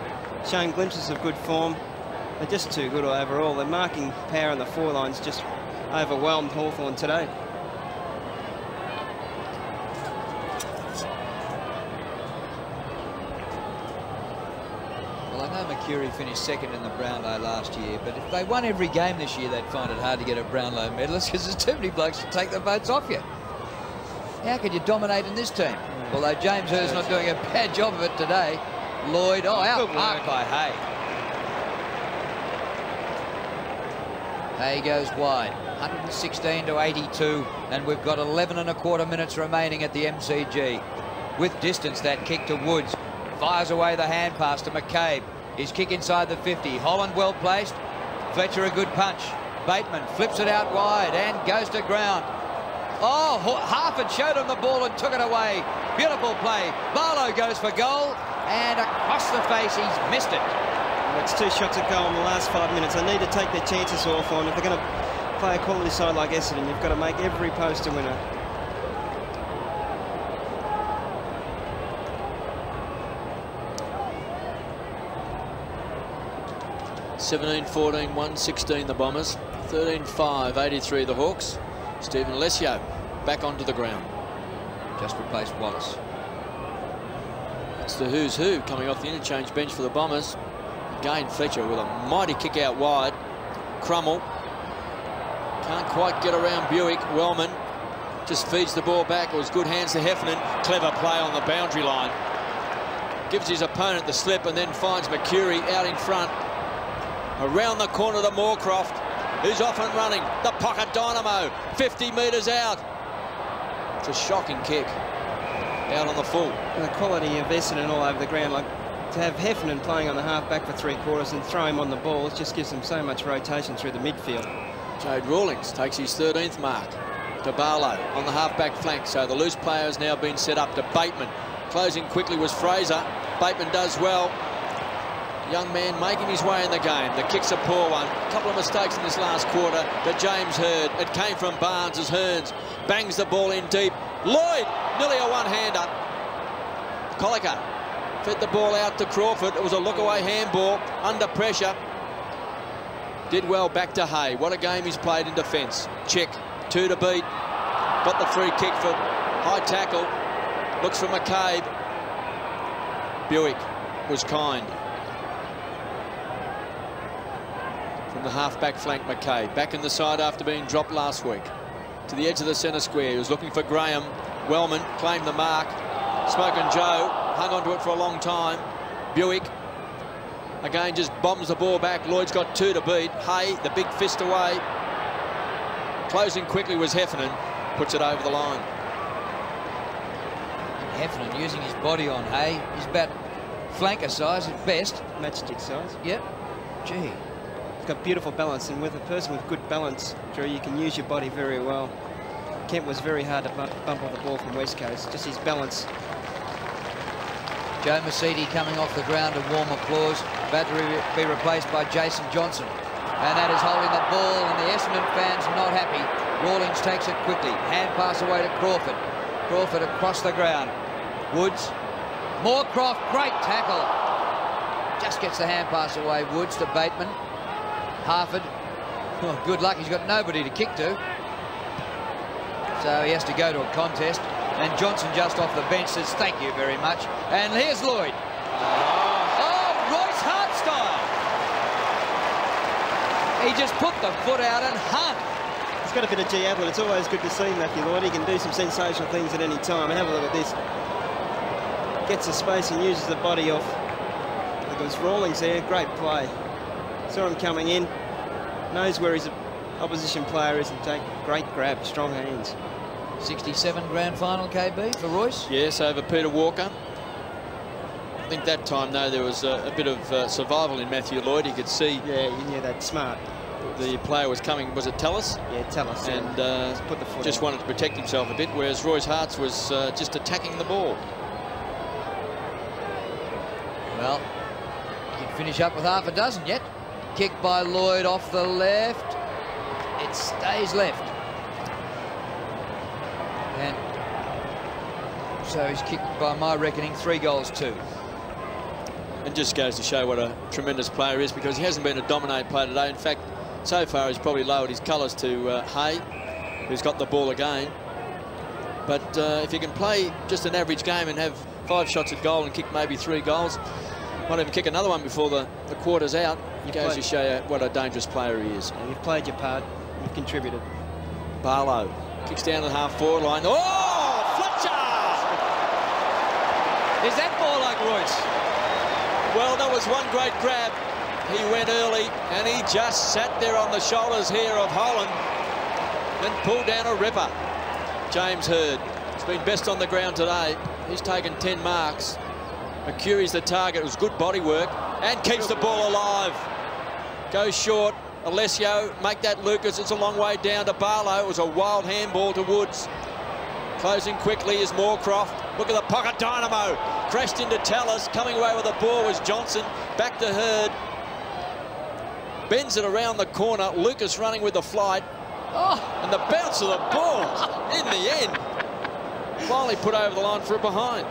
showing glimpses of good form. They're just too good overall. Their marking power in the 4 lines just overwhelmed Hawthorn today. McCurry finished second in the Brownlow last year, but if they won every game this year, they'd find it hard to get a Brownlow medalist because there's too many blokes to take the votes off you. How could you dominate in this team? Although James Hird's not doing a bad job of it today. Lloyd, out marked by Hay. Hay goes wide. 116 to 82, and we've got 11 1/4 minutes remaining at the MCG. With distance, that kick to Woods. Fires away the hand pass to McCabe. His kick inside the 50. Holland well placed. Fletcher a good punch. Bateman flips it out wide and goes to ground. Oh, Harford showed him the ball and took it away. Beautiful play. Barlow goes for goal, and across the face, he's missed it. It's 2 shots at goal in the last 5 minutes. They need to take their chances off on. If they're going to play a quality side like Essendon, you've got to make every post a winner. (17-14, 1-16 the Bombers, 13-5, 83 the Hawks. Stephen Alessio back onto the ground. Just replaced Wallace. It's the who's who coming off the interchange bench for the Bombers. Again, Fletcher with a mighty kick out wide. Crummell can't quite get around Buick. Wellman just feeds the ball back. It was good hands to Heffernan. Clever play on the boundary line. Gives his opponent the slip and then finds McCurry out in front. Around the corner to Moorcroft, who's off and running. The pocket dynamo, 50 metres out. It's a shocking kick. Out on the full. And the quality of Essendon all over the ground, like to have Heffernan playing on the half-back for 3/4 and throw him on the ball, it just gives them so much rotation through the midfield. Jade Rawlings takes his 13th mark. To Barlow on the half-back flank, so the loose player has now been set up to Bateman. Closing quickly was Fraser. Bateman does well. Young man making his way in the game. The kick's a poor one. A couple of mistakes in this last quarter to James Hird. It came from Barnes as Hearns bangs the ball in deep. Lloyd, nearly a one-hander. Colliker fed the ball out to Crawford. It was a look-away handball under pressure. Did well back to Hay. What a game he's played in defence. Check, 2 to beat. Got the free kick for high tackle. Looks for McCabe. Buick was kind. From the half-back flank, McCabe. Back in the side after being dropped last week. To the edge of the centre square. He was looking for Graham. Wellman claimed the mark. Smokin' Joe hung onto it for a long time. Buick again just bombs the ball back. Lloyd's got 2 to beat. Hay, the big fist away. Closing quickly was Heffernan. Puts it over the line. Heffernan using his body on Hay. He's about flanker size at best. Matchstick size. Yep. Gee. He's got beautiful balance, and with a person with good balance, Drew, you can use your body very well. Kemp was very hard to bump off the ball from West Coast. Just his balance. Joe Mercedes coming off the ground and warm applause. About to be replaced by Jason Johnson. And that is holding the ball, and the Essendon fans not happy. Rawlings takes it quickly. Hand pass away to Crawford. Crawford across the ground. Woods. Moorcroft, great tackle. Just gets the hand pass away. Woods to Bateman. Harford. Oh, good luck, he's got nobody to kick to. So he has to go to a contest. And Johnson just off the bench says, thank you very much. And here's Lloyd. Oh, Royce Hart style. He just put the foot out and hung. He's got a bit of G Ablett. It's always good to see Matthew Lloyd. He can do some sensational things at any time. And have a look at this. Gets the space and uses the body off. There's Rawlings there. Great play. Saw him coming in. Knows where his opposition player is and take great grab. Strong hands. 67 grand final, KB, for Royce? Yes, over Peter Walker. I think that time, though, there was a bit of survival in Matthew Lloyd. He could see... Yeah, you knew that. Smart. The player was coming, was it Tallis? Yeah, Tallis. And put the foot just wanted to protect himself a bit, whereas Royce Hartz was just attacking the ball. Well, he can finish up with half a dozen yet. Kick by Lloyd off the left. It stays left. And so he's kicked, by my reckoning, 3 goals 2. And just goes to show what a tremendous player is, because he hasn't been a dominate player today. In fact, so far he's probably lowered his colours to Hay, who's got the ball again. But if you can play just an average game and have 5 shots at goal and kick maybe 3 goals, might even kick another one before the quarter's out, it goes to show you what a dangerous player he is. And you've played your part, you've contributed. Barlow kicks down to the half-forward line. Oh, Fletcher! Is that ball like Royce? Well, that was one great grab. He went early, and he just sat there on the shoulders here of Holland. then pulled down a ripper. James Hird has been best on the ground today. He's taken 10 marks. McCurry's the target. It was good body work and keeps the ball alive. Goes short. Alessio, make that Lucas. It's a long way down to Barlow. It was a wild handball to Woods. Closing quickly is Moorcroft. Look at the pocket dynamo. Crashed into Tallis. Coming away with the ball was Johnson. Back to Hird. Bends it around the corner. Lucas running with the flight. Oh, and the bounce of the ball in the end. Finally put over the line for a behind.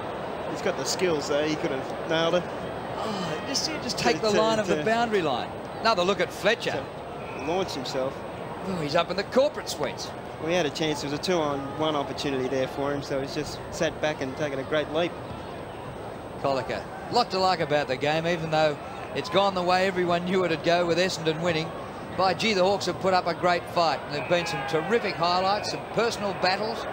He's got the skills there. He could have nailed it. Oh, just take the line of the boundary line. Another look at Fletcher. Launch himself. Oh, he's up in the corporate suites. Well, he had a chance. There was a 2-on-1 opportunity there for him, so he's just sat back and taken a great leap. Colica. A lot to like about the game, even though it's gone the way everyone knew it'd go with Essendon winning. By gee, the Hawks have put up a great fight. And there've been some terrific highlights, some personal battles.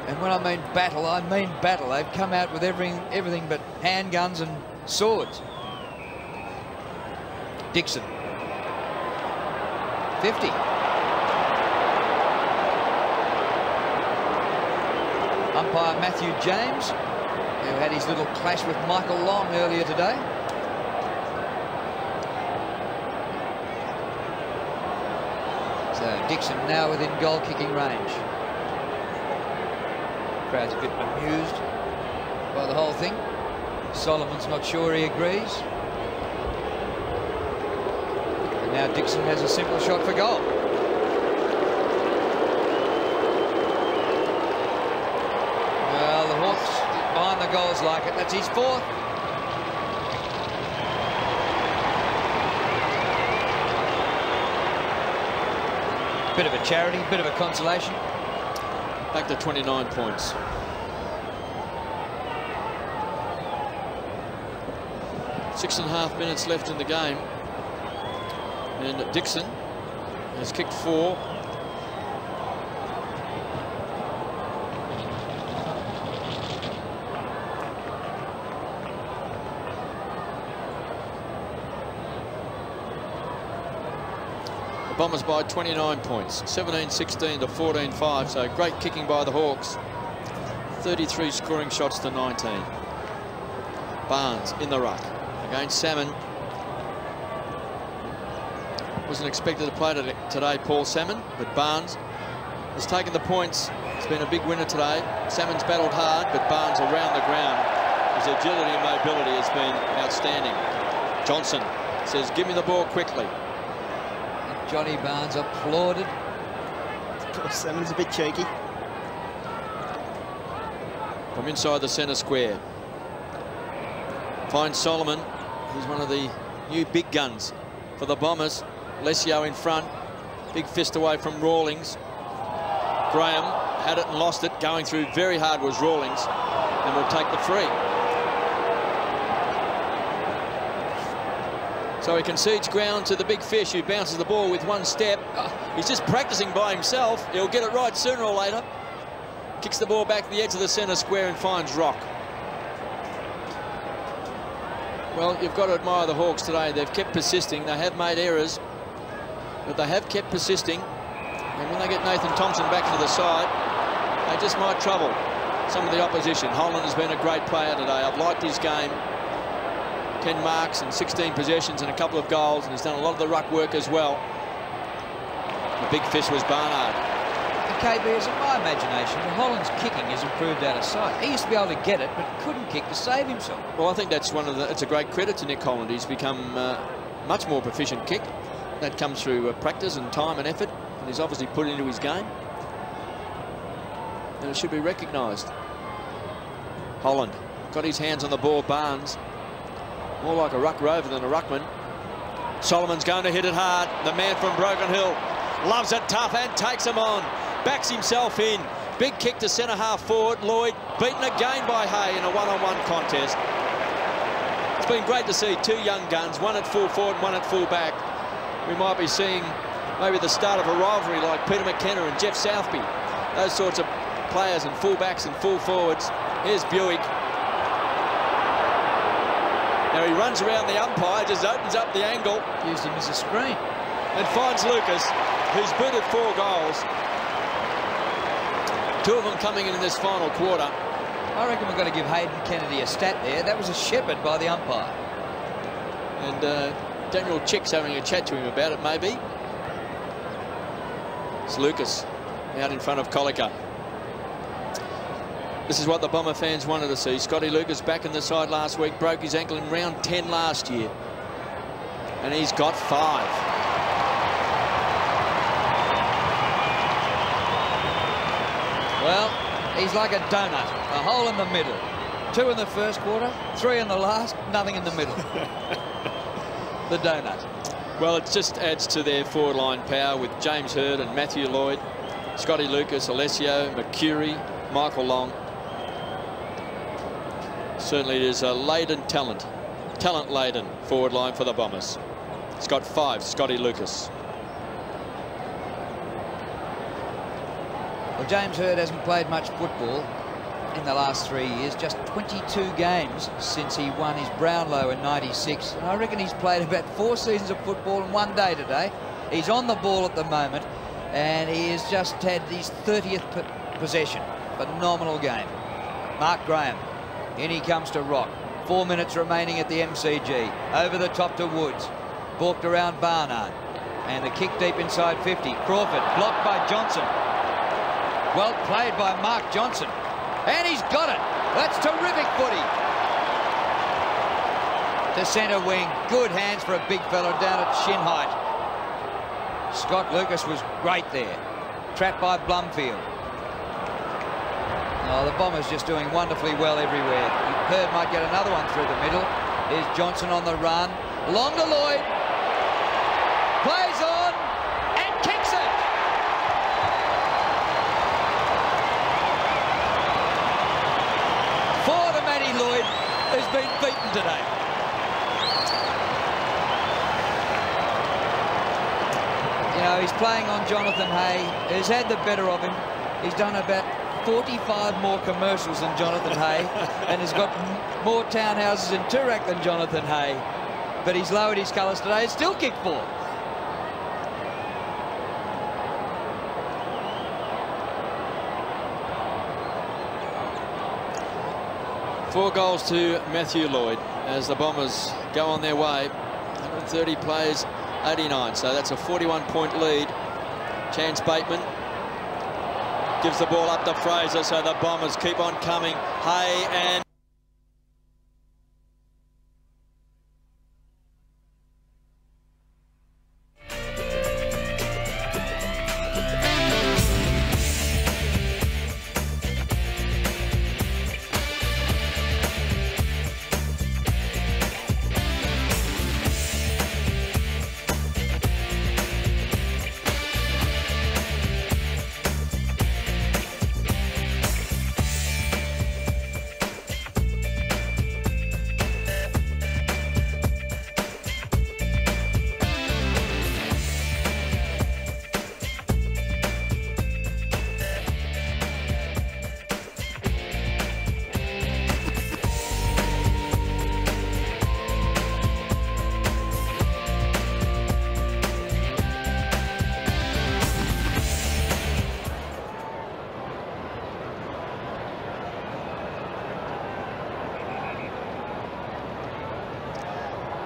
And when I mean battle, I mean battle. They've come out with everything but handguns and swords. Dixon. 50. Umpire Matthew James, who had his little clash with Michael Long earlier today. So Dixon now within goal-kicking range. Crowd's a bit amused by the whole thing. Solomon's not sure he agrees. And now Dixon has a simple shot for goal. Well, the Hawks behind the goals like it. That's his fourth. Bit of a charity, bit of a consolation. Back to 29 points. Six and a half minutes left in the game. And Dixon has kicked 4. The Bombers by 29 points, 17-16 to 14-5, so great kicking by the Hawks. 33 scoring shots to 19. Barnes in the ruck against Salmon. Wasn't expected to play today, Paul Salmon, but Barnes has taken the points. It's been a big winner today. Salmon's battled hard, but Barnes around the ground. His agility and mobility has been outstanding. Johnson says, give me the ball quickly. Johnny Barnes applauded. Paul Salmon's a bit cheeky. From inside the centre square. Finds Solomon. He's one of the new big guns for the Bombers. Alessio in front. Big fist away from Rawlings. Graham had it and lost it. Going through very hard was Rawlings. And will take the free. So he concedes ground to the big fish who bounces the ball with one step. He's just practicing by himself. He'll get it right sooner or later. Kicks the ball back to the edge of the centre square and finds Rock. Well, you've got to admire the Hawks today. They've kept persisting. They have made errors, but they have kept persisting. And when they get Nathan Thompson back to the side, they just might trouble some of the opposition. Holland has been a great player today. I've liked his game. 10 marks and 16 possessions and a couple of goals, and he's done a lot of the ruck work as well. The big fish was Barnard. And KB, is in my imagination, Holland's kicking has improved out of sight. He used to be able to get it, but couldn't kick to save himself. Well, I think that's it's a great credit to Nick Holland. He's become much more proficient kick. That comes through practice and time and effort, and he's obviously put into his game. And it should be recognised. Holland got his hands on the ball. Barnes, more like a ruck rover than a ruckman. Solomon's going to hit it hard. The man from Broken Hill loves it tough and takes him on. Backs himself in. Big kick to centre half forward. Lloyd beaten again by Hay in a one-on-one contest. It's been great to see two young guns, one at full forward and one at full back. We might be seeing maybe the start of a rivalry like Peter McKenna and Jeff Southby. Those sorts of players and full backs and full forwards. Here's Buick. Now he runs around the umpire, just opens up the angle. Used him as a screen. And finds Lucas. who's booted 4 goals. 2 of them coming in this final quarter. I reckon we've got to give Hayden Kennedy a stat there. That was a shepherd by the umpire. And Daniel Chick's having a chat to him about it, maybe. It's Lucas out in front of Colica. This is what the Bomber fans wanted to see. Scotty Lucas back in the side last week, broke his ankle in round 10 last year. And he's got 5. Well, he's like a donut, a hole in the middle. 2 in the first quarter, 3 in the last, nothing in the middle. The donut. Well, it just adds to their forward line power with James Hird and Matthew Lloyd, Scotty Lucas, Alessio, McCurry, Michael Long. Certainly it is a laden talent-laden forward line for the Bombers. It's got 5, Scotty Lucas. Well, James Hird hasn't played much football in the last 3 years, just 22 games since he won his Brownlow in '96. And I reckon he's played about 4 seasons of football in 1 day today. He's on the ball at the moment, and he has just had his 30th possession. Phenomenal game. Mark Graham, in he comes to Rock. 4 minutes remaining at the MCG. Over the top to Woods. Balked around Barnard. And the kick deep inside 50. Crawford, blocked by Johnson. Well played by Mark Johnson. And he's got it. That's terrific footy. To centre wing. Good hands for a big fella down at shin height. Scott Lucas was great there. Trapped by Blumfield. Oh, the Bombers just doing wonderfully well everywhere. Hird might get another one through the middle. Here's Johnson on the run. Long to Lloyd. Plays on and kicks it. For the Matty Lloyd, who's been beaten today. You know, he's playing on Jonathan Hay, who's had the better of him. He's done about 45 more commercials than Jonathan Hay and has got more townhouses in Toorak than Jonathan Hay. But he's lowered his colours today and still kicked 4. Four goals to Matthew Lloyd as the Bombers go on their way. 130 plays, 89. So that's a 41-point lead. Chance Bateman gives the ball up to Fraser, so the Bombers keep on coming. Hay and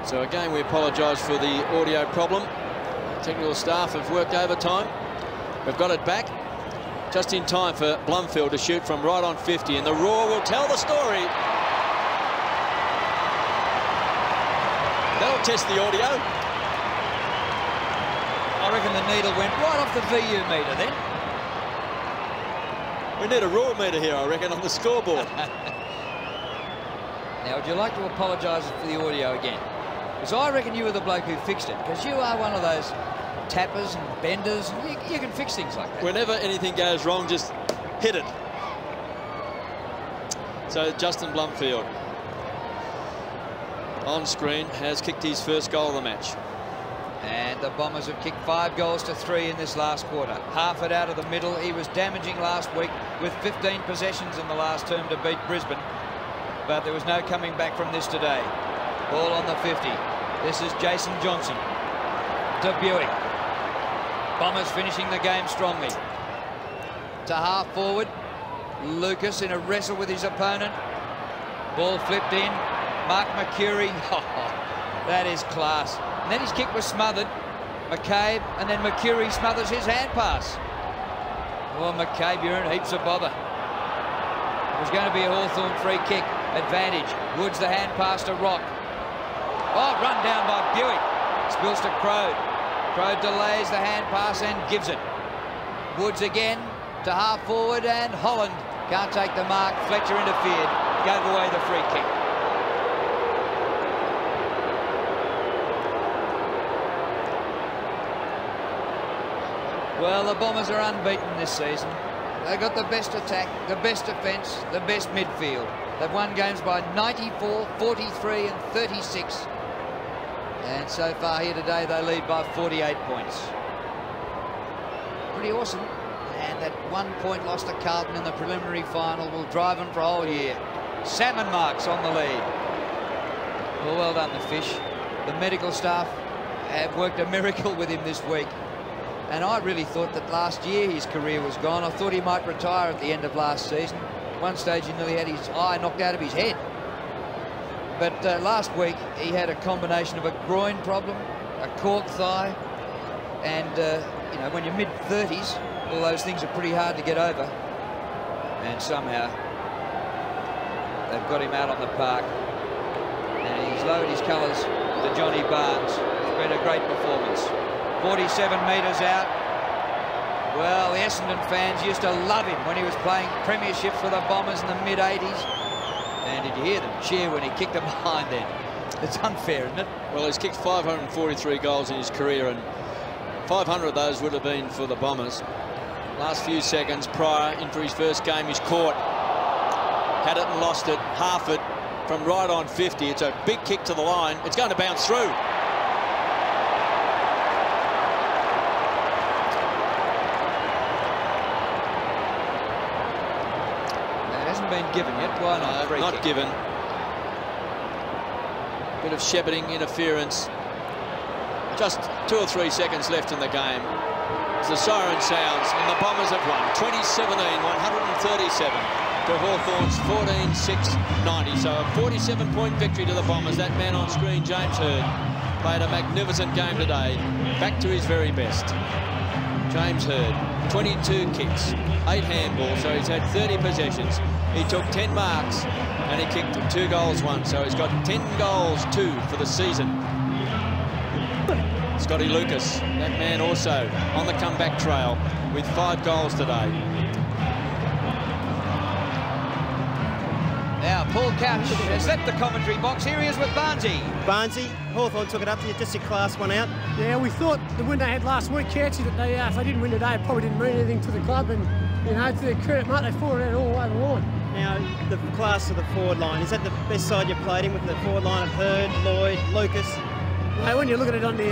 so again, we apologise for the audio problem. Technical staff have worked overtime. We've got it back just in time for Blumfield to shoot from right on 50, and the Roar will tell the story. They'll test the audio. I reckon the needle went right off the VU meter then. We need a Roar meter here, I reckon, on the scoreboard. Now, would you like to apologise for the audio again? Because I reckon you were the bloke who fixed it, because you are one of those tappers and benders. And you can fix things like that. Whenever anything goes wrong, just hit it. So Justin Blumfield on screen has kicked his first goal of the match. And the Bombers have kicked 5 goals to 3 in this last quarter. Half it out of the middle. He was damaging last week with 15 possessions in the last term to beat Brisbane. But there was no coming back from this today. Ball on the 50. This is Jason Johnson debuting. Bombers finishing the game strongly. To half forward, Lucas in a wrestle with his opponent. Ball flipped in. Mark Mercury. That is class. And then his kick was smothered. McCabe, and then Mercury smothers his hand pass. Well, McCabe, you're in heaps of bother. It was going to be a Hawthorn free kick. Advantage. Woods the hand pass to Rock. Oh, run down by Buick. Spills to Crode. Crode delays the hand pass and gives it. Woods again to half forward, and Holland can't take the mark. Fletcher interfered. Gave away the free kick. Well, the Bombers are unbeaten this season. They've got the best attack, the best defence, the best midfield. They've won games by 94, 43 and 36. And so far here today, they lead by 48 points. Pretty awesome. And that 1 point loss to Carlton in the preliminary final will drive them for a whole year. Salmon Marks on the lead. Well done, the Fish. The medical staff have worked a miracle with him this week. And I really thought that last year his career was gone. I thought he might retire at the end of last season. At one stage he nearly had his eye knocked out of his head. But last week he had a combination of a groin problem, a cork thigh, and you know, when you're mid-30s, all those things are pretty hard to get over. And somehow they've got him out on the park, and he's lowered his colours to Johnny Barnes. It's been a great performance. 47 metres out. Well, the Essendon fans used to love him when he was playing premierships for the Bombers in the mid-80s. And did you hear them cheer when he kicked them behind then? It's unfair, isn't it? Well, he's kicked 543 goals in his career, and 500 of those would have been for the Bombers. Last few seconds prior, in for his first game, he's caught. Had it and lost it, half it, from right on 50. It's a big kick to the line. It's going to bounce through. Been given yet? Why not? No, not given. Bit of shepherding interference. Just 2 or 3 seconds left in the game as the siren sounds, and the Bombers have won 2017, 137 to Hawthorn's 14-6-90. So a 47-point victory to the Bombers. That man on screen, James Hird, played a magnificent game today, back to his very best. James Hird, 22 kicks, 8 handballs, so he's had 30 possessions. He took 10 marks and he kicked 2 goals, 1, so he's got 10 goals, 2 for the season. Scotty Lucas, that man also on the comeback trail with 5 goals today. Now Paul Couch has left the commentary box. Here he is with Barnesy. Barnesy, Hawthorn took it up to you, just your class one out. Yeah, we thought the win they had last week, Couchy, that they, if they didn't win today, it probably didn't mean anything to the club. And, you know, to their credit, mate, they fought it all the way the line. Now, the class of the forward line, is that the best side you played in, with the forward line of Hird, Lloyd, Lucas? Mate, when you look at it on the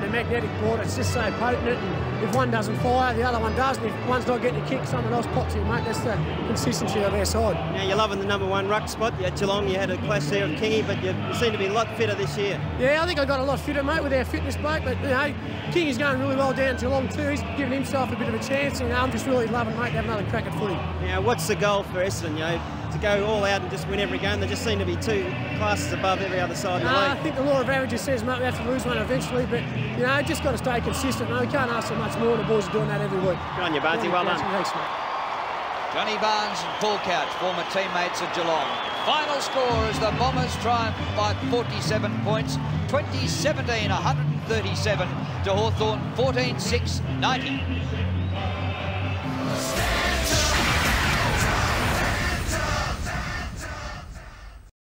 magnetic board, it's just so potent. And if one doesn't fire, the other one does. And if one's not getting a kick, someone else pops in, mate. That's the consistency of our side. Now, you're loving the #1 ruck spot. At Geelong, you had a clash there with Kingy, but you seem to be a lot fitter this year. Yeah, I think I got a lot fitter, mate, with our fitness bloke. But, you know, Kingy's going really well down Geelong too. He's giving himself a bit of a chance. And, you know, I'm just really loving, mate, to have another crack at footy. Now, what's the goal for Essendon, you know, to go all out and just win every game? They just seem to be 2 classes above every other side in the league. I think the law of averages says, mate, we have to lose one eventually, but, you know, just got to stay consistent. No, we can't ask for much more. The boys are doing that every week. Good on you, Barnesy. Well done. Thanks, mate. Johnny Barnes and Paul Couch, former teammates at Geelong. Final score is the Bombers triumph by 47 points, 2017, 137 to Hawthorn, 14-6-90.